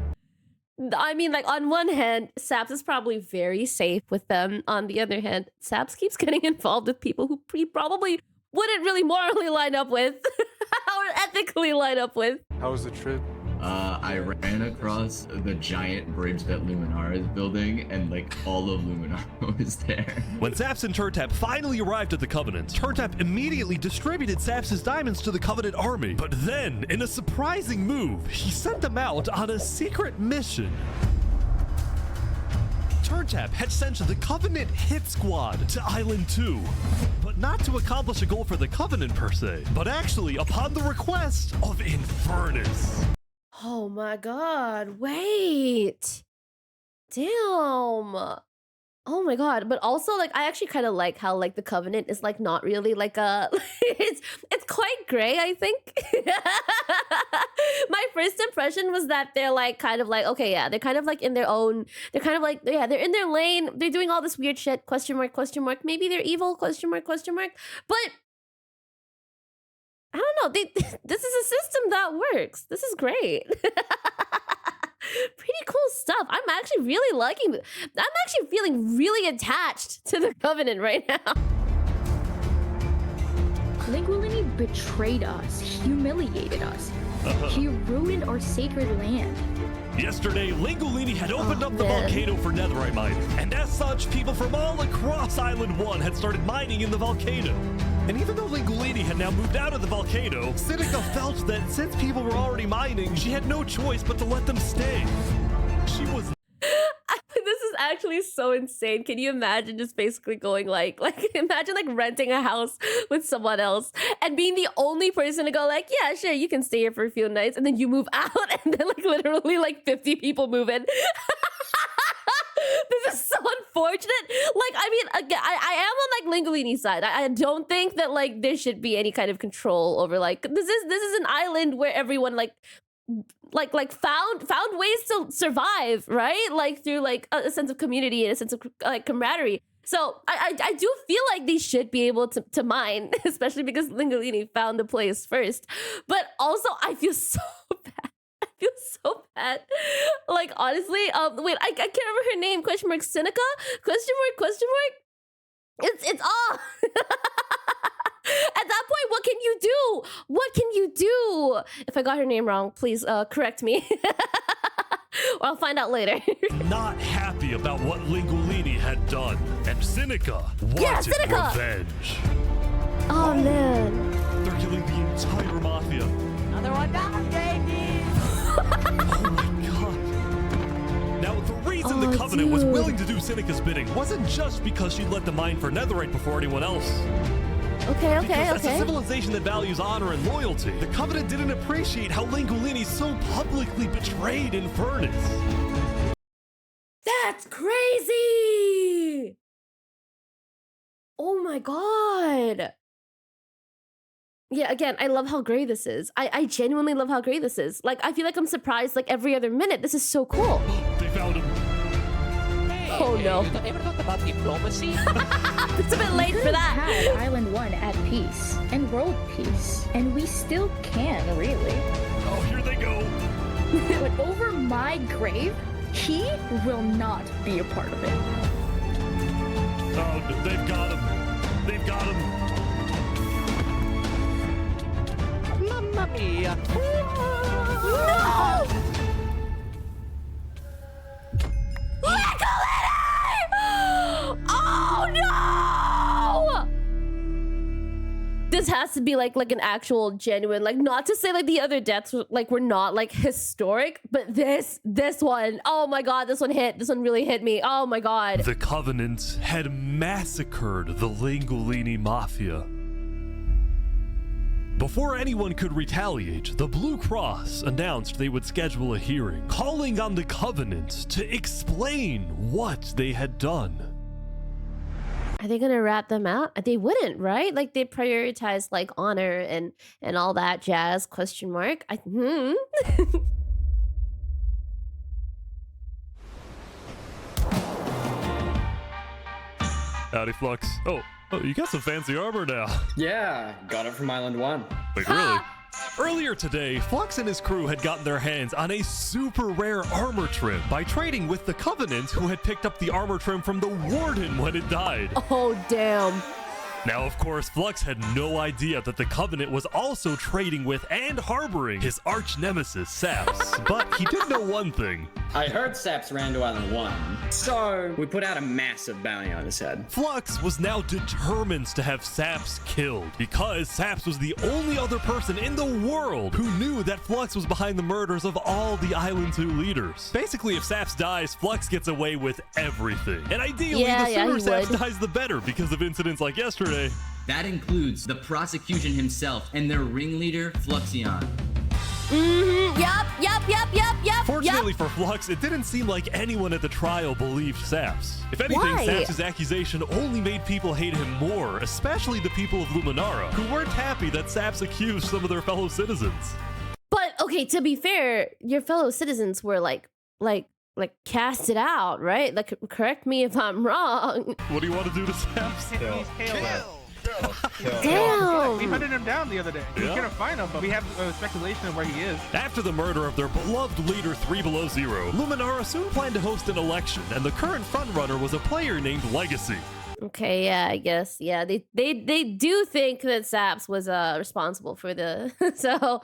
I mean, like, on one hand, Saps is probably very safe with them. On the other hand, Saps keeps getting involved with people who he probably wouldn't really morally line up with or ethically line up with. How was the trip? I ran across the giant bridge that Luminara is building, and like all of Luminara was there. When Saps and Turntap finally arrived at the Covenant, Turntap immediately distributed Saps' diamonds to the Covenant army. But then, in a surprising move, he sent them out on a secret mission. Turntap had sent the Covenant hit squad to Island 2, but not to accomplish a goal for the Covenant per se, but actually upon the request of Infernus. Oh my god, wait. Damn. Oh my god, but also, like, I actually kind of like how, like, the Covenant is, like, not really, like, it's quite gray, I think. My first impression was that they're, like, kind of like, okay, yeah, they're kind of, like, in their own, they're kind of, like, yeah, they're in their lane, they're doing all this weird shit, question mark, maybe they're evil, question mark, but I don't know, this is a system that works. This is great. Pretty cool stuff. I'm actually really liking it. I'm actually feeling really attached to the Covenant right now. Linguini betrayed us, humiliated us. He ruined our sacred land. Yesterday, Lingolini had opened up the volcano for netherite mining, and as such, people from all across Island 1 had started mining in the volcano. And even though Lingolini had now moved out of the volcano, Sinica felt that since people were already mining, she had no choice but to let them stay. She was... This is actually so insane. Can you imagine just basically going like imagine like renting a house with someone else and being the only person to go like, yeah, sure, you can stay here for a few nights, and then you move out and then like literally like 50 people move in. This is so unfortunate. Like, I mean, again, I am on like Lingolini's side. I don't think that like there should be any kind of control over like this is an island where everyone like found ways to survive, right? Like through like a sense of community and a sense of like camaraderie. So I do feel like they should be able to mine, especially because Lingolini found the place first. But also I feel so bad. Like, honestly, wait, I can't remember her name. Question mark, Sinica? Question mark? It's all. At that point, what can you do? What can you do? If I got her name wrong, please correct me. Or I'll find out later. Not happy about what Lingolini had done, and Sinica wanted revenge. Oh man. They're killing the entire mafia. Another one down, JD! Covenant was Dude. willing to do Seneca's bidding wasn't just because she led the mine for Netherite before anyone else. Okay, Because as a civilization that values honor and loyalty, the Covenant didn't appreciate how Langolini so publicly betrayed Infernus. That's crazy! Oh my god. Yeah, again, I love how gray this is. I genuinely love how gray this is. Like, I feel like I'm surprised like every other minute. This is so cool. They found him. Oh no. You ever thought about diplomacy? It's a bit late for that. Had Island 1 at peace and world peace, and we still can, really. Oh, here they go. But over my grave, he will not be a part of it. Oh, they've got him. They've got him. Mamma mia! No! Oh no! This has to be like an actual genuine, like, not to say like the other deaths were not like historic, but this one, oh my god, this one really hit me. Oh my god. The Covenant had massacred the Langolini Mafia. Before anyone could retaliate, the Blue Cross announced they would schedule a hearing, calling on the Covenant to explain what they had done. Are they gonna rat them out? They wouldn't, right? Like, they prioritize like honor and all that jazz, question mark. Howdy, Flux. Oh, you got some fancy armor now. Yeah, got it from Island 1. Wait, really? Earlier today, Flux and his crew had gotten their hands on a super rare armor trim by trading with the Covenant, who had picked up the armor trim from the Warden when it died. Oh, damn. Now, of course, Flux had no idea that the Covenant was also trading with and harboring his arch nemesis, Saps. But he did know one thing. I heard Saps ran to Island 1, so we put out a massive bounty on his head. Flux was now determined to have Saps killed, because Saps was the only other person in the world who knew that Flux was behind the murders of all the Island 2 leaders. Basically, if Saps dies, Flux gets away with everything. And ideally, the sooner Saps dies, the better, because of incidents like yesterday. That includes the prosecution himself and their ringleader, Fluxion. Yup. Fortunately for Flux, it didn't seem like anyone at the trial believed Saps. If anything, Saps' accusation only made people hate him more, especially the people of Luminara, who weren't happy that Saps accused some of their fellow citizens. But okay, to be fair, your fellow citizens were like casted out, right? Like, correct me if I'm wrong. What do you want to do to Saps? Damn. We hunted him down the other day. We Yeah. couldn't find him, but we have speculation of where he is. After the murder of their beloved leader 3 Below Zero, Luminara soon planned to host an election, and the current frontrunner was a player named Legacy. Okay, yeah, I guess. Yeah, they do think that Saps was responsible for the so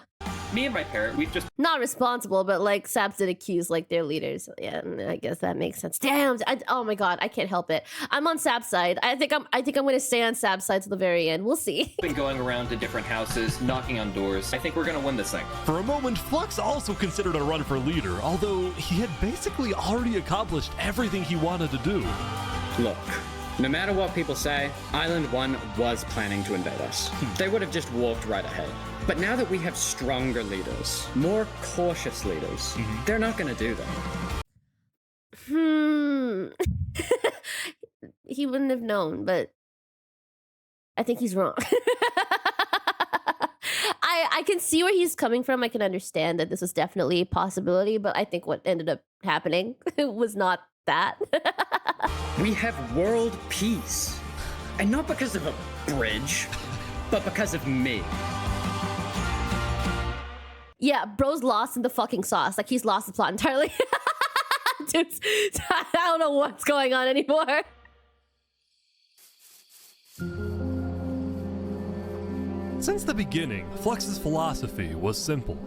Me and my parent, we've just not responsible, but like Saps did accuse like their leaders. Yeah, and I guess that makes sense. Damn, oh my god, I can't help it. I'm on Saps' side. I think I'm gonna stay on Saps' side to the very end. We'll see. been going around to different houses, knocking on doors. I think we're gonna win this thing. For a moment, Flux also considered a run for leader, although he had basically already accomplished everything he wanted to do. Look, no matter what people say, Island 1 was planning to invade us. They would have just walked right ahead. But now that we have stronger leaders, more cautious leaders, they're not gonna do that. He wouldn't have known, but I think he's wrong. I can see where he's coming from. I can understand that this was definitely a possibility, but I think what ended up happening was not that. We have world peace. And not because of a bridge, but because of me. Yeah, bro's lost in the fucking sauce. Like, he's lost the plot entirely. Dude, I don't know what's going on anymore. Since the beginning, Flux's philosophy was simple.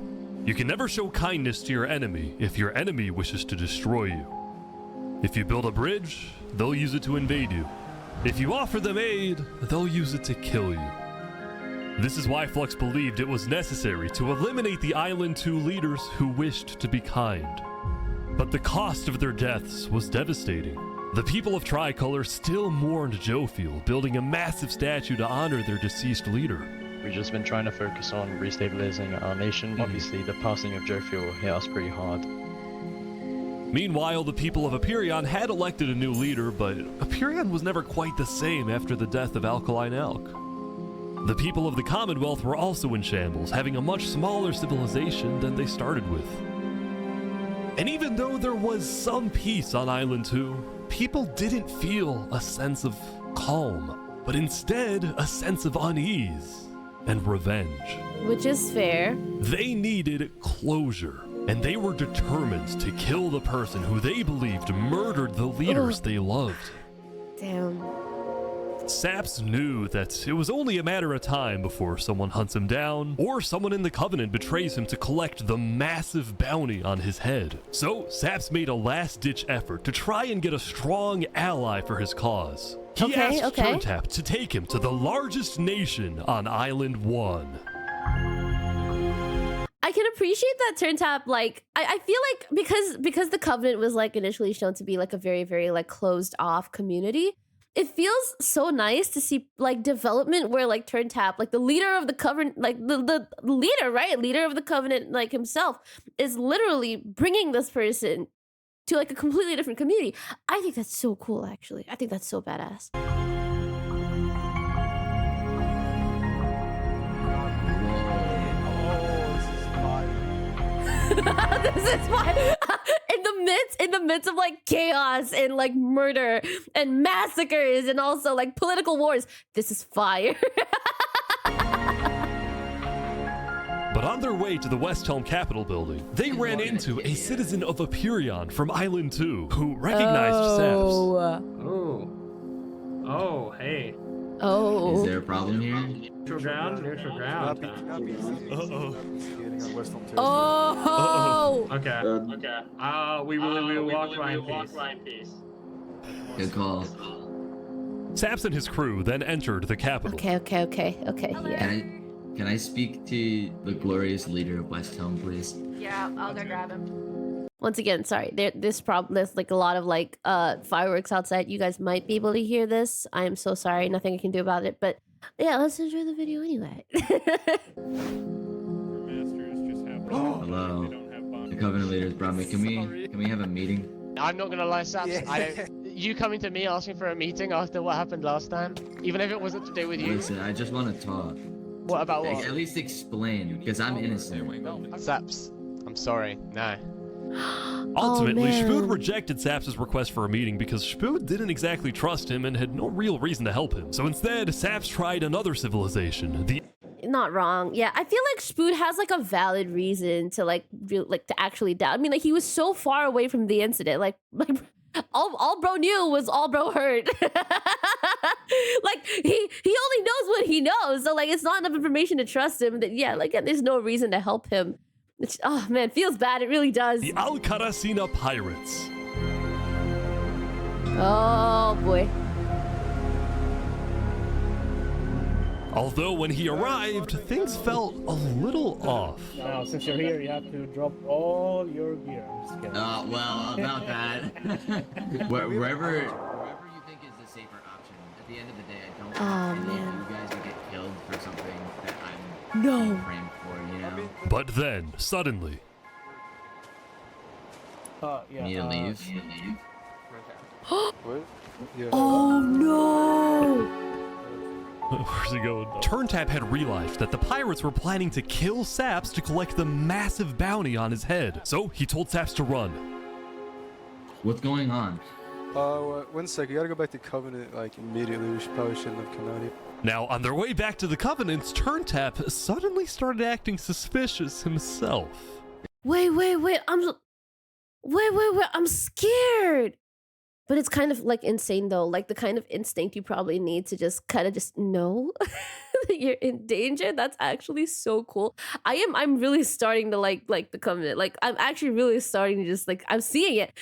You can never show kindness to your enemy if your enemy wishes to destroy you. If you build a bridge, they'll use it to invade you. If you offer them aid, they'll use it to kill you. This is why Flux believed it was necessary to eliminate the Island 2 leaders who wished to be kind. But the cost of their deaths was devastating. The people of Tricolor still mourned Jofiel, building a massive statue to honor their deceased leader. We've just been trying to focus on restabilizing our nation. Obviously, the passing of Jofiel hit us pretty hard. Meanwhile, the people of Aperion had elected a new leader, but Aperion was never quite the same after the death of Alkaline Elk. The people of the Commonwealth were also in shambles, having a much smaller civilization than they started with. And even though there was some peace on Island 2, people didn't feel a sense of calm, but instead a sense of unease and revenge. Which is fair. They needed closure, and they were determined to kill the person who they believed murdered the leaders they loved. Damn. Saps knew that it was only a matter of time before someone hunts him down, or someone in the Covenant betrays him to collect the massive bounty on his head. So Saps made a last-ditch effort to try and get a strong ally for his cause. He asked Turntap to take him to the largest nation on Island 1. I can appreciate that Turntap, like, I feel like because the Covenant was like initially shown to be like a very, very like closed off community, it feels so nice to see like development where like Turntap, like the leader of the Covenant, like the leader, right? Leader of the Covenant, like himself, is literally bringing this person to like a completely different community. I think that's so cool, actually. I think that's so badass. This is why in the midst of like chaos and like murder and massacres and also like political wars, this is fire. But on their way to the West Helm Capitol building, they ran into a citizen of Aperion from Island 2 who recognized Saps. Oh, hey. Oh. Is there a problem here? Neutral ground. Uh-oh. Oh. Okay. We will walk by in peace. Good call. Saps and his crew then entered the Capitol. Okay, yeah. Can I speak to the glorious leader of West Helm, please? Yeah, I'll go grab him. Once again, sorry, there's like a lot of like fireworks outside. You guys might be able to hear this. I am so sorry, nothing I can do about it. But yeah, let's enjoy the video anyway. Hello. The Covenant leaders brought me. Can we have a meeting? I'm not gonna lie, Saps. You coming to me asking for a meeting after what happened last time, even if it wasn't to do with you. Listen, I just want to talk. What about what? At least explain, because I'm innocent. Saps, I'm sorry. No. Ultimately, Spood rejected Saps' request for a meeting because Spood didn't exactly trust him and had no real reason to help him. So instead, Saps tried another civilization. Not wrong. Yeah, I feel like Spood has like a valid reason to like to actually doubt. I mean, like he was so far away from the incident. Like all bro knew was all bro heard. Like he only knows what he knows. So like it's not enough information to trust him. That yeah, like there's no reason to help him. Which, oh man, feels bad. It really does. The Alcaracina Pirates. Oh boy. Although when he arrived, things felt a little off. Now, since you're here, you have to drop all your gear. I'm just kidding. Well, about that. Wherever you think is the safer option. At the end of the day, I don't want any of you guys to get killed for something that I'm framed for, you know? But then, suddenly... Need to leave? Oh no! Where's he going? Turntap had realized that the pirates were planning to kill Saps to collect the massive bounty on his head. So he told Saps to run. What's going on? 1 sec, you gotta go back to Covenant like immediately. We probably shouldn't have come out here. Now, on their way back to the Covenant, Turntap suddenly started acting suspicious himself. Wait, I'm scared. But it's kind of like insane though, like the kind of instinct you probably need to just kind of just know that you're in danger. That's actually so cool. I'm really starting to like the Covenant. Like I'm actually really starting to just like, I'm seeing it.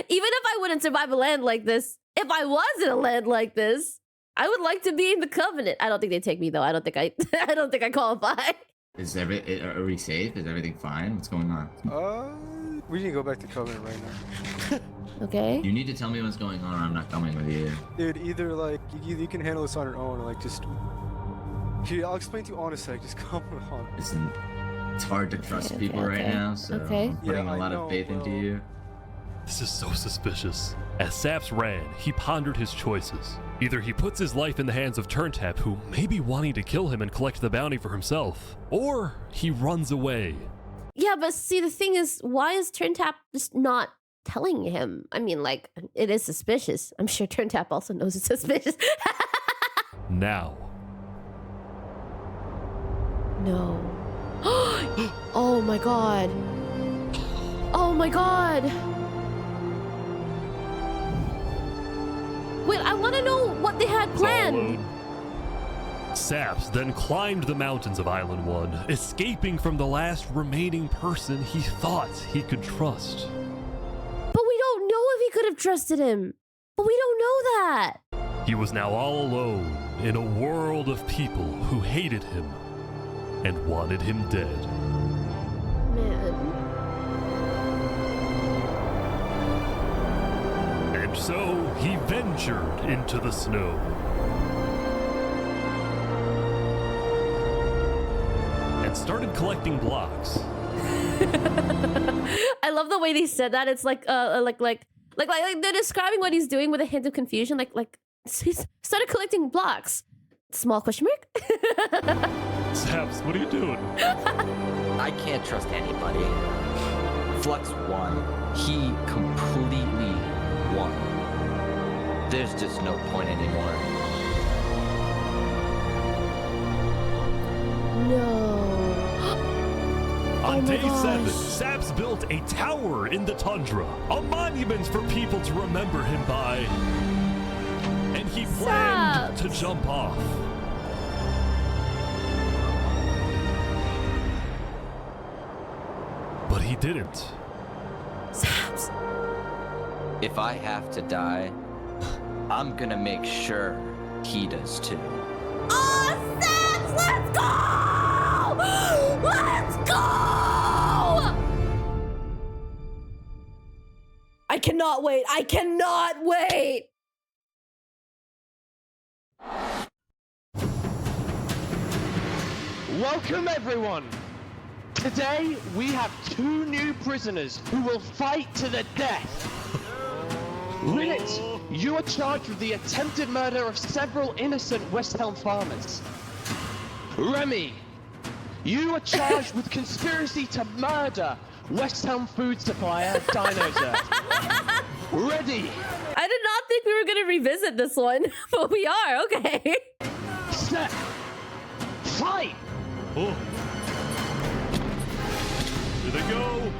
Even if I wouldn't survive a land like this, if I was in a land like this, I would like to be in the Covenant. I don't think they take me though. I don't think I qualify. Are we safe? Is everything fine? What's going on? We need to go back to Covenant right now. Okay. You need to tell me what's going on or I'm not coming with you. Dude, either like you can handle this on your own, or like just. Dude, I'll explain to you in a sec. Just come on. Listen, it's hard to trust people right now, so I'm putting a lot of faith into you. This is so suspicious. As Saps ran, he pondered his choices. Either he puts his life in the hands of Turntap, who may be wanting to kill him and collect the bounty for himself, or he runs away. Yeah, but see, the thing is, why is Turntap just not telling him? I mean, like, it is suspicious. I'm sure Turntap also knows it's suspicious. Now. No. Oh my god. Oh my god. Wait, I want to know what they had planned. Saps then climbed the mountains of Island 1, escaping from the last remaining person he thought he could trust. But we don't know if he could have trusted him. But we don't know that. He was now all alone in a world of people who hated him and wanted him dead. Man. And so he ventured into the snow. And started collecting blocks. I love the way they said that. It's like they're describing what he's doing with a hint of confusion. Like he started collecting blocks. Small question mark. Saps, what are you doing? I can't trust anybody. Flux won. He completely won. There's just no point anymore. No. On day 7, Saps built a tower in the tundra, a monument for people to remember him by. And he planned to jump off. But he didn't. Saps. If I have to die, I'm gonna make sure he does too. Oh, Saps, let's go! Let's go! I cannot wait. I cannot wait. Welcome everyone! Today we have 2 new prisoners who will fight to the death. Rinit, you are charged with the attempted murder of several innocent West Helm farmers. Remy, you are charged with conspiracy to murder West Helm food supplier Dinosaur. Ready? I did not think we were going to revisit this one, but we are. Okay. Set. Fight! Oh. Here they go.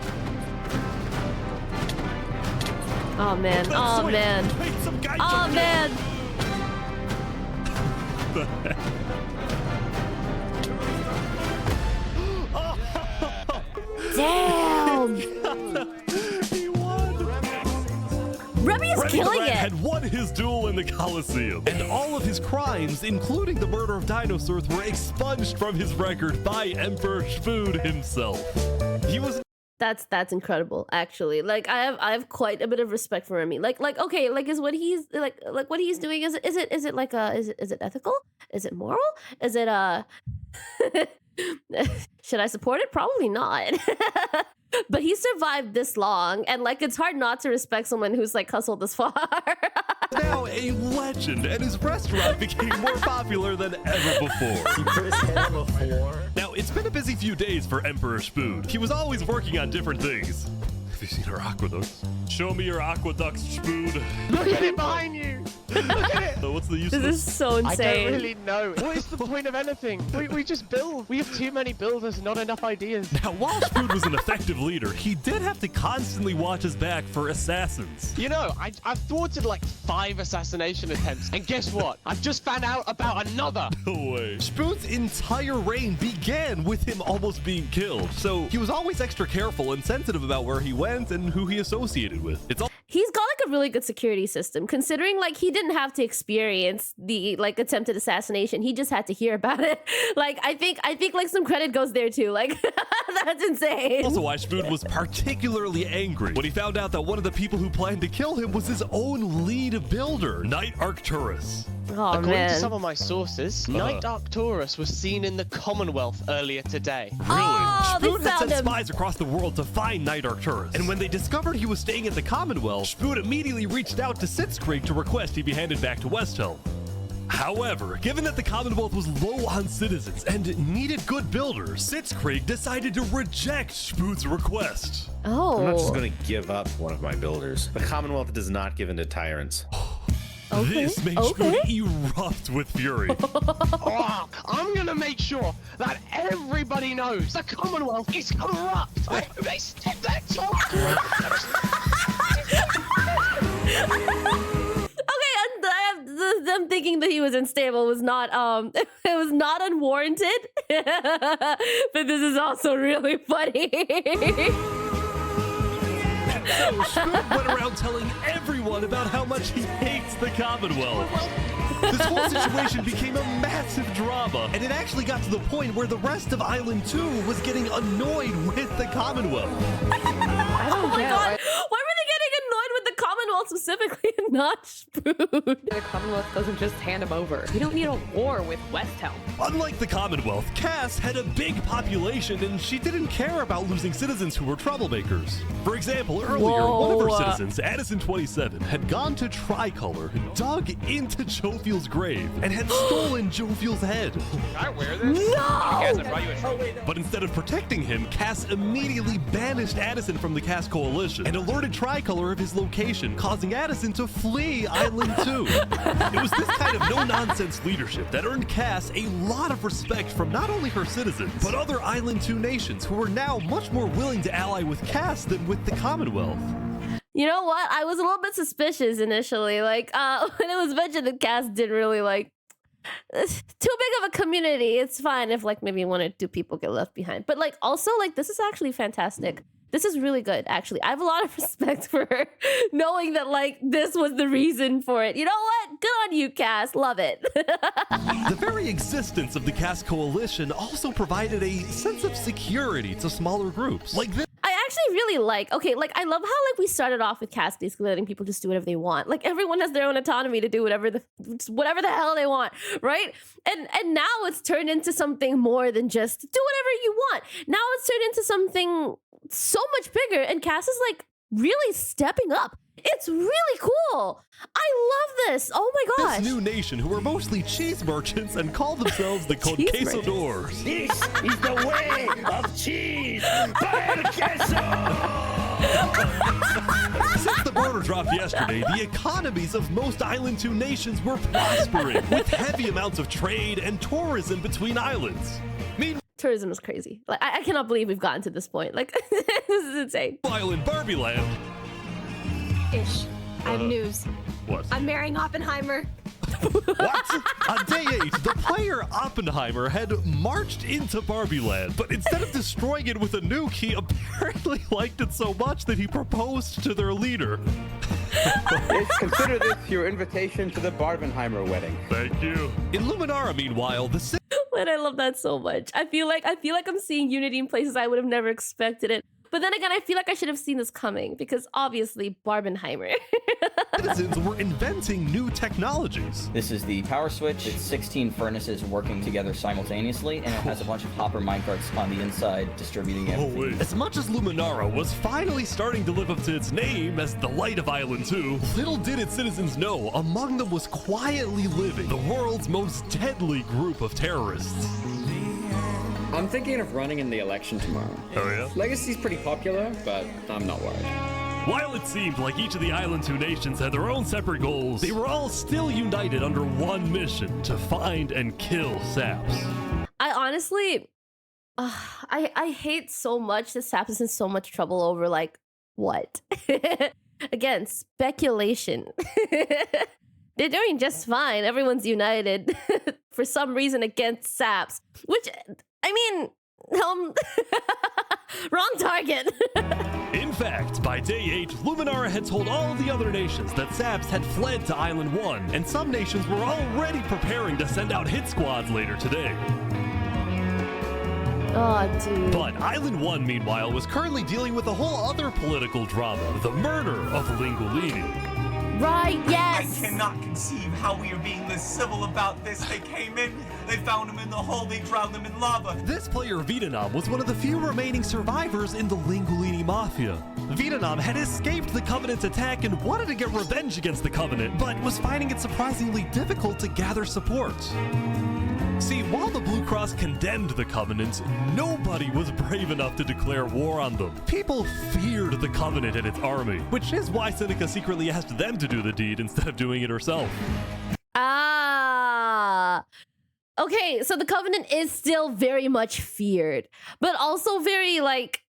Oh man. Oh man. Oh man. Damn. He won. Remy is killing it. Had won his duel in the Coliseum, and all of his crimes, including the murder of dinosaurs, were expunged from his record by Emperor Spood himself. He was. That's incredible, actually. Like I have quite a bit of respect for Remy. Like okay, like is what he's like what he's doing is it like is it ethical? Is it moral? Is it should I support it? Probably not. But he survived this long, and like it's hard not to respect someone who's like hustled this far. Now a legend, and his restaurant became more popular than ever before. He put his hand before. Now, it's been a busy few days for Emperor Spood. He was always working on different things. Have you seen our aqueducts? Show me your aqueducts, Spood. Look at it behind you! Look at it! So what's the use of This is so insane. I don't really know. What is the point of anything? We just build. We have too many builders, not enough ideas. Now, while Spood was an effective leader, he did have to constantly watch his back for assassins. You know, I've thwarted like 5 assassination attempts, and guess what? I've just found out about another. No way. Spood's entire reign began with him almost being killed, so he was always extra careful and sensitive about where he went and who he associated with. He's got like a really good security system, considering like he didn't have to experience the like attempted assassination. He just had to hear about it. Like I think like some credit goes there too. Like That's insane. Also why Spoon was particularly angry when he found out that one of the people who planned to kill him was his own lead builder, Knight Arcturus. Oh, According man. to some of my sources, Knight Arcturus was seen in the Commonwealth earlier today. Really? Oh, they Spoon had found sent him. spies across the world to find Knight Arcturus. And when they discovered he was staying at the Commonwealth, Spoon immediately reached out to Sitzkrieg to request he be handed back to Westhelm. However, given that the Commonwealth was low on citizens and needed good builders, Sitzkrieg decided to reject Spoon's request. Oh. I'm not just going to give up one of my builders. The Commonwealth does not give in to tyrants. This made Spoon erupt with fury. Oh, I'm gonna make sure that everybody knows the Commonwealth is corrupt. They step that talk. Them thinking that he was unstable was not it was not unwarranted. But this is also really funny. So Spoon went around telling everyone about how much he hates the Commonwealth. This whole situation became a massive drama, and it actually got to the point where the rest of Island 2 was getting annoyed with the Commonwealth. Oh my god! Why were they getting annoyed with the Commonwealth specifically and not Spoon? The Commonwealth doesn't just hand him over. We don't need a war with Westhelm. Unlike the Commonwealth, Cass had a big population and she didn't care about losing citizens who were troublemakers. For example, earlier, one of her citizens, Addison27, had gone to Tricolor, dug into Jofield's grave, and had stolen Jofield's head. Can I wear this? No! Cass, I brought you a trophy. But instead of protecting him, Cass immediately banished Addison from the Cass Coalition and alerted Tricolor of his location, causing Addison to flee Island 2. It was this kind of no-nonsense leadership that earned Cass a lot of respect from not only her citizens, but other Island 2 nations who were now much more willing to ally with Cass than with the Commonwealth. You know what? I was a little bit suspicious initially. Like, when it was mentioned that Cass didn't really like too big of a community. It's fine if like maybe 1 or 2 people get left behind. But like also like this is actually fantastic. This is really good, actually. I have a lot of respect for her, knowing that like this was the reason for it. You know what? Good on you, Cass. Love it. The very existence of the Cass Coalition also provided a sense of security to smaller groups. Like this. I actually really like, okay, like I love how like we started off with Cass basically letting people just do whatever they want. Like everyone has their own autonomy to do whatever the hell they want, right? And now it's turned into something more than just do whatever you want. Now it's turned into something so much bigger, and Cass is like really stepping up. It's really cool. I love this. Oh my gosh. This new nation, who are mostly cheese merchants and call themselves the Conquistadors. This is the way of cheese. Buy el queso. Since the border dropped yesterday, the economies of most Island 2 nations were prospering, with heavy amounts of trade and tourism between islands. Tourism is crazy. Like I cannot believe we've gotten to this point. Like this is insane. While in Barbie Land. Ish. I have news. What? I'm marrying Oppenheimer. What? On day 8, the player Oppenheimer had marched into Barbie Land, but instead of destroying it with a nuke, he apparently liked it so much that he proposed to their leader. Consider this your invitation to the Barbenheimer wedding. Thank you. In Luminara, meanwhile, the But I love that so much. I feel like I'm seeing unity in places I would have never expected it. But then again, I feel like I should have seen this coming because obviously Barbenheimer. citizens were inventing new technologies. This is the power switch. It's 16 furnaces working together simultaneously, and it has a bunch of hopper minecarts on the inside distributing everything. As much as Luminara was finally starting to live up to its name as the Light of Island 2, little did its citizens know among them was quietly living the world's most deadly group of terrorists. I'm thinking of running in the election tomorrow. Oh yeah? Legacy's pretty popular, but I'm not worried. While it seemed like each of the Island 2 nations had their own separate goals, they were all still united under one mission: to find and kill Saps. I honestly, I hate so much that Saps is in so much trouble over, like, what? Again, speculation. They're doing just fine. Everyone's united for some reason against Saps, which, I mean, wrong target. In fact, by day 8, Luminara had told all the other nations that Saps had fled to Island 1, and some nations were already preparing to send out hit squads later today. Oh, dude. But Island 1, meanwhile, was currently dealing with a whole other political drama, the murder of Lingolini. Right, yes! I cannot conceive how we are being this civil about this. They came in, they found him in the hole, they drowned him in lava. This player, Vietnam, was one of the few remaining survivors in the Lingolini Mafia. Vietnam had escaped the Covenant's attack and wanted to get revenge against the Covenant, but was finding it surprisingly difficult to gather support. See, while the Blue Cross condemned the Covenant, nobody was brave enough to declare war on them. People feared the Covenant and its army, which is why Seneca secretly asked them to do the deed instead of doing it herself. Ah. Okay, so the Covenant is still very much feared, but also very, like,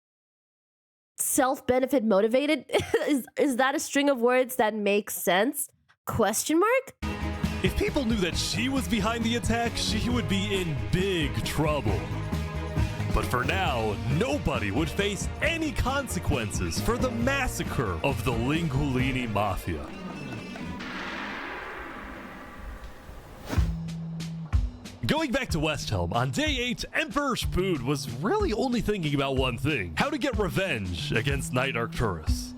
self-benefit motivated. Is that a string of words that makes sense? Question mark? If people knew that she was behind the attack, she would be in big trouble. But for now, nobody would face any consequences for the massacre of the Lingolini Mafia. Going back to Westhelm, on day 8, Emperor Spood was really only thinking about one thing: how to get revenge against Knight Arcturus.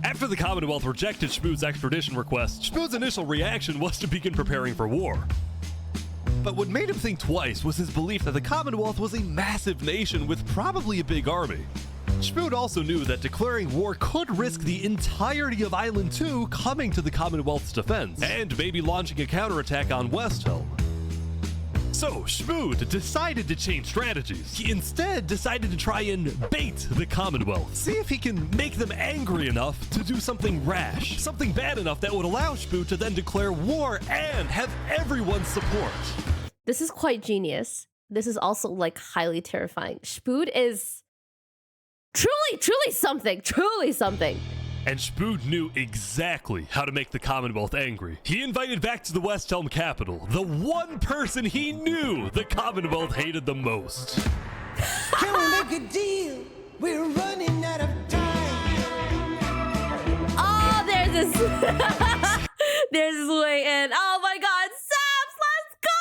After the Commonwealth rejected Spood's extradition request, Spood's initial reaction was to begin preparing for war. But what made him think twice was his belief that the Commonwealth was a massive nation with probably a big army. Spood also knew that declaring war could risk the entirety of Island 2 coming to the Commonwealth's defense, and maybe launching a counterattack on Westhelm. So, Spood decided to change strategies. He instead decided to try and bait the Commonwealth. See if he can make them angry enough to do something rash. Something bad enough that would allow Spood to then declare war and have everyone's support. This is quite genius. This is also, like, highly terrifying. Spood is truly something. Truly something. And Spood knew exactly how to make the Commonwealth angry. He invited back to the Westhelm capital the one person he knew the Commonwealth hated the most. Can we make a deal? We're running out of time. Oh, there's this. There's this way in. Oh my God, Saps, let's go!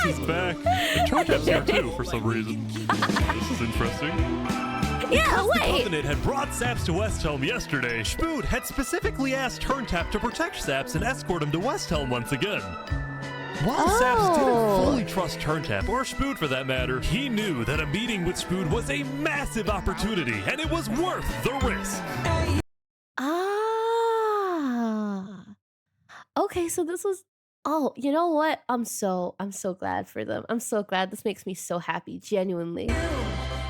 He's back. And Turntap's here too for some reason. This is interesting. Yeah, The Covenant had brought Saps to Westhelm yesterday. Spood had specifically asked Turntap to protect Saps and escort him to Westhelm once again. While Saps didn't fully trust Turntap, or Spood for that matter, he knew that a meeting with Spood was a massive opportunity, and it was worth the risk. Okay, so this was. Oh, you know what? I'm so glad for them. I'm so glad. This makes me so happy, genuinely.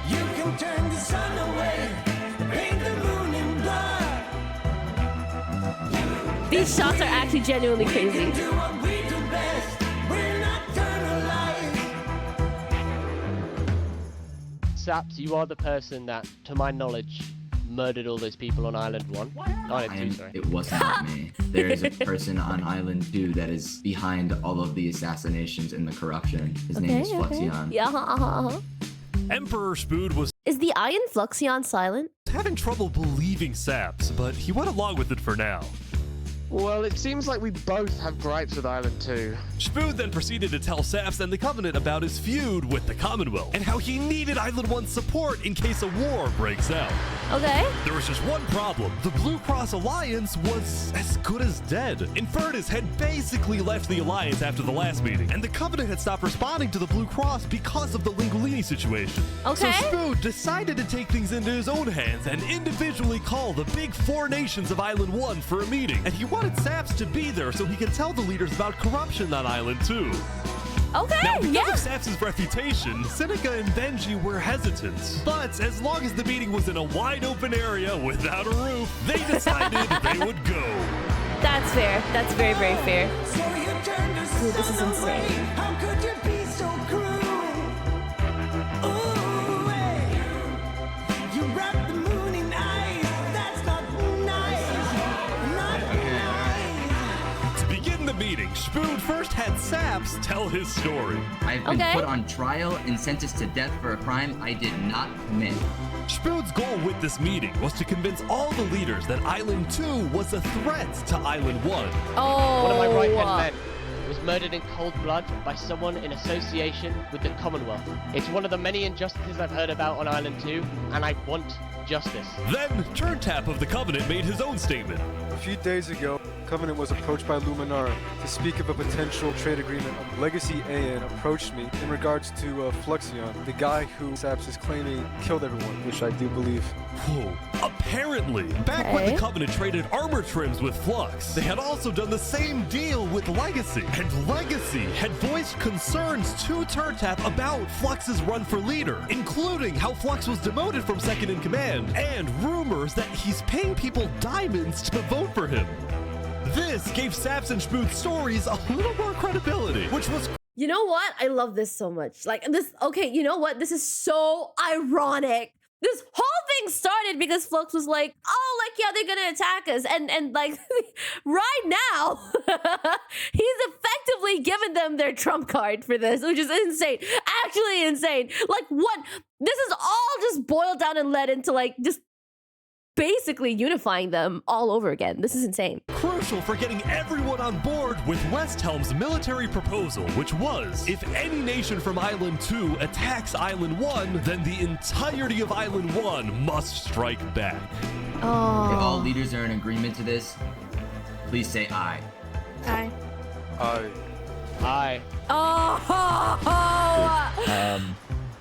You can turn the sun away, paint the moon in blood. These shots are actually genuinely crazy. Do what we do best. We're nocturnal lions. Saps, you are the person that, to my knowledge, murdered all those people on Island 1. Island 2, sorry. It wasn't me. There is a person on Island 2 that is behind all of the assassinations and the corruption. His name is Fluxion. Yeah. Emperor Spood was Is the I in Fluxion silent? having trouble believing Saps, but he went along with it for now. Well, it seems like we both have gripes with Island 2. Spood then proceeded to tell Saps and the Covenant about his feud with the Commonwealth, and how he needed Island 1's support in case a war breaks out. Okay. There was just one problem. The Blue Cross Alliance was as good as dead. Infernus had basically left the Alliance after the last meeting, and the Covenant had stopped responding to the Blue Cross because of the Lingolini situation. Okay. So Spood decided to take things into his own hands and individually call the big 4 nations of Island 1 for a meeting, and he wanted Saps to be there so he could tell the leaders about corruption on Island 2. Okay, now, because of Saps' reputation, Seneca and Benji were hesitant. But as long as the meeting was in a wide open area without a roof, they decided they would go. That's fair. That's very, very fair. So you turned the Dude, this is sun insane. away. How could you be so cruel? Ooh, hey. You wrapped the moon in ice. That's not nice. Not nice. To begin the meeting, Spood first had Saps tell his story. I've been put on trial and sentenced to death for a crime I did not commit. Spood's goal with this meeting was to convince all the leaders that Island 2 was a threat to Island 1. Oh. One of my right-hand men was murdered in cold blood by someone in association with the Commonwealth. It's one of the many injustices I've heard about on Island 2, and I want justice. Then, Turntap of the Covenant made his own statement. A few days ago, Covenant was approached by Luminar to speak of a potential trade agreement. Legacy AN approached me in regards to Fluxion, the guy who Saps is claiming killed everyone, which I do believe. Whoa. Apparently, back when the Covenant traded armor trims with Flux, they had also done the same deal with Legacy. And Legacy had voiced concerns to Turntap about Flux's run for leader, including how Flux was demoted from second in command, and rumors that he's paying people diamonds to vote for him. This gave Saps and Spooth's stories a little more credibility, which was... You know what? I love this so much. Like this, okay, you know what? This is so ironic. This whole thing started because Flux was like, oh, like, yeah, they're gonna attack us. And like, right now, he's effectively given them their trump card for this, which is insane. Actually insane. Like, what? This is all just boiled down and led into, like, just basically unifying them all over again. This is insane. Crucial for getting everyone on board with Westhelm's military proposal, which was, if any nation from Island 2 attacks Island 1, then the entirety of Island 1 must strike back. Oh. If all leaders are in agreement to this, please say aye. Aye. Aye. Aye. Oh.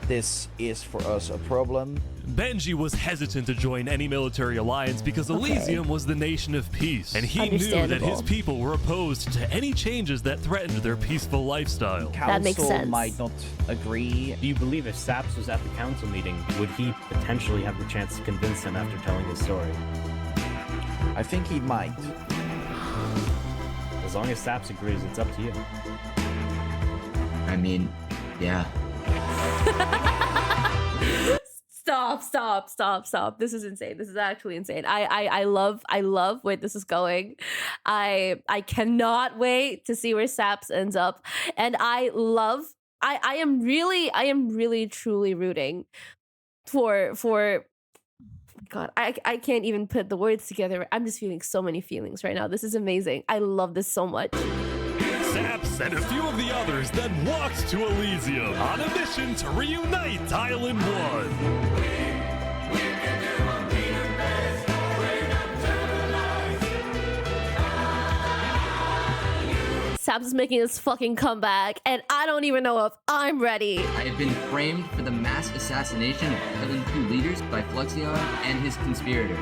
This is for us a problem. Benji was hesitant to join any military alliance because Elysium was the nation of peace, and he knew that his people were opposed to any changes that threatened their peaceful lifestyle. That makes sense. Might not agree. Do you believe if Saps was at the council meeting, would he potentially have the chance to convince him after telling his story? I think he might. As long as Saps agrees, it's up to you. I mean, yeah. Stop. This is insane. This is actually insane. I love where this is going. I cannot wait to see where Saps ends up. And I am really truly rooting for God, I can't even put the words together. I'm just feeling so many feelings right now. This is amazing. I love this so much. Saps and a few of the others then walked to Elysium on a mission to reunite Island 1. Saps is making his fucking comeback, and I don't even know if I'm ready. I have been framed for the mass assassination of Island 2 leaders by Fluxion and his conspirator.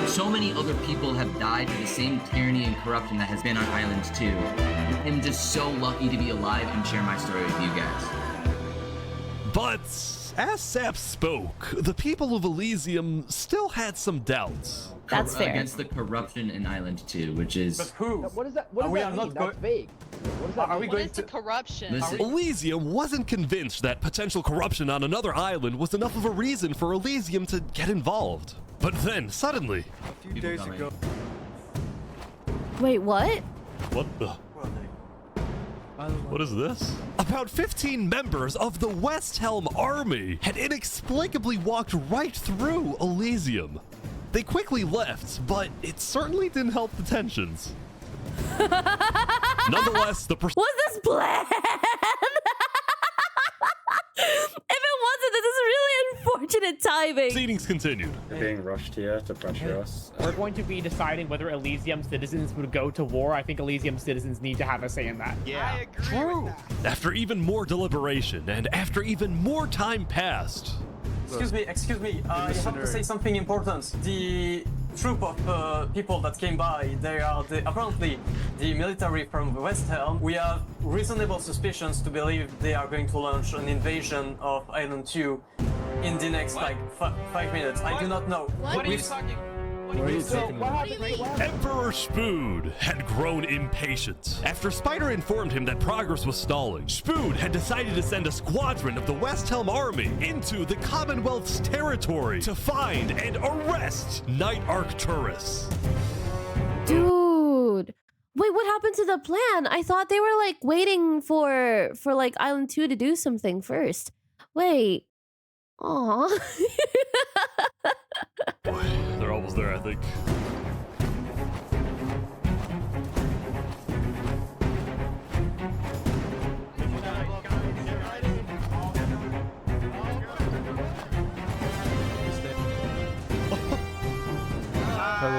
So many other people have died to the same tyranny and corruption that has been on Island 2. I'm just so lucky to be alive and share my story with you guys. But as Saps spoke, the people of Elysium still had some doubts. That's fair. Against the corruption in Island 2, which is... But who? What does that mean? That's vague. What does that mean? Going to corruption? Listen, Elysium wasn't convinced that potential corruption on another island was enough of a reason for Elysium to get involved. But then, suddenly... A few days ago... Wait, what? What the... What is this? About 15 members of the Westhelm army had inexplicably walked right through Elysium. They quickly left, but it certainly didn't help the tensions. Nonetheless, the was this planned? If it wasn't, this is really unfortunate timing. proceedings continued. They're being rushed here to pressure us. We're going to be deciding whether Elysium citizens would go to war. I think Elysium citizens need to have a say in that. Yeah. I agree with that. After even more deliberation and after even more time passed. Excuse me, I have to say something important. The troop of people that came by, they are apparently the military from Westhelm. We have reasonable suspicions to believe they are going to launch an invasion of Island 2 in the next, like, 5 minutes. I do not know. What are you talking? Emperor Spood had grown impatient. After Spider informed him that progress was stalling, Spood had decided to send a squadron of the Westhelm army into the Commonwealth's territory to find and arrest Night Arcturus. Dude. Wait, what happened to the plan? I thought they were like waiting for like Island 2 to do something first. Wait. Aw. They're almost there, I think.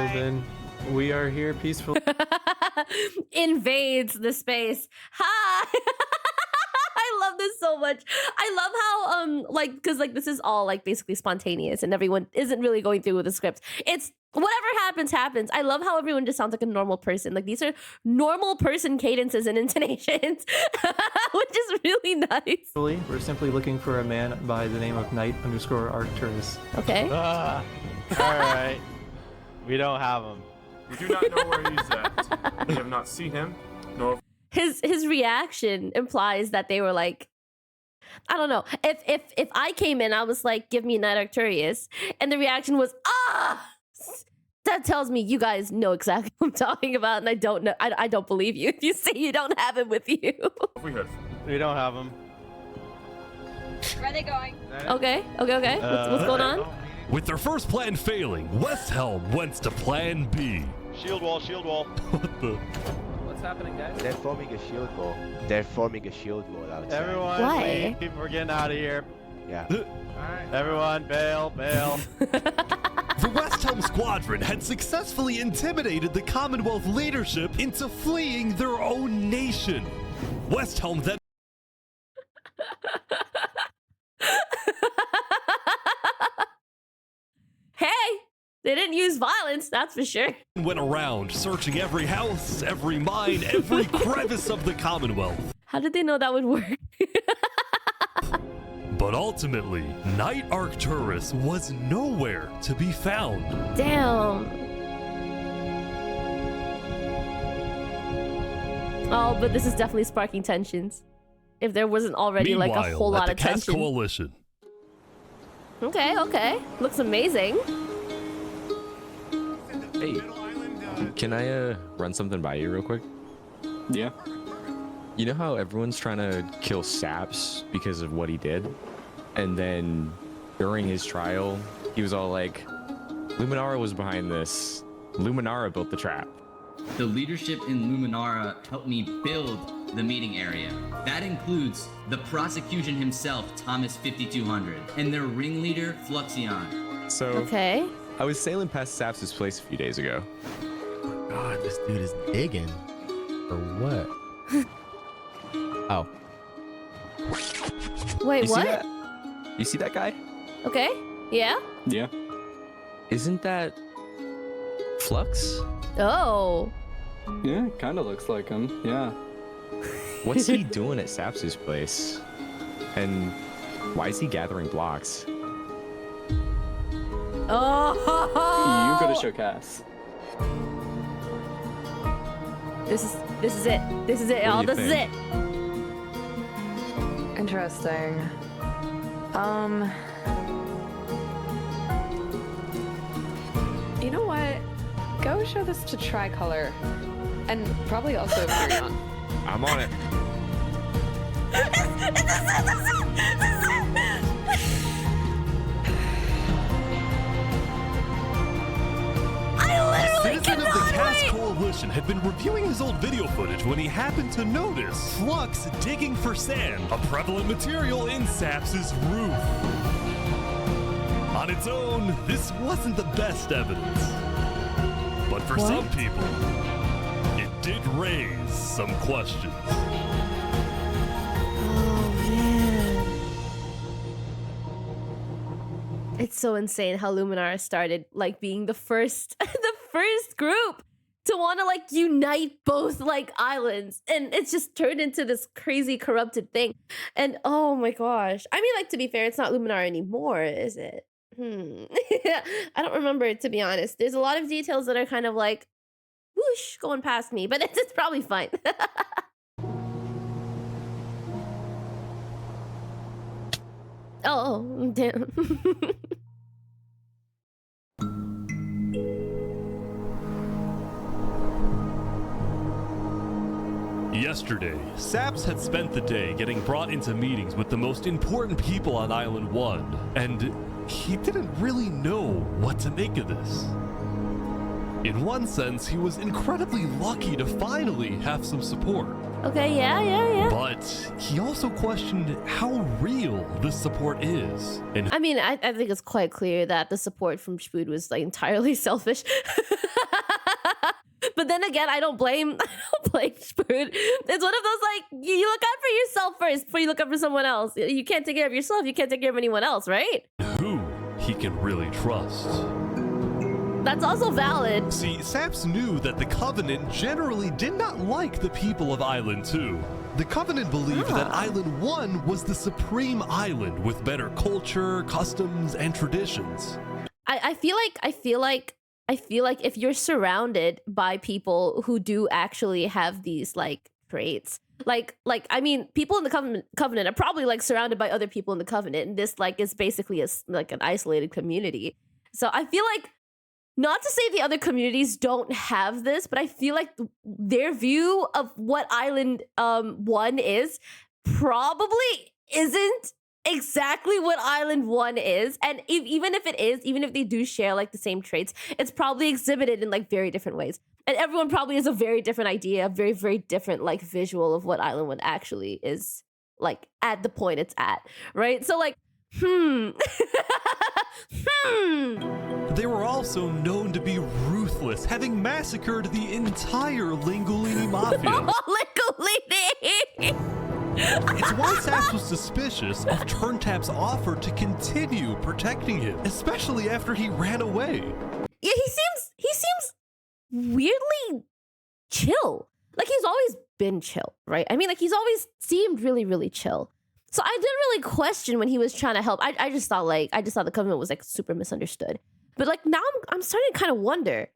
gentlemen, we are here peacefully. Invades the space. Hi. I love this so much. I love how like, because like this is all like basically spontaneous and everyone isn't really going through with the scripts. It's whatever happens. I love how everyone just sounds like a normal person. Like these are normal person cadences and intonations, which is really nice. We're simply looking for a man by the name of Knight_Arcturus. Okay. All right. We don't have him. We do not know where he's at. We have not seen him. No. His reaction implies that they were like, I don't know. If I came in, I was like, give me Knight Arcturus, and the reaction was, ah! That tells me you guys know exactly what I'm talking about, and I don't know. I don't believe you if you say you don't have him with you. We don't have him. Where are they going? Okay. What's going on? With their first plan failing, West Helm went to plan B. Shield wall. What the? What's happening, guys? They're forming a shield wall. They're forming a shield wall outside. Everyone, Why? leave. We're getting out of here. Yeah. Everyone, bail. The West Helm Squadron had successfully intimidated the Commonwealth leadership into fleeing their own nation. West Helm then Hey, they didn't use violence, that's for sure. went around searching every house, every mine, every crevice of the Commonwealth. How did they know that would work? But ultimately, Knight Arcturus was nowhere to be found. Damn. Oh, but this is definitely sparking tensions. If there wasn't already like a whole lot of tension. Coalition. Okay. Looks amazing. Hey, can I run something by you real quick? Yeah. You know how everyone's trying to kill Saps because of what he did? And then during his trial, he was all like, Luminara was behind this. Luminara built the trap. The leadership in Luminara helped me build the meeting area. That includes the prosecution himself, Thomas 5200, and their ringleader, Fluxion. So, okay. I was sailing past Saps' place a few days ago. God, this dude is digging. For what? Oh. Wait, You what? see that? You see that guy? Okay. Yeah? Yeah. Isn't that Flux? Oh. Yeah, kind of looks like him. Yeah. What's he doing at Saps' place? And why is he gathering blocks? Oh. You gotta show Cass. This is it. This is it, y'all. This is it. Interesting. You know what? Go show this to Tricolor. And probably also Furion. I'm on it. A citizen of the Cass Coalition had been reviewing his old video footage when he happened to notice Flux digging for sand, a prevalent material in Saps' roof. On its own, this wasn't the best evidence. But for some people, it did raise some questions. Oh, man. It's so insane how Luminara started like being the first group to want to like unite both like islands, and it's just turned into this crazy corrupted thing. And oh my gosh, I mean, like, to be fair, it's not Luminara anymore, is it? I don't remember it, to be honest. There's a lot of details that are kind of like whoosh going past me, but it's probably fine. Oh, damn. Yesterday, Saps had spent the day getting brought into meetings with the most important people on Island 1, and he didn't really know what to make of this. In one sense, he was incredibly lucky to finally have some support. Okay, yeah. But he also questioned how real this support is. And I mean, I think it's quite clear that the support from Spood was like entirely selfish. But then again, I don't blame Spood. It's one of those like, you look out for yourself first before you look out for someone else. You can't take care of yourself, you can't take care of anyone else, right? who he can really trust. That's also valid. See, Saps knew that the Covenant generally did not like the people of Island 2. The Covenant believed that Island 1 was the supreme island with better culture, customs, and traditions. I feel like if you're surrounded by people who do actually have these like traits, like I mean, people in the Covenant are probably like surrounded by other people in the Covenant, and this like is basically like an isolated community. So I feel like, not to say the other communities don't have this, but I feel like their view of what Island 1 is probably isn't exactly what Island 1 is. And even if it is, even if they do share like the same traits, it's probably exhibited in like very different ways. And everyone probably has a very different idea, a very, very different like visual of what Island 1 actually is like at the point it's at, right? So like, They were also known to be ruthless, having massacred the entire Lingolini Mafia. It's why Saps was suspicious of Turntap's offer to continue protecting him, especially after he ran away. Yeah, he seems weirdly chill. Like he's always been chill, right? I mean, like he's always seemed really, really chill. So I didn't really question when he was trying to help. I just thought the Covenant was like super misunderstood. But like now I'm starting to kind of wonder.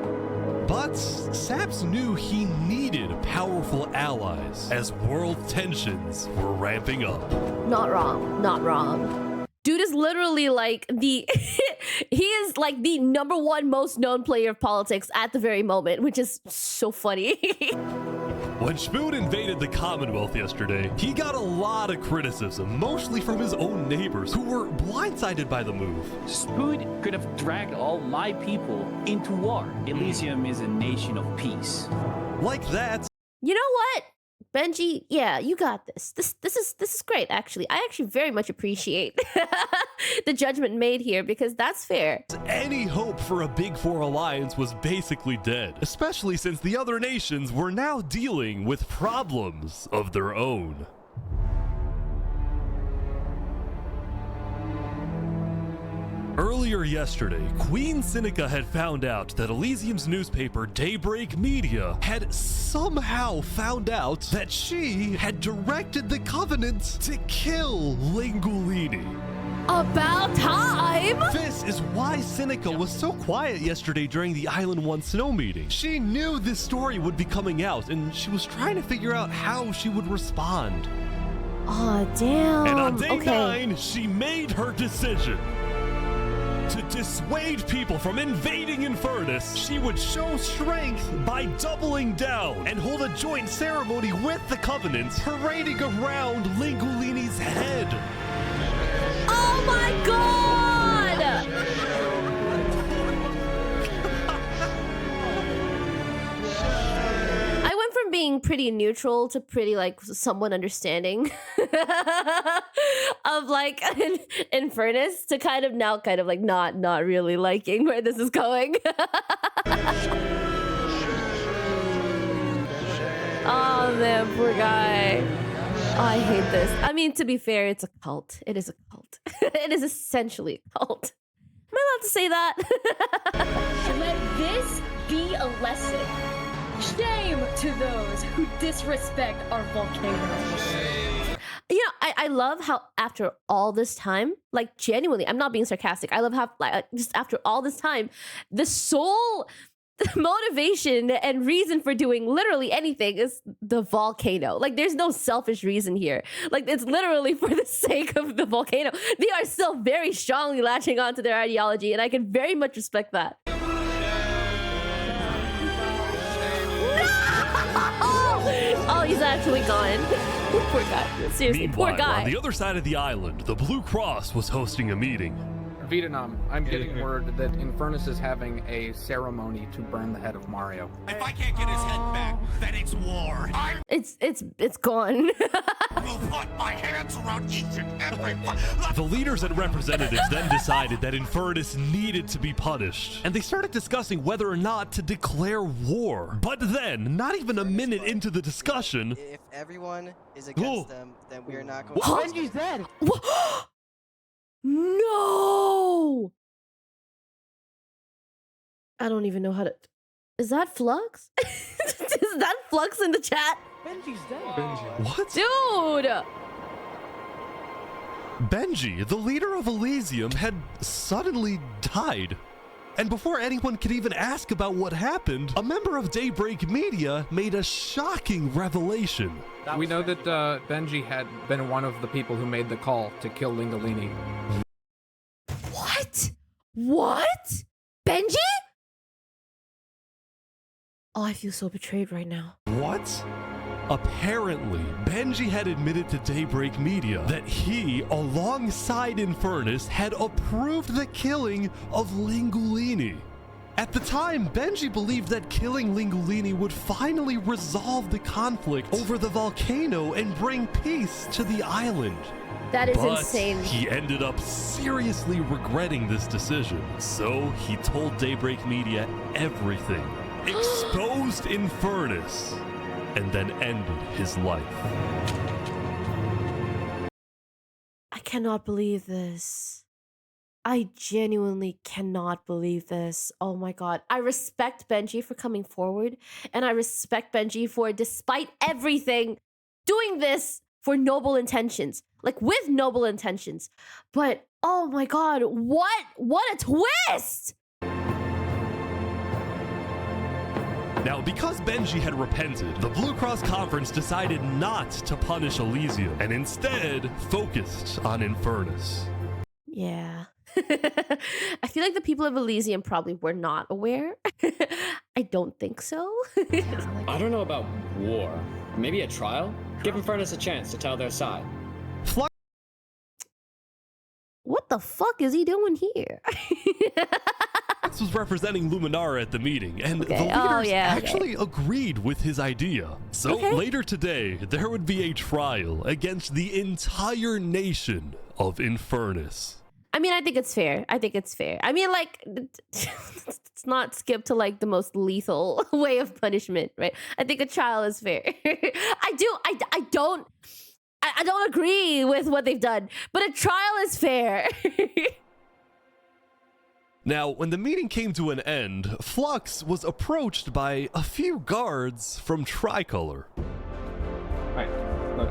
But Saps knew he needed powerful allies as world tensions were ramping up. Not wrong. Dude is literally like he is like the #1 most known player of politics at the very moment, which is so funny. When Spoon invaded the Commonwealth yesterday, he got a lot of criticism, mostly from his own neighbors, who were blindsided by the move. Spoon could have dragged all my people into war. Elysium is a nation of peace. Like that. You know what, Benji? Yeah, you got this. This is great, actually. I actually very much appreciate the judgment made here, because that's fair. Any hope for a Big Four alliance was basically dead, especially since the other nations were now dealing with problems of their own. Earlier yesterday, Queen Seneca had found out that Elysium's newspaper, Daybreak Media, had somehow found out that she had directed the Covenant to kill Lingolini. About time! This is why Seneca was so quiet yesterday during the Island 1 snow meeting. She knew this story would be coming out, and she was trying to figure out how she would respond. Aw, damn. And on day 9, she made her decision. To dissuade people from invading Infernus, she would show strength by doubling down and hold a joint ceremony with the Covenant, parading around Lingolini's head. Oh my god! I went from being pretty neutral to pretty like somewhat understanding of like Infernus to kind of now kind of like not really liking where this is going. Oh man, poor guy. Oh, I hate this. I mean, to be fair, it's a cult. It is a cult. It is essentially a cult. Am I allowed to say that? Let this be a lesson. Shame to those who disrespect our volcanoes. You know, I love how after all this time, like genuinely, I'm not being sarcastic. I love how like just after all this time, the sole motivation and reason for doing literally anything is the volcano. Like there's no selfish reason here. Like it's literally for the sake of the volcano. They are still very strongly latching onto their ideology, and I can very much respect that. Oh, he's actually gone. Poor guy. Seriously, Meanwhile, poor guy. on the other side of the island, the Blue Cross was hosting a meeting. Vietnam, I'm getting word that Infernus is having a ceremony to burn the head of Mario. If I can't get his head back, then it's war. It's gone. Will put my hands around each and every one. The leaders and representatives then decided that Infernus needed to be punished, and they started discussing whether or not to declare war. But then, not even a minute into the discussion, If everyone is against them, then we are not going What? to... Benji's dead! No! I don't even know how to... Is that Flux? Is that Flux in the chat? Benji's dead. What? Dude! Benji, the leader of Elysium, had suddenly died. And before anyone could even ask about what happened, a member of Daybreak Media made a shocking revelation. We know that Benji had been one of the people who made the call to kill Lingolini. What? What? Benji? Oh, I feel so betrayed right now. What? Apparently, Benji had admitted to Daybreak Media that he, alongside Infernus, had approved the killing of Lingolini. At the time, Benji believed that killing Lingolini would finally resolve the conflict over the volcano and bring peace to the island. That is But insane. he ended up seriously regretting this decision. So he told Daybreak Media everything, exposed Infernus, and then ended his life. I cannot believe this. I genuinely cannot believe this. Oh my god. I respect Benji for coming forward, and I respect Benji for, despite everything, doing this for noble intentions. Like, with noble intentions. But, oh my god, what a twist! Now, because Benji had repented, the Blue Cross Conference decided not to punish Elysium, and instead focused on Infernus. Yeah. I feel like the people of Elysium probably were not aware. I don't think so. I don't know about war. Maybe a trial? Give Infernus a chance to tell their side. What the fuck is he doing here? Flux was representing Luminara at the meeting, and the leaders actually agreed with his idea. So later today, there would be a trial against the entire nation of Infernus. I mean, I think it's fair. I think it's fair. I mean, like, it's not skip to like the most lethal way of punishment, right? I think a trial is fair. I don't agree with what they've done, but a trial is fair. Now, when the meeting came to an end, Flux was approached by a few guards from Tricolor. Right, look.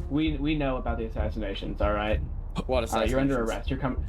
We know about the assassinations, all right? What assassinations? You're under arrest. You're coming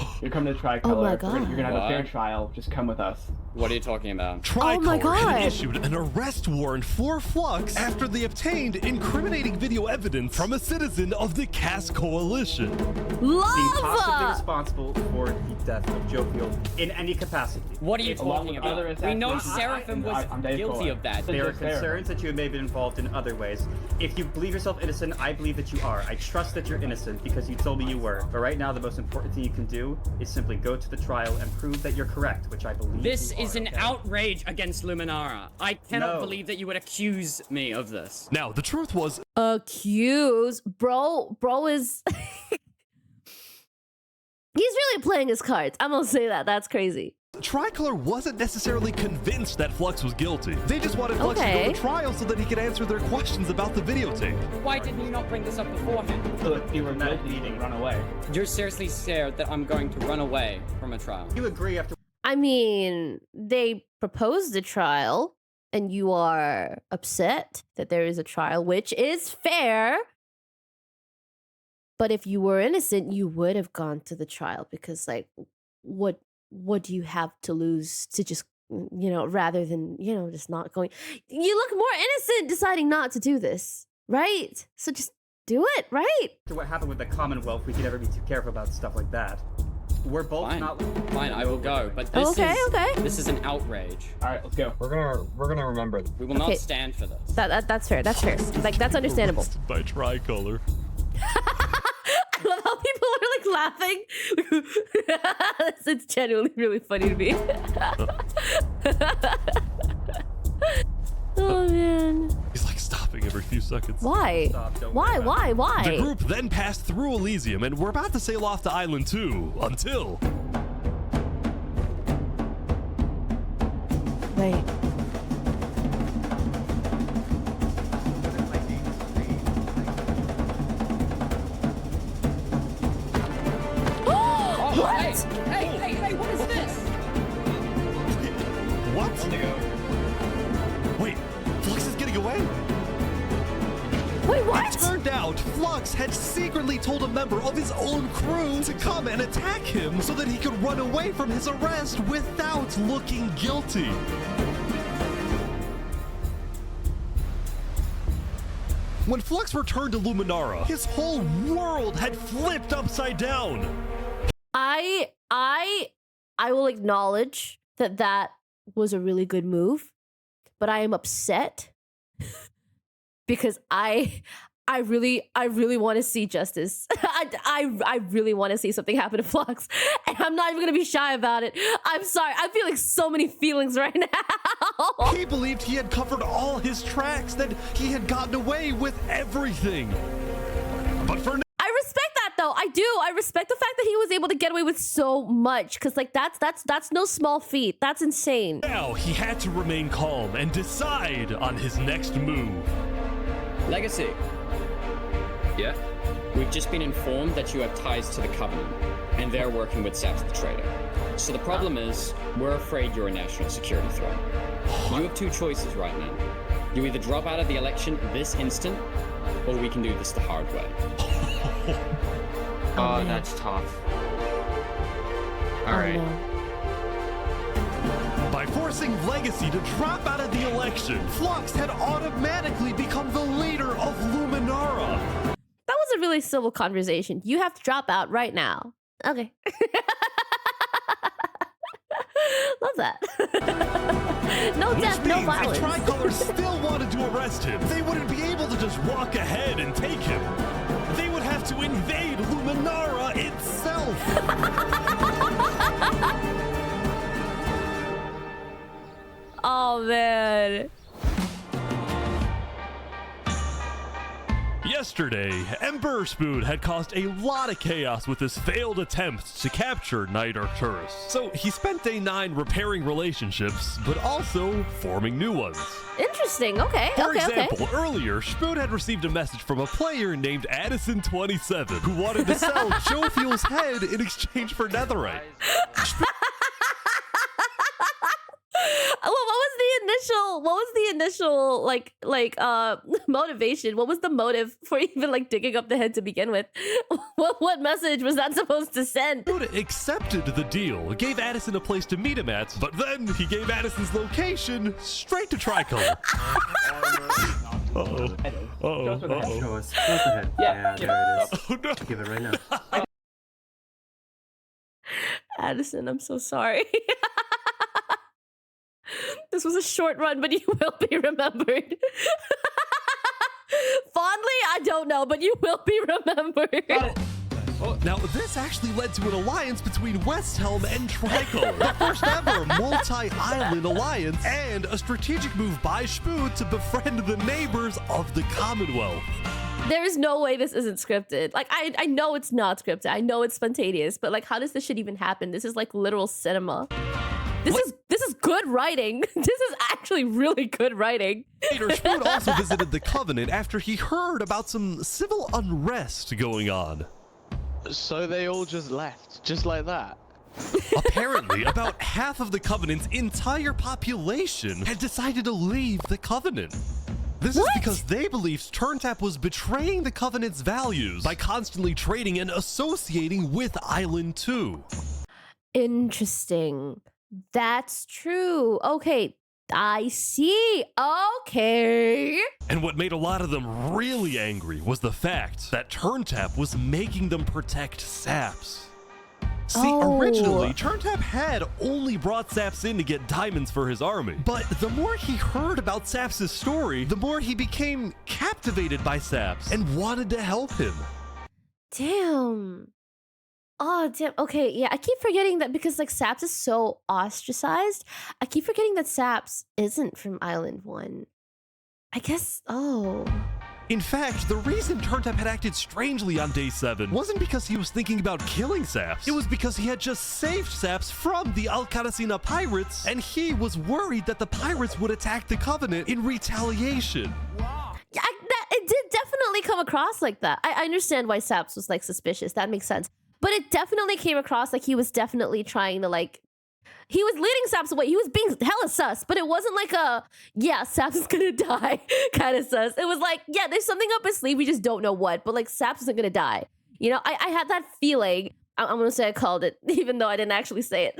to Tricolor. Oh my God. You're gonna have a fair trial. Just come with us. What are you talking about? Tricolor had issued an arrest warrant for Flux after they obtained incriminating video evidence from a citizen of the Cass Coalition. Being possibly responsible for the death of Jovial in any capacity. What are you talking about? We know Seraphim was guilty of that. There are concerns that you may have been involved in other ways. If you believe yourself innocent, I believe that you are. I trust that you're innocent because you told me you were. But right now, the most important thing you can do is simply go to the trial and prove that you're correct, which I believe This you is an outrage against Luminara. I cannot believe that you would accuse me of this. Now, the truth was... Accuse? Bro is... He's really playing his cards. I'm gonna say that. That's crazy. Tricolor wasn't necessarily convinced that Flux was guilty. They just wanted Flux to go to trial so that he could answer their questions about the videotape. Why didn't you not bring this up beforehand? Look, you were not leading. Run away. You're seriously scared that I'm going to run away from a trial. You agree after... I mean, they proposed a trial, and you are upset that there is a trial, which is fair. But if you were innocent, you would have gone to the trial because, like, what do you have to lose to just, rather than, just not going? You look more innocent deciding not to do this, right? So just do it, right? To what happened with the Commonwealth, we could never be too careful about stuff like that. We're both not... Fine, I will go, but this this is an outrage. All right, let's go. We're gonna remember. We will not stand for this. That's fair. That's fair. Like, that's understandable. By Tricolor. I love how people laughing. It's genuinely really funny to me. Oh man. He's like stopping every few seconds. Why? Why? The group then passed through Elysium and were about to sail off to Island 2 until... Wait. What? Hey, what is this? What? Wait, Flux is getting away? Wait, what? It turned out Flux had secretly told a member of his own crew to come and attack him so that he could run away from his arrest without looking guilty. When Flux returned to Luminara, his whole world had flipped upside down. I will acknowledge that that was a really good move, but I am upset because I really want to see justice. I really want to see something happen to Flux, and I'm not even gonna be shy about it. I'm sorry. I'm feeling so many feelings right now. He believed he had covered all his tracks, that he had gotten away with everything. But for now, I respect that though. I do. I respect the fact that he was able to get away with so much, because like that's no small feat. That's insane. Now he had to remain calm and decide on his next move. Legacy. Yeah? We've just been informed that you have ties to the Covenant, and they're working with Saps the Trader. So the problem is, we're afraid you're a national security threat. You have two choices right now. You either drop out of the election this instant, or we can do this the hard way. Oh, that's tough. Alright. By forcing Legacy to drop out of the election, Flux had automatically become the leader of Luminara. That was a really civil conversation. You have to drop out right now. Okay. Love that. No death, no violence. If Tricolor still wanted to arrest him, they wouldn't be able to just walk ahead and take him. They would have to invade Luminara itself. Oh man. Yesterday, Emperor Spoon had caused a lot of chaos with his failed attempt to capture Knight Arcturus. So he spent day 9 repairing relationships, but also forming new ones. Interesting. Okay. For okay. example, earlier, Spoon had received a message from a player named Addison27 who wanted to sell Joe Fuel's head in exchange for netherite. What was the initial motivation? What was the motive for even like digging up the head to begin with? What message was that supposed to send? Spoon accepted the deal, gave Addison a place to meet him at, but then he gave Addison's location straight to Tricolor. Uh-oh. Show us the head. Yeah, there it is. Oh no. Give it right now. Addison, I'm so sorry. This was a short run, but you will be remembered. Fondly, I don't know, but you will be remembered. Now, this actually led to an alliance between West Helm and Tricolor, the first ever multi-island alliance, and a strategic move by Spoon to befriend the neighbors of the Commonwealth. There is no way this isn't scripted. Like, I know it's not scripted. I know it's spontaneous, but like, how does this shit even happen? This is like literal cinema. This is good writing. This is actually really good writing. Later, Spoon also visited the Covenant after he heard about some civil unrest going on. So they all just left, just like that? Apparently, about half of the Covenant's entire population had decided to leave the Covenant. This is because they believed Turntap was betraying the Covenant's values by constantly trading and associating with Island 2. Interesting. That's true. Okay, I see. Okay. And what made a lot of them really angry was the fact that Turntap was making them protect Saps. See, originally, Turntap had only brought Saps in to get diamonds for his army. But the more he heard about Saps' story, the more he became captivated by Saps and wanted to help him. Damn. Oh, damn. Okay, yeah. I keep forgetting that because like Saps is so ostracized. I keep forgetting that Saps isn't from Island 1. I guess, oh. In fact, the reason Turntap had acted strangely on day 7 wasn't because he was thinking about killing Saps. It was because he had just saved Saps from the Alcaracina pirates, and he was worried that the pirates would attack the Covenant in retaliation. Yeah, it did definitely come across like that. I understand why Saps was like suspicious. That makes sense. But it definitely came across like he was definitely trying to like, he was leading Saps away. He was being hella sus, but it wasn't like a, yeah, Saps is gonna die kind of sus. It was like, yeah, there's something up his sleeve. We just don't know what, but like Saps isn't gonna die. You know, I had that feeling. I'm gonna say I called it, even though I didn't actually say it.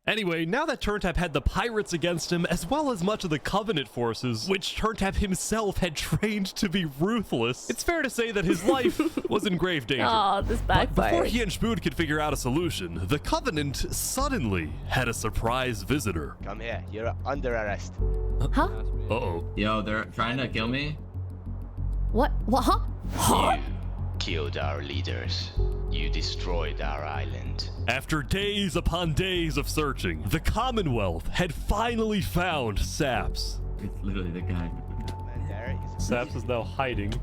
Anyway, now that Turntap had the pirates against him, as well as much of the Covenant forces, which Turntap himself had trained to be ruthless, it's fair to say that his life was in grave danger. Oh, this backfired. But before he and Spood could figure out a solution, the Covenant suddenly had a surprise visitor. Come here, you're under arrest. Huh? Uh-oh. Yo, they're trying to kill me? What? What? Huh? Huh? You killed our leaders. You destroyed our island. After days upon days of searching, the Commonwealth had finally found Saps. It's literally the guy. Saps is now hiding.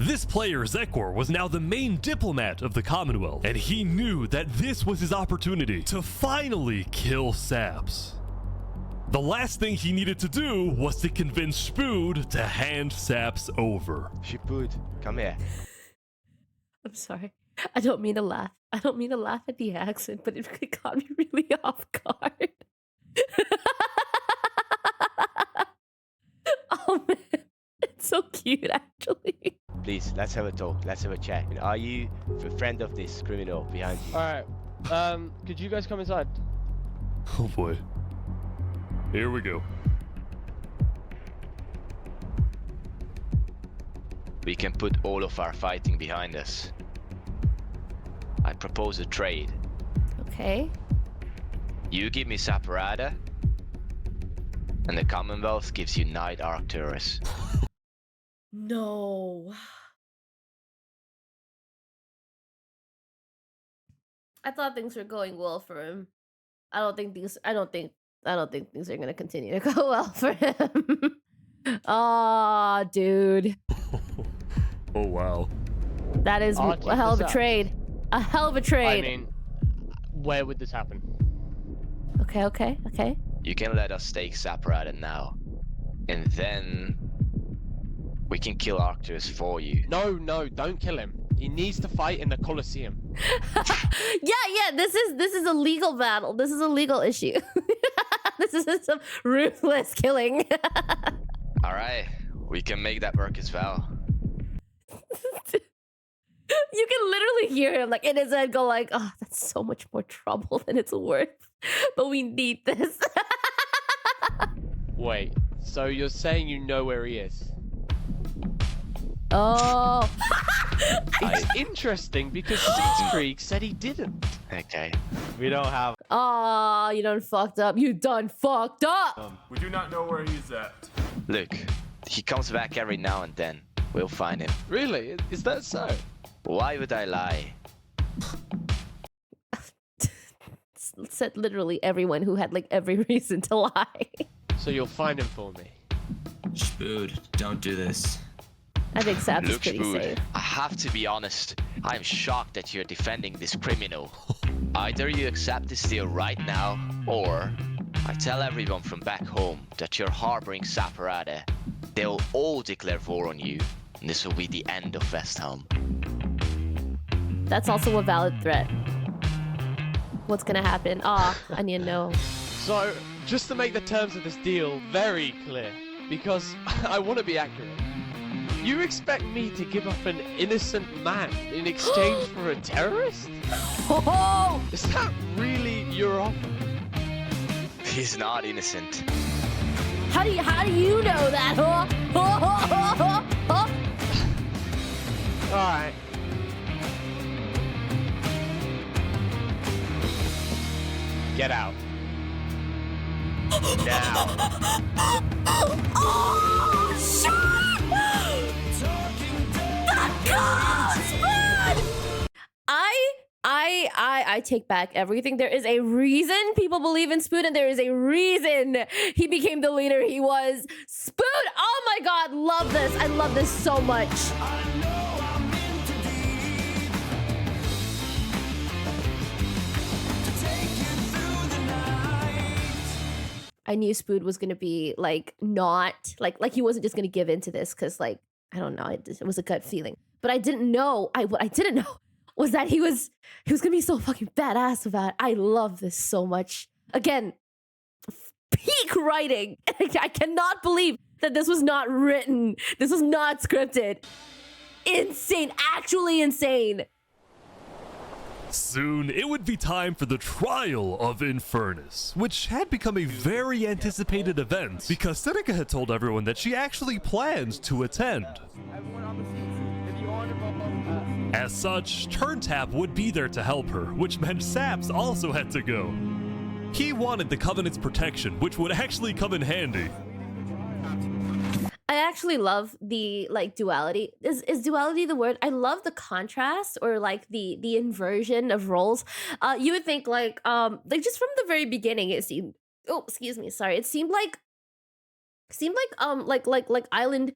This player, Zekor, was now the main diplomat of the Commonwealth, and he knew that this was his opportunity to finally kill Saps. The last thing he needed to do was to convince Spood to hand Saps over. Spood, come here. I'm sorry. I don't mean to laugh. I don't mean to laugh at the accent, but it caught me really off guard. Oh man, it's so cute actually. Please, let's have a talk. Let's have a chat. Are you a friend of this criminal behind you? Alright, could you guys come inside? Oh boy. Here we go. We can put all of our fighting behind us. I propose a trade. Okay. You give me Saparada, and the Commonwealth gives you Night Arcturus. No. I thought things were going well for him. I don't think things are gonna continue to go well for him. Aw, dude. Oh wow. That is a hell of a trade. A hell of a trade. I mean, where would this happen? Okay. You can let us take Saparada now, and then we can kill Arcturus for you. No, don't kill him. He needs to fight in the Colosseum. Yeah, this is a legal battle. This is a legal issue. This is some ruthless killing. Alright, we can make that work as well. You can literally hear him like in his head go like, oh, that's so much more trouble than it's worth. But we need this. Wait, so you're saying you know where he is? Oh. It's interesting because Siegfried said he didn't. Okay. We don't have... Oh, you done fucked up. You done fucked up. We do not know where he's at. Look, he comes back every now and then. We'll find him. Really? Is that so? Why would I lie? Said literally everyone who had like every reason to lie. So you'll find him for me. Spood, don't do this. I think Saps is Look, pretty Spood, safe. I have to be honest. I am shocked that you're defending this criminal. Either you accept this deal right now, or I tell everyone from back home that you're harboring Saparada. They'll all declare war on you, and this will be the end of Westhelm. That's also a valid threat. What's gonna happen? I need to know. So, just to make the terms of this deal very clear, because I want to be accurate. You expect me to give up an innocent man in exchange for a terrorist? Oh! Is that really your offer? He's not innocent. How do you know that? Alright. Get out. Now. Oh, shit! That goes! I take back everything. There is a reason people believe in Spoon, and there is a reason he became the leader he was. Spoon! Oh my god, love this. I love this so much. I knew Spoon was gonna be like not like he wasn't just gonna give in to this because like I don't know, it was a gut feeling. But I didn't know. What I didn't know was that he was gonna be so fucking badass about it. I love this so much. Again, peak writing. I cannot believe that this was not written. This was not scripted. Insane, actually insane. Soon, it would be time for the trial of Infernus, which had become a very anticipated event because Seneca had told everyone that she actually planned to attend. As such, Turntap would be there to help her, which meant Saps also had to go. He wanted the Covenant's protection, which would actually come in handy. I actually love the like duality. Is duality the word? I love the contrast or like the inversion of roles. You would think like just from the very beginning it seemed, oh excuse me, sorry, it seemed like Island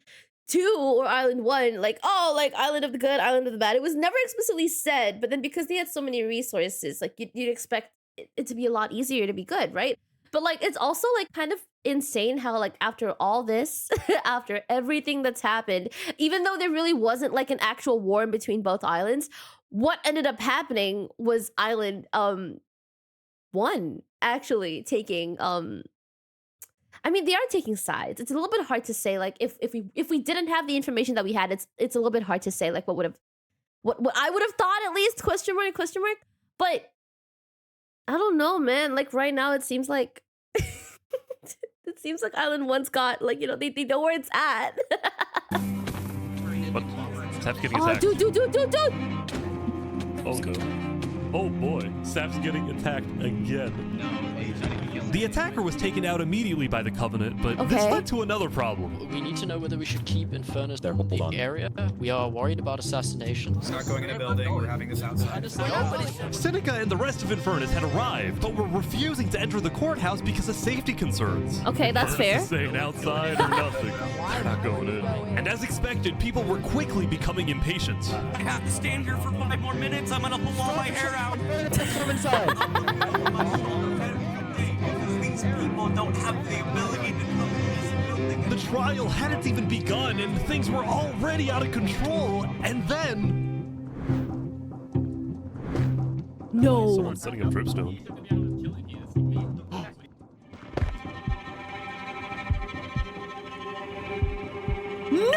2 or Island 1, like oh like Island of the Good, Island of the Bad. It was never explicitly said, but then because they had so many resources, like you'd expect it to be a lot easier to be good, right? But like it's also like kind of insane how like after all this, after everything that's happened, even though there really wasn't like an actual war in between both islands, what ended up happening was Island 1 actually taking I mean they are taking sides. It's a little bit hard to say like if we didn't have the information that we had, it's a little bit hard to say like what I would have thought at least question mark. But I don't know, man. Like right now it seems like it seems like Island 1's got like, you know, they know where it's at. What? Sap's getting attacked. Oh, dude. Oh no. Oh boy, Sap's getting attacked again. The attacker was taken out immediately by the Covenant, but this led to another problem. We need to know whether we should keep Infernus in the area. We are worried about assassinations. Not going in a building, we're having this outside. Seneca and the rest of Infernus had arrived, but were refusing to enter the courthouse because of safety concerns. Okay, that's fair. Staying outside or nothing. They're not going in. And as expected, people were quickly becoming impatient. I have to stand here for 5 more minutes. I'm gonna pull all my hair out. Come inside. These people don't have the ability to come in this building. The trial hadn't even begun, and things were already out of control. And then... No. Someone's setting up dripstone. No!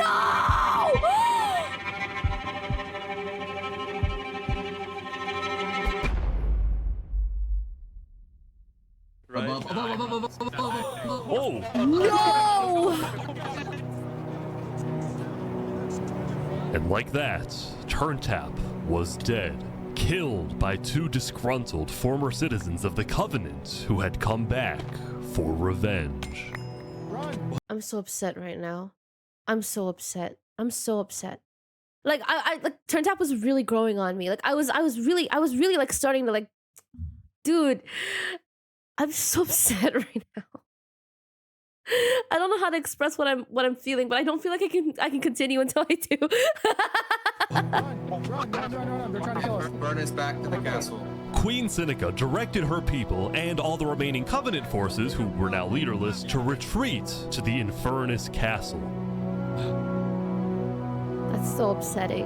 Oh! No! And like that, Turntap was dead, killed by 2 disgruntled former citizens of the Covenant who had come back for revenge. I'm so upset right now. I'm so upset. Like I like Turntap was really growing on me. Like I was really like starting to like, dude, I'm so upset right now. I don't know how to express what I'm feeling, but I don't feel like I can continue until I do. Run. They're trying to kill us. Burn us back to the castle. Queen Seneca directed her people and all the remaining Covenant forces, who were now leaderless, to retreat to the Infernus castle. That's so upsetting.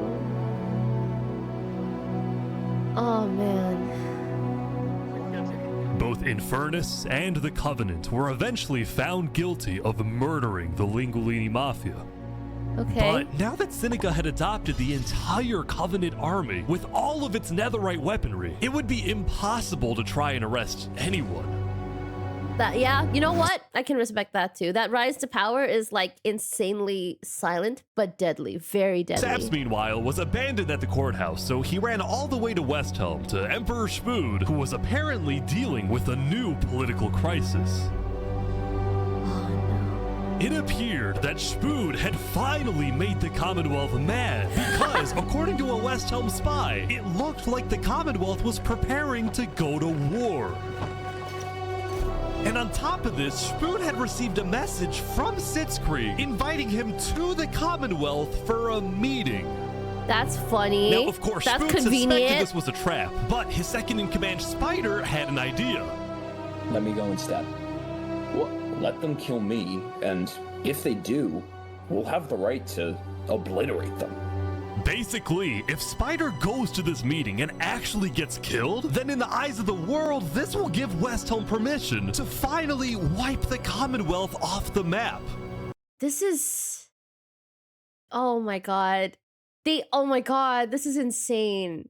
Oh man. Both Infernus and the Covenant were eventually found guilty of murdering the Lingolini Mafia. Okay. But now that Seneca had adopted the entire Covenant army with all of its netherite weaponry, it would be impossible to try and arrest anyone. Yeah, you know what? I can respect that too. That rise to power is like insanely silent, but deadly, very deadly. Saps, meanwhile, was abandoned at the courthouse, so he ran all the way to Westhelm to Emperor Schmood, who was apparently dealing with a new political crisis. It appeared that Spood had finally made the Commonwealth mad because, according to a West Helm spy, it looked like the Commonwealth was preparing to go to war. And on top of this, Spood had received a message from Sitzkrieg inviting him to the Commonwealth for a meeting. That's funny. Now, of course, that's Spood convenient. suspected this was a trap, but his second-in-command Spider had an idea. Let me go instead. Well, let them kill me, and if they do, we'll have the right to obliterate them. Basically, if Spider goes to this meeting and actually gets killed, then in the eyes of the world, this will give West Helm permission to finally wipe the Commonwealth off the map. This is... Oh my god. Oh my god, this is insane.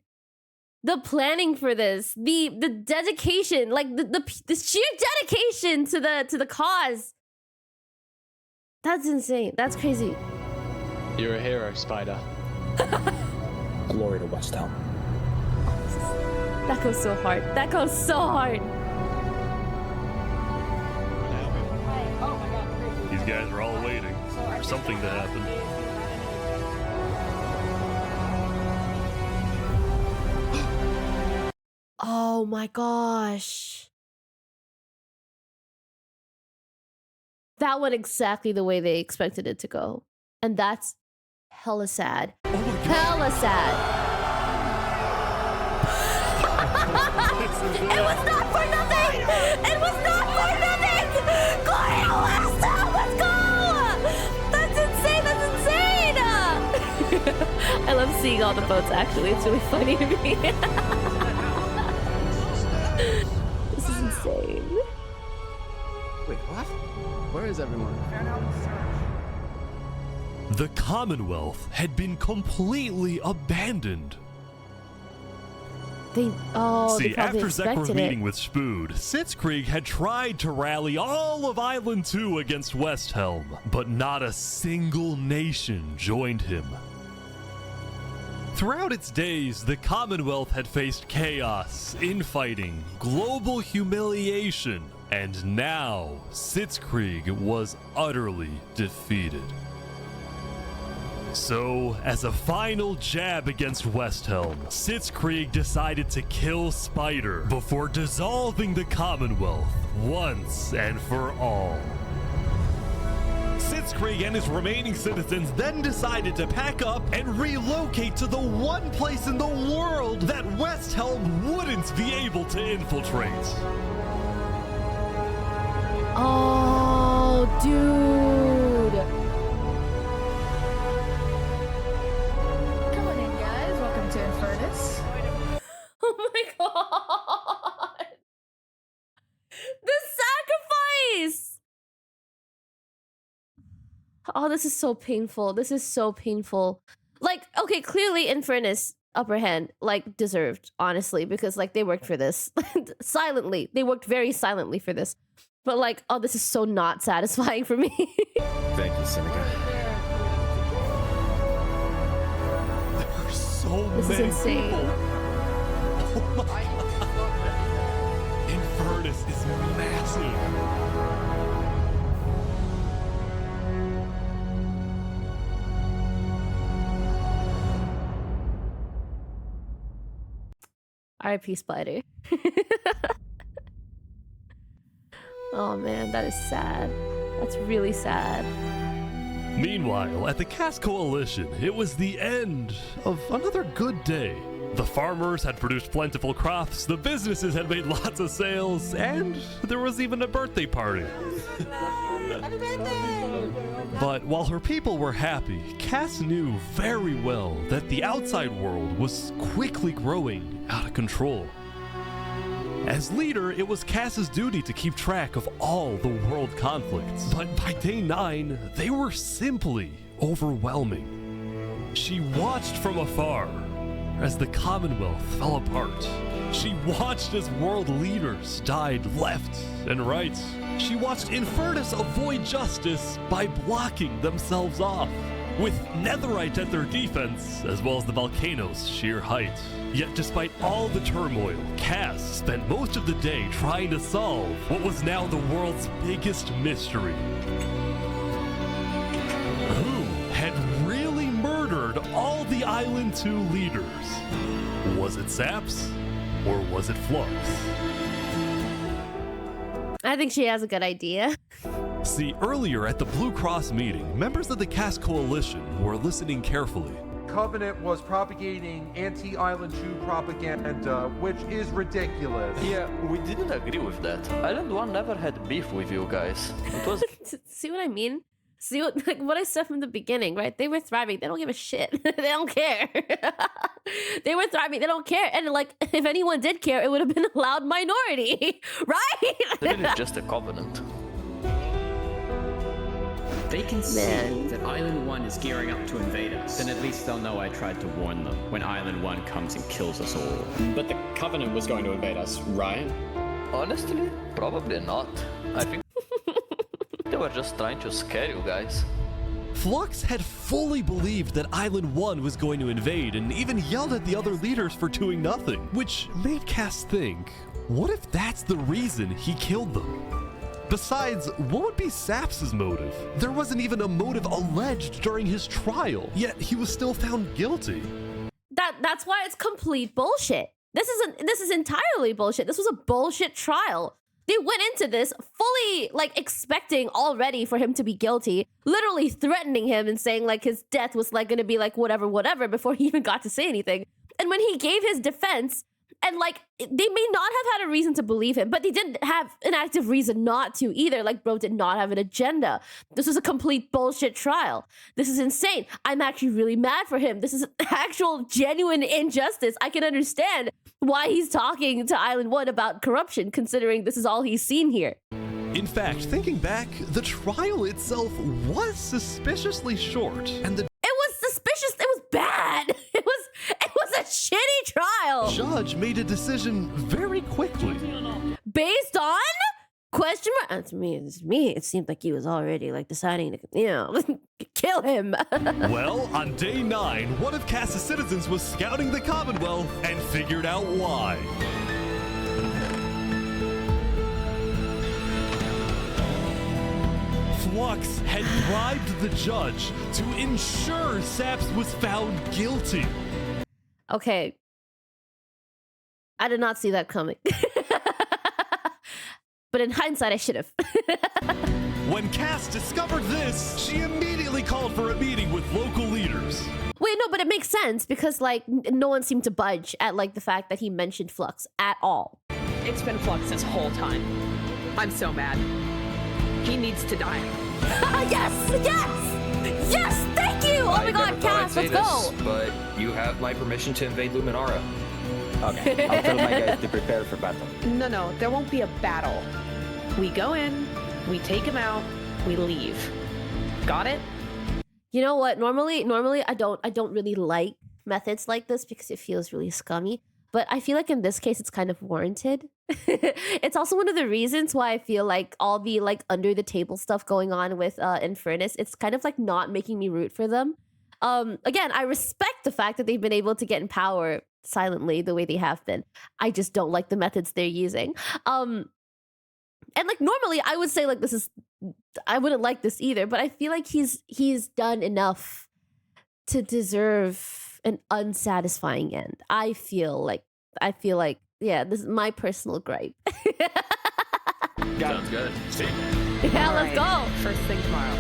The planning for this, the dedication, like the sheer dedication to the cause. That's insane. That's crazy. You're a hero, Spider. Glory to West Helm. That goes so hard. That goes so hard. These guys are all waiting for something to happen. Oh my gosh. That went exactly the way they expected it to go. And that's hella sad. Hella sad. It was not for nothing! It was not for nothing! Glory to West Helm, let's go! That's insane, that's insane! I love seeing all the votes, actually. It's really funny to me. This is insane. Wait, what? Where is everyone? The Commonwealth had been completely abandoned. They See, probably after Zekro's expected meeting it. with Spood, Sitzkrieg had tried to rally all of Island 2 against West Helm, but not a single nation joined him. Throughout its days, the Commonwealth had faced chaos, infighting, global humiliation, and now Sitzkrieg was utterly defeated. So, as a final jab against West Helm, Sitzkrieg decided to kill Spider before dissolving the Commonwealth once and for all. Sitzkrieg and his remaining citizens then decided to pack up and relocate to the one place in the world that West Helm wouldn't be able to infiltrate. Oh, dude. Come on in, guys. Welcome to Infernus. Oh my god. The sacrifice. Oh, this is so painful. This is so painful. Like, okay, clearly Infernus upper hand, like, deserved, honestly, because like they worked for this. Silently. They worked very silently for this. But like, oh, this is so not satisfying for me. Thank you, Seneca. There are so This is many insane. people. Oh my god. Infernus is massive. R.I.P. Spider. Oh man, that is sad. That's really sad. Meanwhile, at the Cass Coalition, it was the end of another good day. The farmers had produced plentiful crops, the businesses had made lots of sales, and there was even a birthday party. But while her people were happy, Cass knew very well that the outside world was quickly growing out of control. As leader, it was Cass's duty to keep track of all the world conflicts. But by day 9, they were simply overwhelming. She watched from afar as the Commonwealth fell apart. She watched as world leaders died left and right. She watched Infernus avoid justice by blocking themselves off, with Netherite at their defense, as well as the volcano's sheer height. Yet despite all the turmoil, Cass spent most of the day trying to solve what was now the world's biggest mystery. Island 2 leaders. Was it Saps or was it Flux? I think she has a good idea. See, earlier at the Blue Cross meeting, members of the Cast Coalition were listening carefully. Covenant was propagating anti-Island 2 propaganda, which is ridiculous. Yeah, we didn't agree with that. Island 1 never had beef with you guys. It was... See what I mean? See what I said from the beginning, right? They were thriving. They don't give a shit. They don't care. They were thriving. They don't care. And like, if anyone did care, it would have been a loud minority, right? It is just a covenant. They can see that Island 1 is gearing up to invade us. Then at least they'll know I tried to warn them when Island 1 comes and kills us all. But the Covenant was going to invade us, right? Honestly, probably not. I think they were just trying to scare you guys. Flux had fully believed that Island 1 was going to invade and even yelled at the other leaders for doing nothing, which made Cass think, what if that's the reason he killed them? Besides, what would be Saps' motive? There wasn't even a motive alleged during his trial, yet he was still found guilty. That's why it's complete bullshit. This is entirely bullshit. This was a bullshit trial. They went into this fully like expecting already for him to be guilty, literally threatening him and saying like his death was like gonna be like whatever before he even got to say anything. And when he gave his defense, and like they may not have had a reason to believe him, but they didn't have an active reason not to either. Like bro did not have an agenda. This was a complete bullshit trial. This is insane. I'm actually really mad for him. This is actual genuine injustice. I can understand why he's talking to Island 1 about corruption, considering this is all he's seen here. In fact, thinking back, the trial itself was suspiciously short, and the It was suspicious. It was bad. It was a shitty trial. Judge made a decision very quickly. Based on question mark? To me, it seemed like he was already like deciding to, you know, kill him. Well, on day 9, one of Cass's citizens was scouting the Commonwealth and figured out why. Flux had bribed the judge to ensure Saps was found guilty. Okay. I did not see that coming. But in hindsight, I should have. When Cass discovered this, she immediately called for a meeting with local leaders. Wait, no, but it makes sense because like no one seemed to budge at like the fact that he mentioned Flux at all. It's been Flux this whole time. I'm so mad. He needs to die. Yes, thank you! Oh my god, Cass, let's go! But you have my permission to invade Luminara. Okay, I'll tell my guys to prepare for battle. No, there won't be a battle. We go in, we take him out, we leave. Got it? You know what? Normally I don't really like methods like this because it feels really scummy. But I feel like in this case, it's kind of warranted. It's also one of the reasons why I feel like all the like under the table stuff going on with Infernus, it's kind of like not making me root for them. Again, I respect the fact that they've been able to get in power silently the way they have been. I just don't like the methods they're using. And like normally I would say like I wouldn't like this either, but I feel like he's done enough to deserve an unsatisfying end. I feel like yeah, this is my personal gripe. Sounds good. See? Yeah, let's go. First thing tomorrow.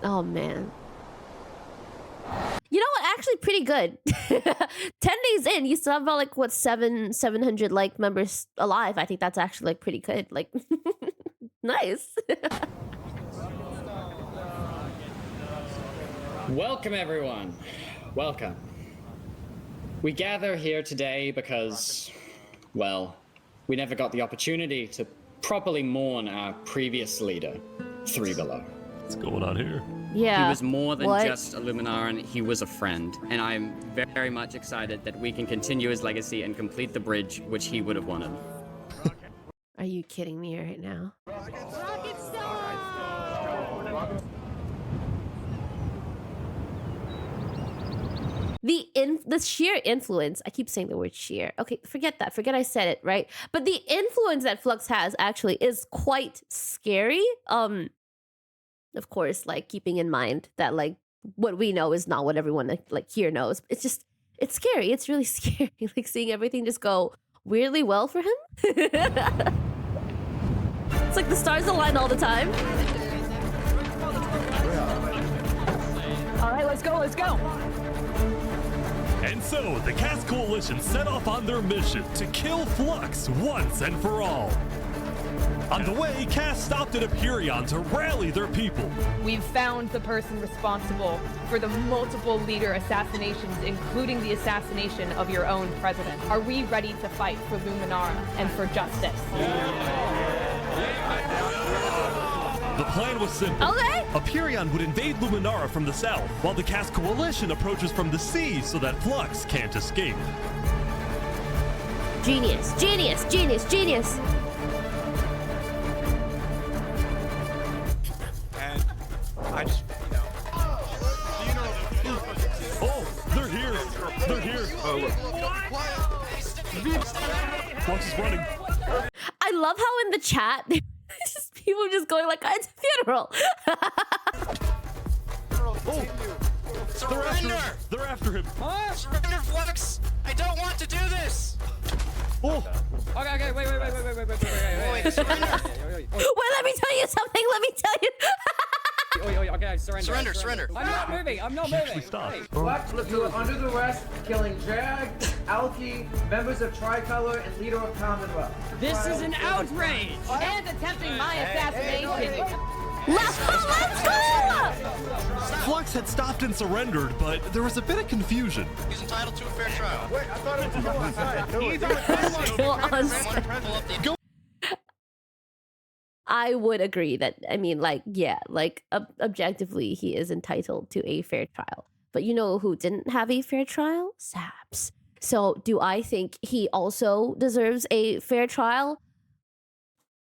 Oh man. You know what? Actually, pretty good. 10 days in, you still have about like what 700 like members alive. I think that's actually like pretty good. Like, nice. Welcome, everyone. Welcome. We gather here today because, well, we never got the opportunity to properly mourn our previous leader, 3 Below. What's going on here? Yeah. He was more than just a Luminaran, he was a friend. And I'm very much excited that we can continue his legacy and complete the bridge which he would have wanted. Are you kidding me right now? the sheer influence. I keep saying the word sheer. Okay, forget that. Forget I said it, right? But the influence that Flux has actually is quite scary. Of course, like keeping in mind that like what we know is not what everyone like here knows. It's scary. It's really scary. Like seeing everything just go weirdly well for him. It's like the stars align all the time. All right, let's go, let's go. And so, the Cast Coalition set off on their mission to kill Flux once and for all. On the way, Cast stopped at Aperion to rally their people. We've found the person responsible for the multiple leader assassinations, including the assassination of your own president. Are we ready to fight for Luminara and for justice? The plan was simple. Okay. Aperion would invade Luminara from the south, while the Cast Coalition approaches from the sea so that Flux can't escape. Genius, genius, genius, genius. And I just, Oh, they're here. They're here. Oh, look. Flux is running. I love how in the chat, just people just going like, it's a funeral. Surrender! They're after him. Huh? Surrender, Flux! I don't want to do this! Oh! Okay, wait. Surrender. Wait, let me tell you something. Let me tell you. Okay, surrender. Surrender. I'm not moving. Stop. Flux was under the arrest, killing Jag, Alki, members of Tricolor, and leader of Commonwealth. This is an outrage! And attempting my assassination. Let's go! Flux had stopped and surrendered, but there was a bit of confusion. He's entitled to a fair trial. Wait, I thought it was on side. Still on side. I would agree that, I mean, like, yeah, like, objectively, he is entitled to a fair trial. But you know who didn't have a fair trial? Saps. So do I think he also deserves a fair trial?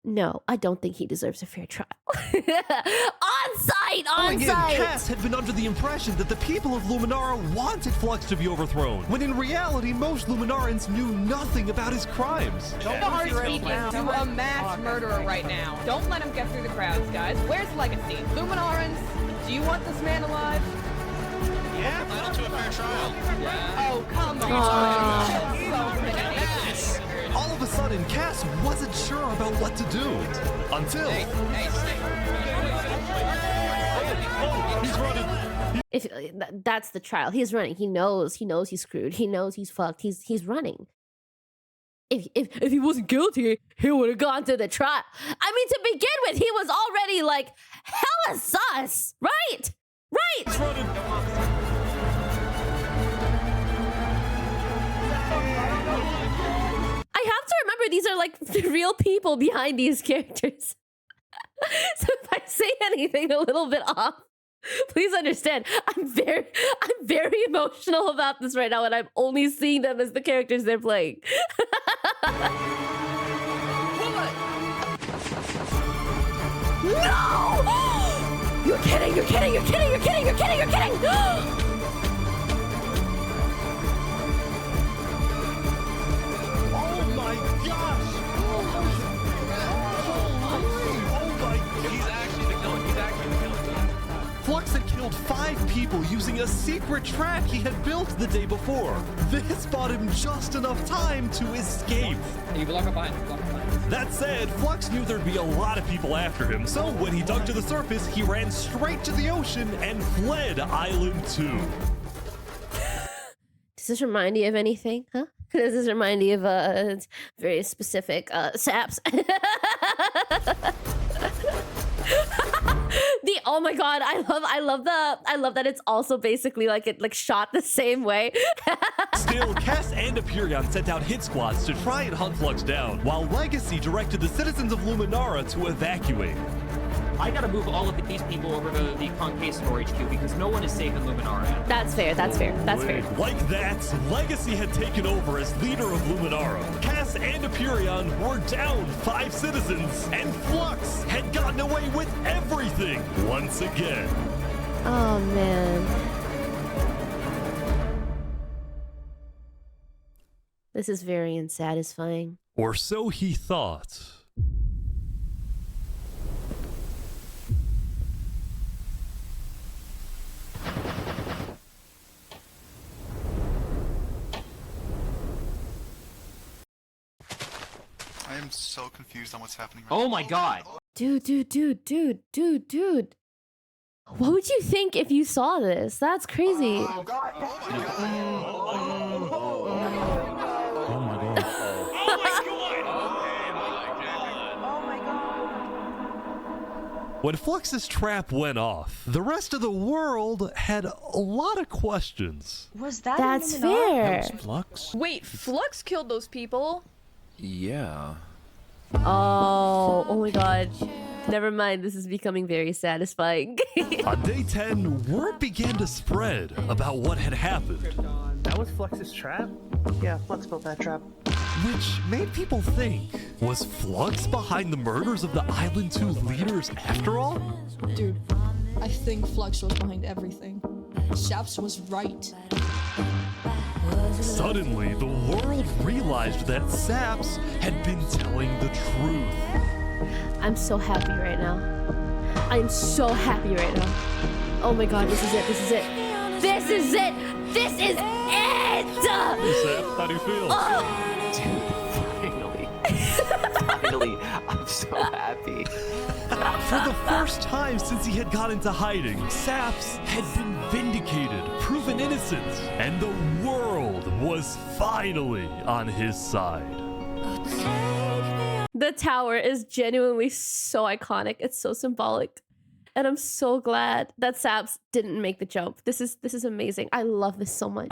No, I don't think he deserves a fair trial. On site! Cass had been under the impression that the people of Luminara wanted Flux to be overthrown, when in reality, most Luminarans knew nothing about his crimes. Don't speaking to a mass murderer right now. Don't let him get through the crowds, guys. Where's Legacy? Luminarans, do you want this man alive? Yeah, entitled to a fair trial. Yeah. Oh, come on. All of a sudden, Cass wasn't sure about what to do. Until... He's running. If that's the trial, he's running. He knows he's screwed. He knows he's fucked. He's running. If he wasn't guilty, he would have gone to the trial. I mean, to begin with, he was already like hella sus, right? Right. He's running. I have to remember these are like the real people behind these characters. So if I say anything a little bit off, please understand. I'm very emotional about this right now, and I'm only seeing them as the characters they're playing. No! You're kidding! Flux had killed 5 people using a secret track he had built the day before. This bought him just enough time to escape. You block up behind. That said, Flux knew there'd be a lot of people after him, so when he dug to the surface, he ran straight to the ocean and fled Island 2. Does this remind you of anything, huh? Does this remind you of very specific saps? Oh my god, I love that it's also basically like it shot the same way. Still, Cass and Aperion sent out hit squads to try and hunt Flux down, while Legacy directed the citizens of Luminara to evacuate. I gotta move all of these people over to the Concave storage queue because no one is safe in Luminara. That's fair. Like that, Legacy had taken over as leader of Luminara. Cass and Aperion were down 5 citizens, and Flux had gotten away with everything once again. Oh man. This is very unsatisfying. Or so he thought. I am so confused on what's happening right Oh now. my god. Dude. What would you think if you saw this? That's crazy. Oh god. When Flux's trap went off, the rest of the world had a lot of questions. Was that That's fair. Flux? Wait, Flux killed those people? Yeah. Oh my god. Never mind, this is becoming very satisfying. On day 10, word began to spread about what had happened. That was Flux's trap? Yeah, Flux built that trap. Which made people think, was Flux behind the murders of the Island 2 leaders after all? Dude, I think Flux was behind everything. Shaps was right. Suddenly, the world realized that Saps had been telling the truth. I'm so happy right now. I'm so happy right now. Oh my god, this is it. This is it. This is it. This is it. Hey, Saps, how do you feel? Finally, I'm so happy. For the first time since he had got into hiding, Saps had been vindicated, proven innocent, and the world was finally on his side. The tower is genuinely so iconic. It's so symbolic. And I'm so glad that Saps didn't make the jump. This is amazing. I love this so much.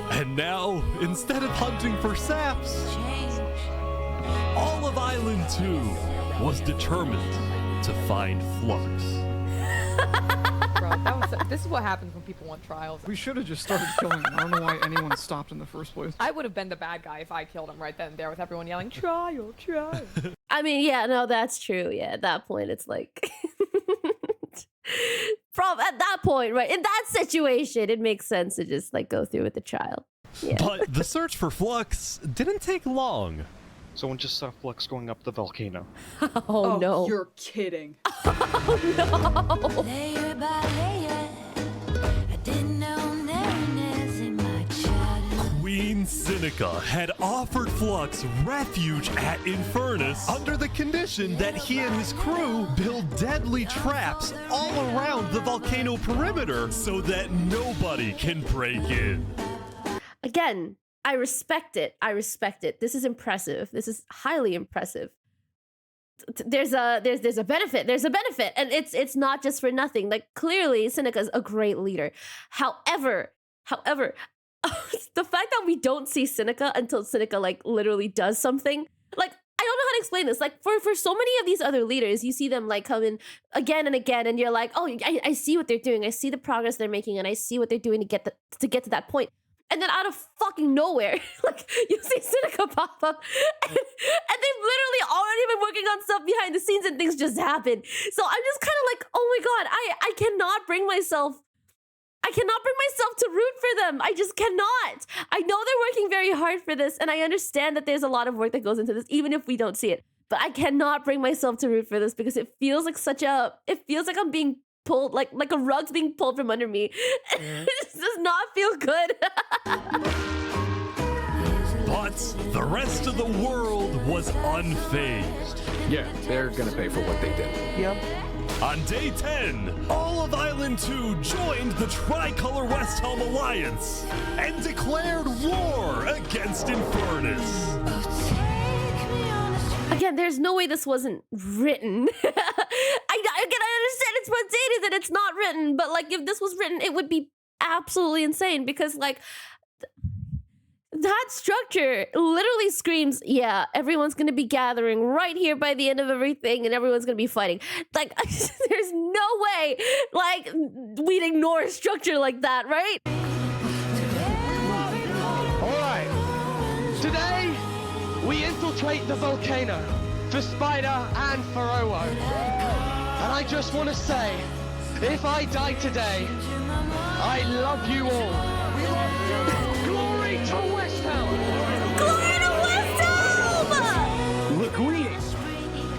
And now, instead of hunting for Saps, all of Island 2 was determined to find Flux. Bro, this is what happens when people want trials. We should have just started killing him. I don't know why anyone stopped in the first place. I would have been the bad guy if I killed him right then and there with everyone yelling, trial, trial. I mean, yeah, no, that's true. Yeah, at that point, it's like... at that point, right, in that situation, it makes sense to just, like, go through with the trial. Yeah. But the search for Flux didn't take long. Someone just saw Flux going up the volcano. Oh no. You're kidding. Oh no. Layer by layer, I didn't know narrowness in my childhood. Queen Seneca had offered Flux refuge at Infernus under the condition that he and his crew build deadly traps all around the volcano perimeter so that nobody can break in. Again, I respect it. I respect it. This is impressive. This is highly impressive. There's a benefit. There's a benefit, and it's not just for nothing. Like, clearly, Seneca's a great leader. However, the fact that we don't see Seneca until Seneca like literally does something, like, I don't know how to explain this. Like, for so many of these other leaders, you see them like come in again and again, and you're like, oh, I see what they're doing. I see the progress they're making, and I see what they're doing to get to that point. And then out of fucking nowhere, like, you see Seneca pop up, and they've literally already been working on stuff behind the scenes, and things just happen. So I'm just kind of like, oh my god, I cannot bring myself to root for them. I just cannot. I know they're working very hard for this, and I understand that there's a lot of work that goes into this, even if we don't see it. But I cannot bring myself to root for this because it feels like I'm being pulled, like a rug's being pulled from under me. It does not feel good. But the rest of the world was unfazed. Yeah, they're gonna pay for what they did. Yep. On day 10, all of Island 2 joined the Tricolor West Helm Alliance and declared war against Infernus. Again, there's no way this wasn't written. I understand it's spontaneous and it's not written, but like if this was written, it would be absolutely insane because like that structure literally screams, yeah, everyone's gonna be gathering right here by the end of everything and everyone's gonna be fighting. Like, there's no way, like, we'd ignore a structure like that, right? Alright, today we infiltrate the volcano for Spider and for Owo. And I just want to say, if I die today, I love you all. Glory to West Ham! Glory to West Ham! Look,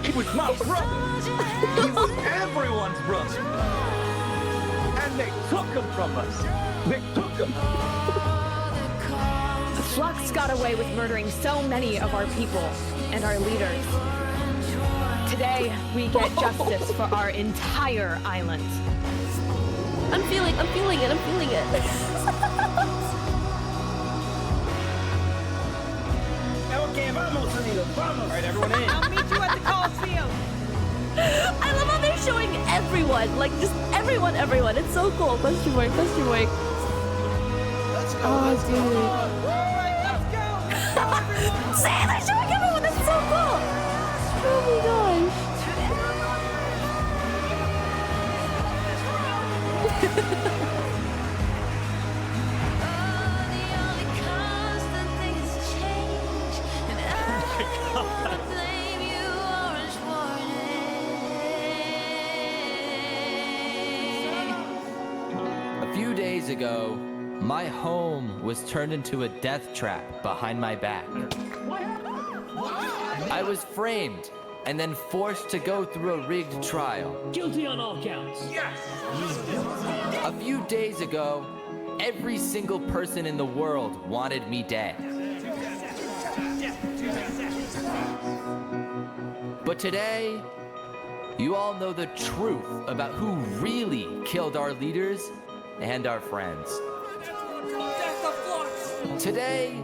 he was my brother. He was everyone's brother. And they took him from us. They took him. Flux got away with murdering so many of our people and our leaders. Today, we get justice for our entire island. I'm feeling it. Okay, vamos, amigos, vamos. All right, everyone in. I'll meet you at the Coliseum. I love how they're showing everyone, like just everyone. It's so cool. Question mark. Let's go. Oh, dude. Let's go. See, they're showing everyone. That's so cool. Oh my gosh. A few days ago, my home was turned into a death trap behind my back. I was framed and then forced to go through a rigged trial. Guilty on all counts. Yes. A few days ago, every single person in the world wanted me dead. But today, you all know the truth about who really killed our leaders and our friends. Today,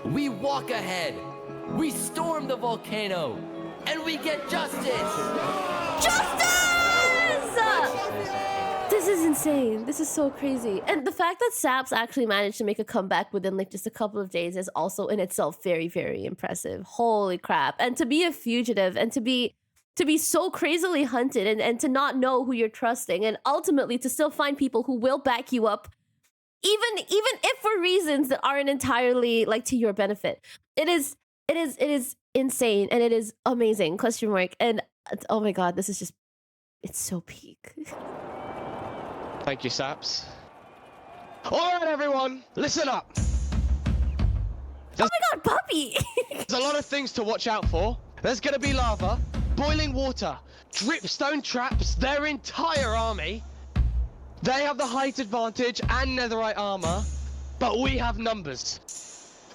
we walk ahead, we storm the volcano, and we get justice! Justice! This is insane. This is so crazy. And the fact that Saps actually managed to make a comeback within like just a couple of days is also in itself very, very impressive. Holy crap. And to be a fugitive and to be so crazily hunted and to not know who you're trusting and ultimately to still find people who will back you up even if for reasons that aren't entirely like to your benefit. It is insane and it is amazing. Question mark. And oh my god, this is just, it's so peak. Thank you, Saps. All right, everyone, listen up. Oh my god, puppy! There's a lot of things to watch out for. There's gonna be lava, boiling water, dripstone traps, their entire army. They have the height advantage and netherite armor, but we have numbers.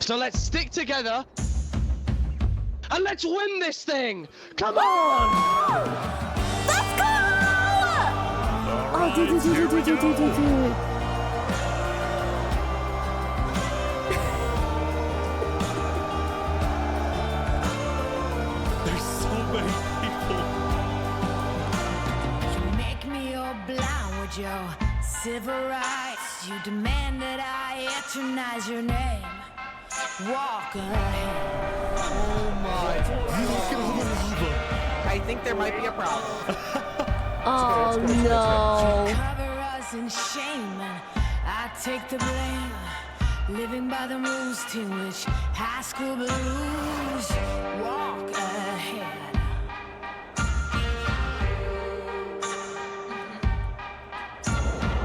So let's stick together and let's win this thing! Come on! Let's go! Oh, dude. There's so many people. You make me all blind with your civil rights. You demand that I eternize your name. Walk ahead. Oh my God. I think there might be a problem. Oh no. Cover us in shame and I take the blame. Living by the rules to which high school blues. Walk ahead.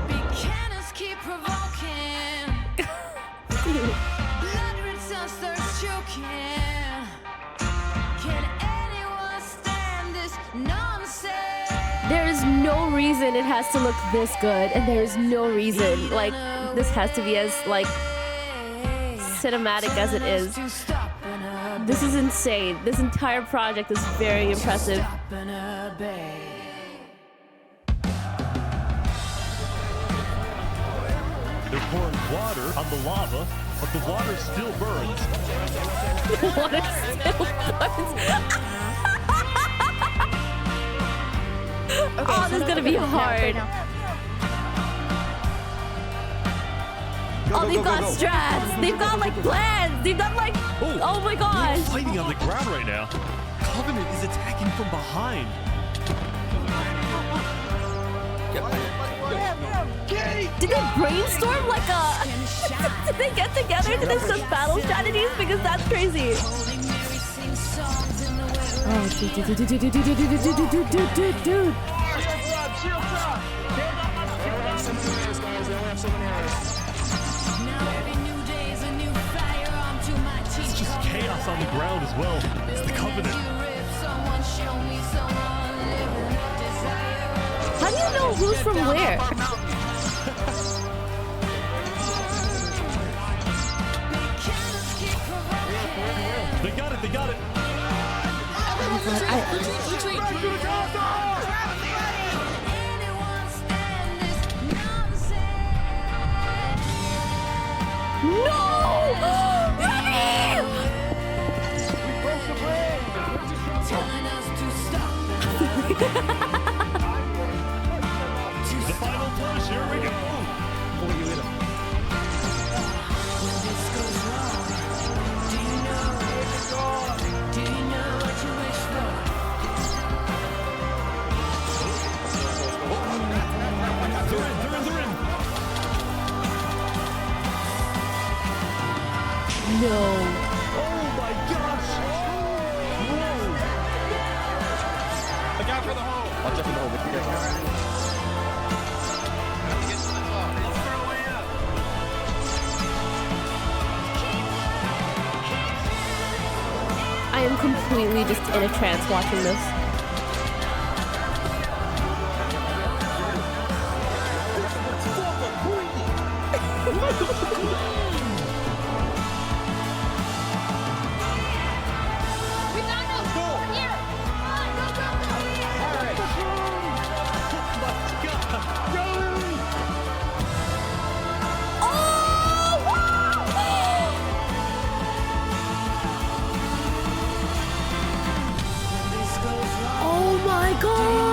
Big cannons keep provoking. Blood returns thirst choking. Can anyone stand this nonsense? There is no reason it has to look this good, and there is no reason like this has to be as like cinematic as it is. This is insane. This entire project is very impressive. They're pouring water on the lava, but the water still burns. The water still burns. Okay, oh, this is gonna be hard. Oh, they've got strats. They've got like plans. They've done like. Oh my gosh. They're fighting on the ground right now. Covenant is attacking from behind. Did they brainstorm like a? Did they get together to discuss battle strategies? Because that's crazy. Oh, dude. It's just chaos on the ground as well. It's the Covenant. How do you know who's from where? They got it, they got it. The final push, here we go. They're in. No. Oh my gosh. Look out for the hole. I'll jump in the hole with you guys. I am completely just in a trance watching this. Oh my god!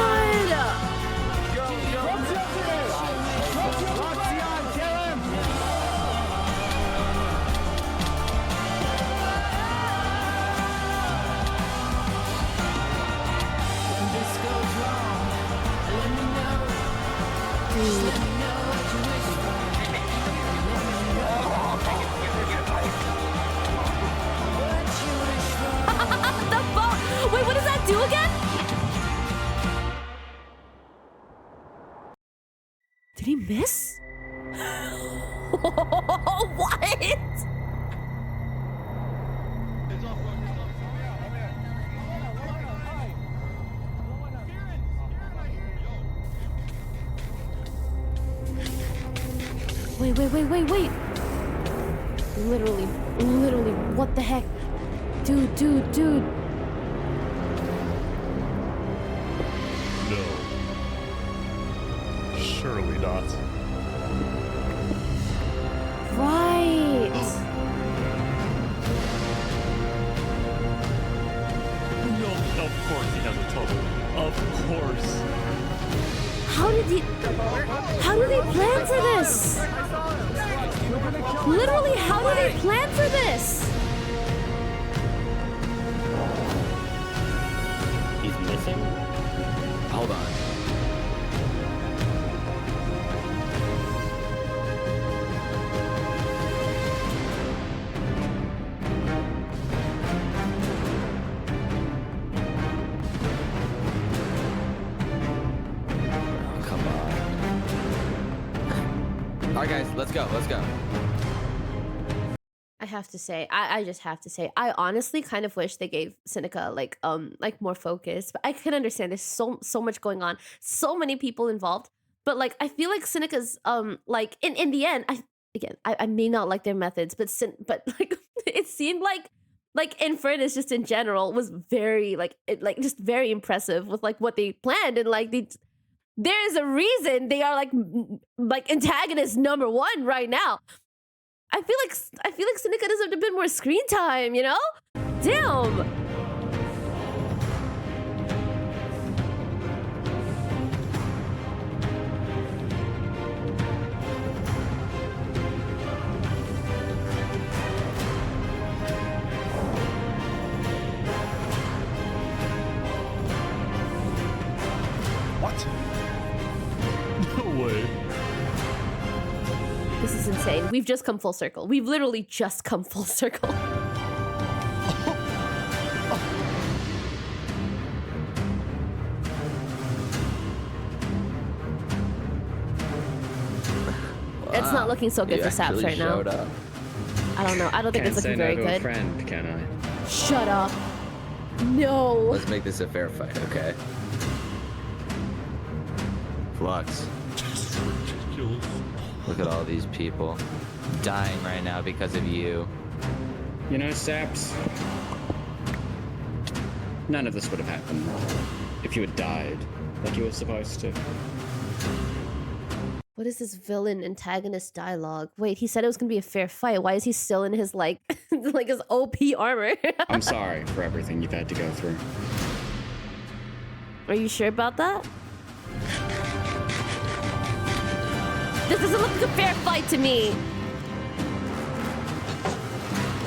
The ball! Wait, what does that do again? Did he miss? What? Wait. Literally, what the heck? Dude. No. Surely not. Right. No, of course he has a tunnel. Of course. How did they plan for this? Literally, how did they plan for this? He's missing? Hold on. Oh, come on. All right, guys, let's go. I have to say, I just have to say, I honestly kind of wish they gave Seneca like more focus. But I can understand there's so much going on, so many people involved. But like I feel like Seneca's like in the end, I may not like their methods, but like it seemed like Infernus just in general was very just very impressive with like what they planned, and like there is a reason they are like antagonist number 1 right now. I feel like Seneca deserved a bit more screen time, you know? Damn. What? No way. This is insane. We've just come full circle. We've literally just come full circle. It's not looking so good You for Saps actually right now. showed up. I don't know. I don't think Can't it's say looking no very to good. a friend, can I? Shut up. No. Let's make this a fair fight, okay? Flux. Look at all these people dying right now because of you. You know, Saps, none of this would have happened if you had died like you were supposed to. What is this villain antagonist dialogue? Wait, he said it was gonna be a fair fight. Why is he still in his like like his OP armor? I'm sorry for everything you've had to go through. Are you sure about that? This doesn't look like a fair fight to me.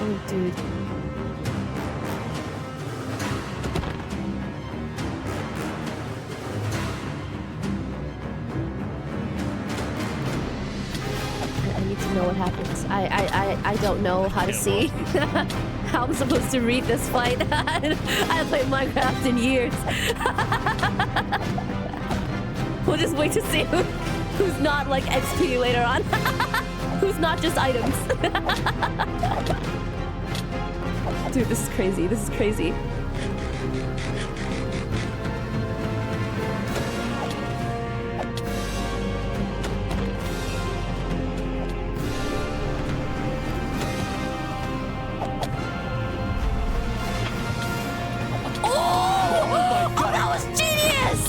Oh, dude. I need to know what happens. I don't know how to see how I'm supposed to read this fight. I haven't played Minecraft in years. We'll just wait to see who's not like XP later on. Who's not just items. Dude, this is crazy. This is crazy. Oh, that was genius!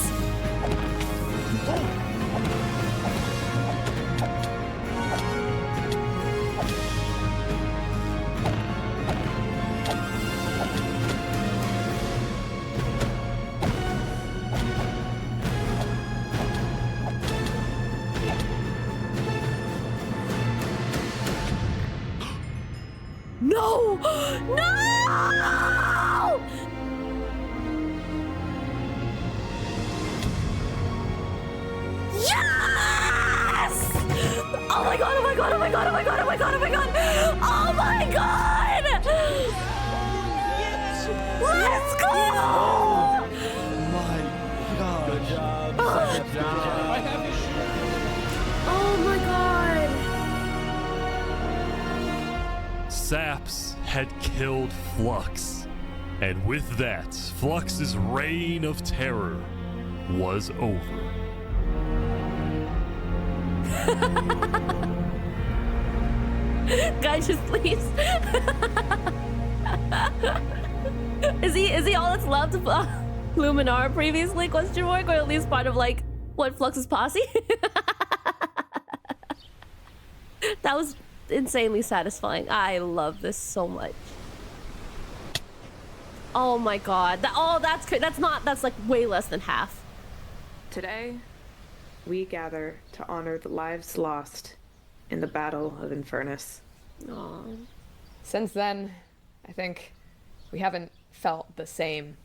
No! No! Yes! Oh my god, oh my god, oh my god, oh my god, oh my god, oh my god! Oh my god! Let's go! Oh my god. Good job. Good job. Oh my god! Saps had killed Flux, and with that, Flux's reign of terror was over. Guys, just please. Is he all that's left of Luminar previously? Question mark, or at least part of like what Flux's posse? That was insanely satisfying. I love this so much. Oh my god. That's like way less than half. Today, we gather to honor the lives lost in the Battle of Infernus. Aww. Since then, I think we haven't felt the same.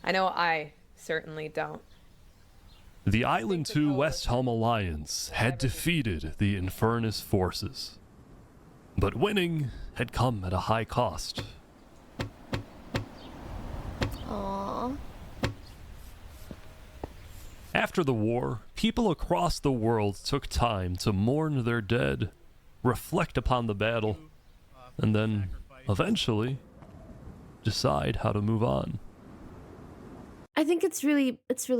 I know I certainly don't. The Island 2 West Helm Alliance had defeated the Infernus forces, but winning had come at a high cost. Aww. After the war, people across the world took time to mourn their dead, reflect upon the battle, and then, eventually, decide how to move on. I think it's really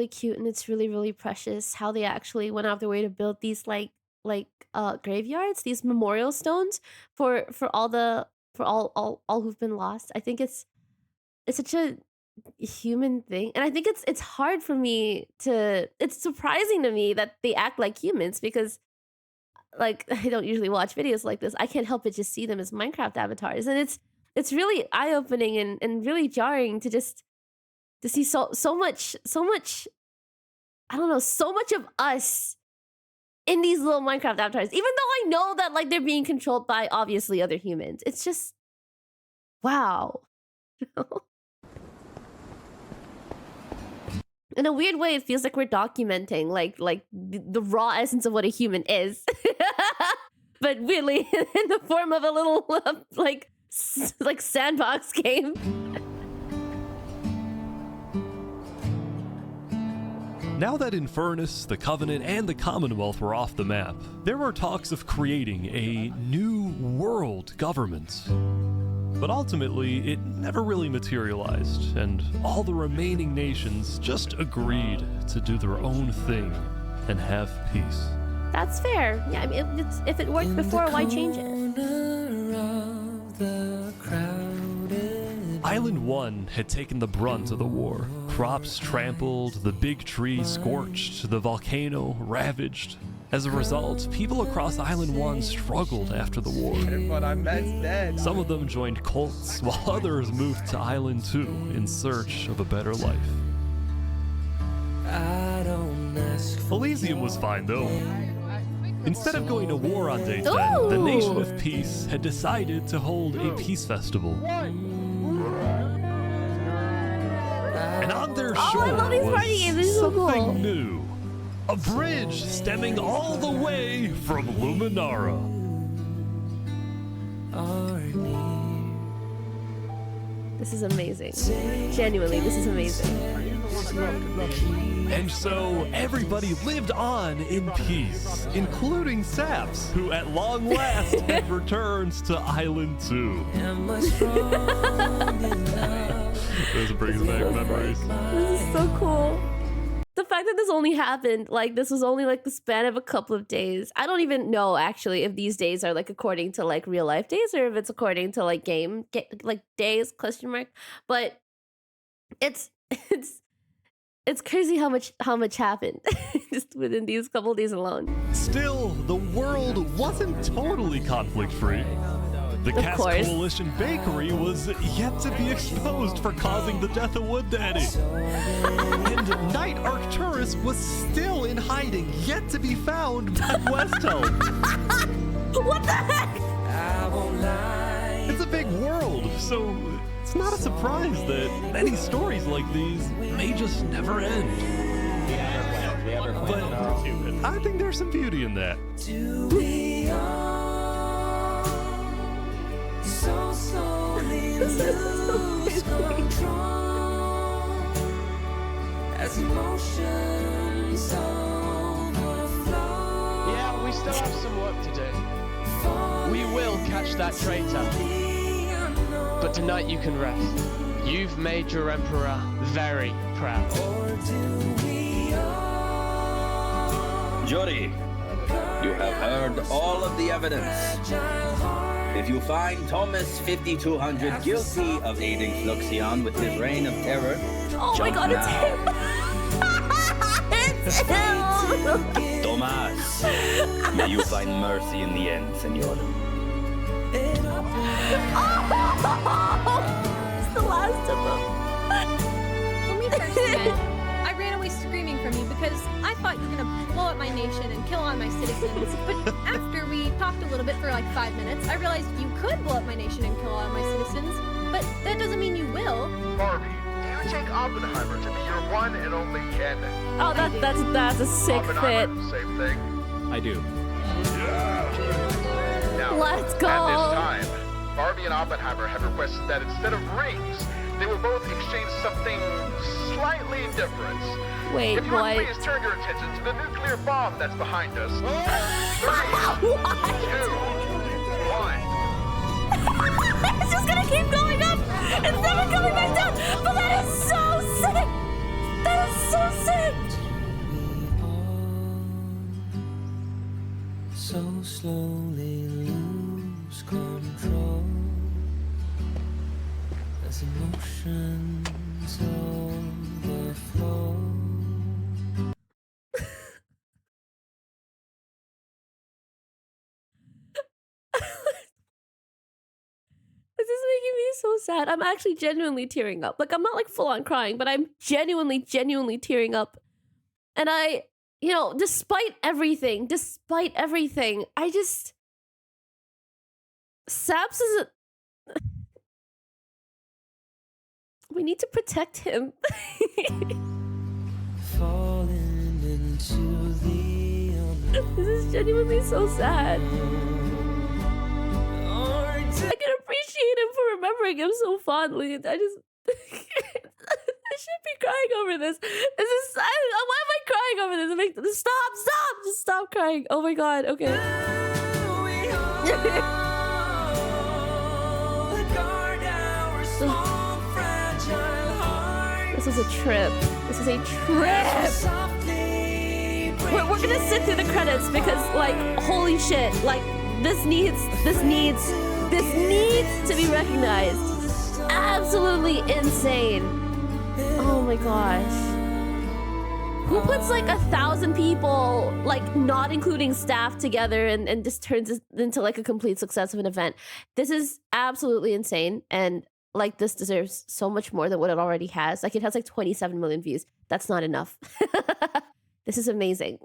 cute and it's really precious how they actually went out of their way to build these like graveyards, these memorial stones for all who've been lost. I think it's such a human thing, and I think it's hard for me to. It's surprising to me that they act like humans, because like I don't usually watch videos like this. I can't help but just see them as Minecraft avatars, and it's really eye-opening and really jarring to see so much I don't know, so much of us in these little Minecraft avatars, even though I know that like they're being controlled by obviously other humans. It's just wow. In a weird way, it feels like we're documenting like the raw essence of what a human is. But really in the form of a little like sandbox game. Now that Infernus, the Covenant, and the Commonwealth were off the map, there were talks of creating a new world government. But ultimately, it never really materialized, and all the remaining nations just agreed to do their own thing and have peace. That's fair. Yeah, I mean, if it worked before, why change it? Island 1 had taken the brunt of the war. Crops trampled, the big tree scorched, the volcano ravaged. As a result, people across Island 1 struggled after the war. But I'm dead. Some of them joined cults, while others moved to Island 2 in search of a better life. Elysium was fine though. Instead of going to war on day 10, the Nation of Peace had decided to hold a peace festival. And on their shore I love these party games. These are so something cool. new. A bridge stemming all the way from Luminara. This is amazing. Genuinely, this is amazing. And so everybody lived on in peace, including Saps, who at long last had returned to Island 2. Those brings back memories. This is so cool. The fact that this only happened, like, this was only like the span of a couple of days. I don't even know actually if these days are like according to like real life days or if it's according to like like days ? But it's crazy how much happened just within these couple of days alone. Still, the world wasn't totally conflict-free. The Cass Coalition Bakery was yet to be exposed for causing the death of Wood Daddy. And Knight Arcturus was still in hiding, yet to be found by Westhelm. What the heck? It's a big world, so it's not a surprise that many stories like these may just never end. But I think there's some beauty in that. So slowly lose control as emotions overflow. Yeah, we still have some work to do. We will catch that traitor. But tonight you can rest. You've made your emperor very proud. Jury, you have heard all of the evidence. If you find Thomas 5200 guilty of aiding Fluxion with his reign of terror, oh my god, it's him! It's him! Thomas, may you find mercy in the end, senor. It's the last of them. When we first met, I ran away screaming from you because I thought you were gonna blow up my nation and kill all my citizens. But after we talked a little bit for like 5 minutes, I realized you could blow up my nation and kill all my citizens. But that doesn't mean you will. Barbie, do you take Oppenheimer to be your one and only candidate? Oh, that's a sick fit. Same thing. I do. Now, let's go. At this time, Barbie and Oppenheimer have requested that instead of rings, they will both exchange something slightly different. Wait, if you what? would please turn your attention to the nuclear bomb that's behind us. 3, 2, 1. It's just gonna keep going up. It's never coming back down. But that is so sick. That is so sick. So slowly lose control as emotions overflow. This is making me so sad. I'm actually genuinely tearing up. Like, I'm not like full on crying, but I'm genuinely tearing up. And I, you know, despite everything, I just... Saps is a... We need to protect him. Falling into the unknown. This is genuinely so sad. I can appreciate him for remembering him so fondly. I just... should be crying over this. This is why am I crying over this? Stop! Just stop crying. Oh my god. Okay. This is a trip. This is a trip. We're gonna sit through the credits because, like, holy shit, like this needs to be recognized. Absolutely insane. Oh my gosh. Who puts like 1,000 people, like not including staff, together and just turns it into like a complete success of an event? This is absolutely insane, and like this deserves so much more than what it already has. Like it has like 27 million views. That's not enough. This is amazing.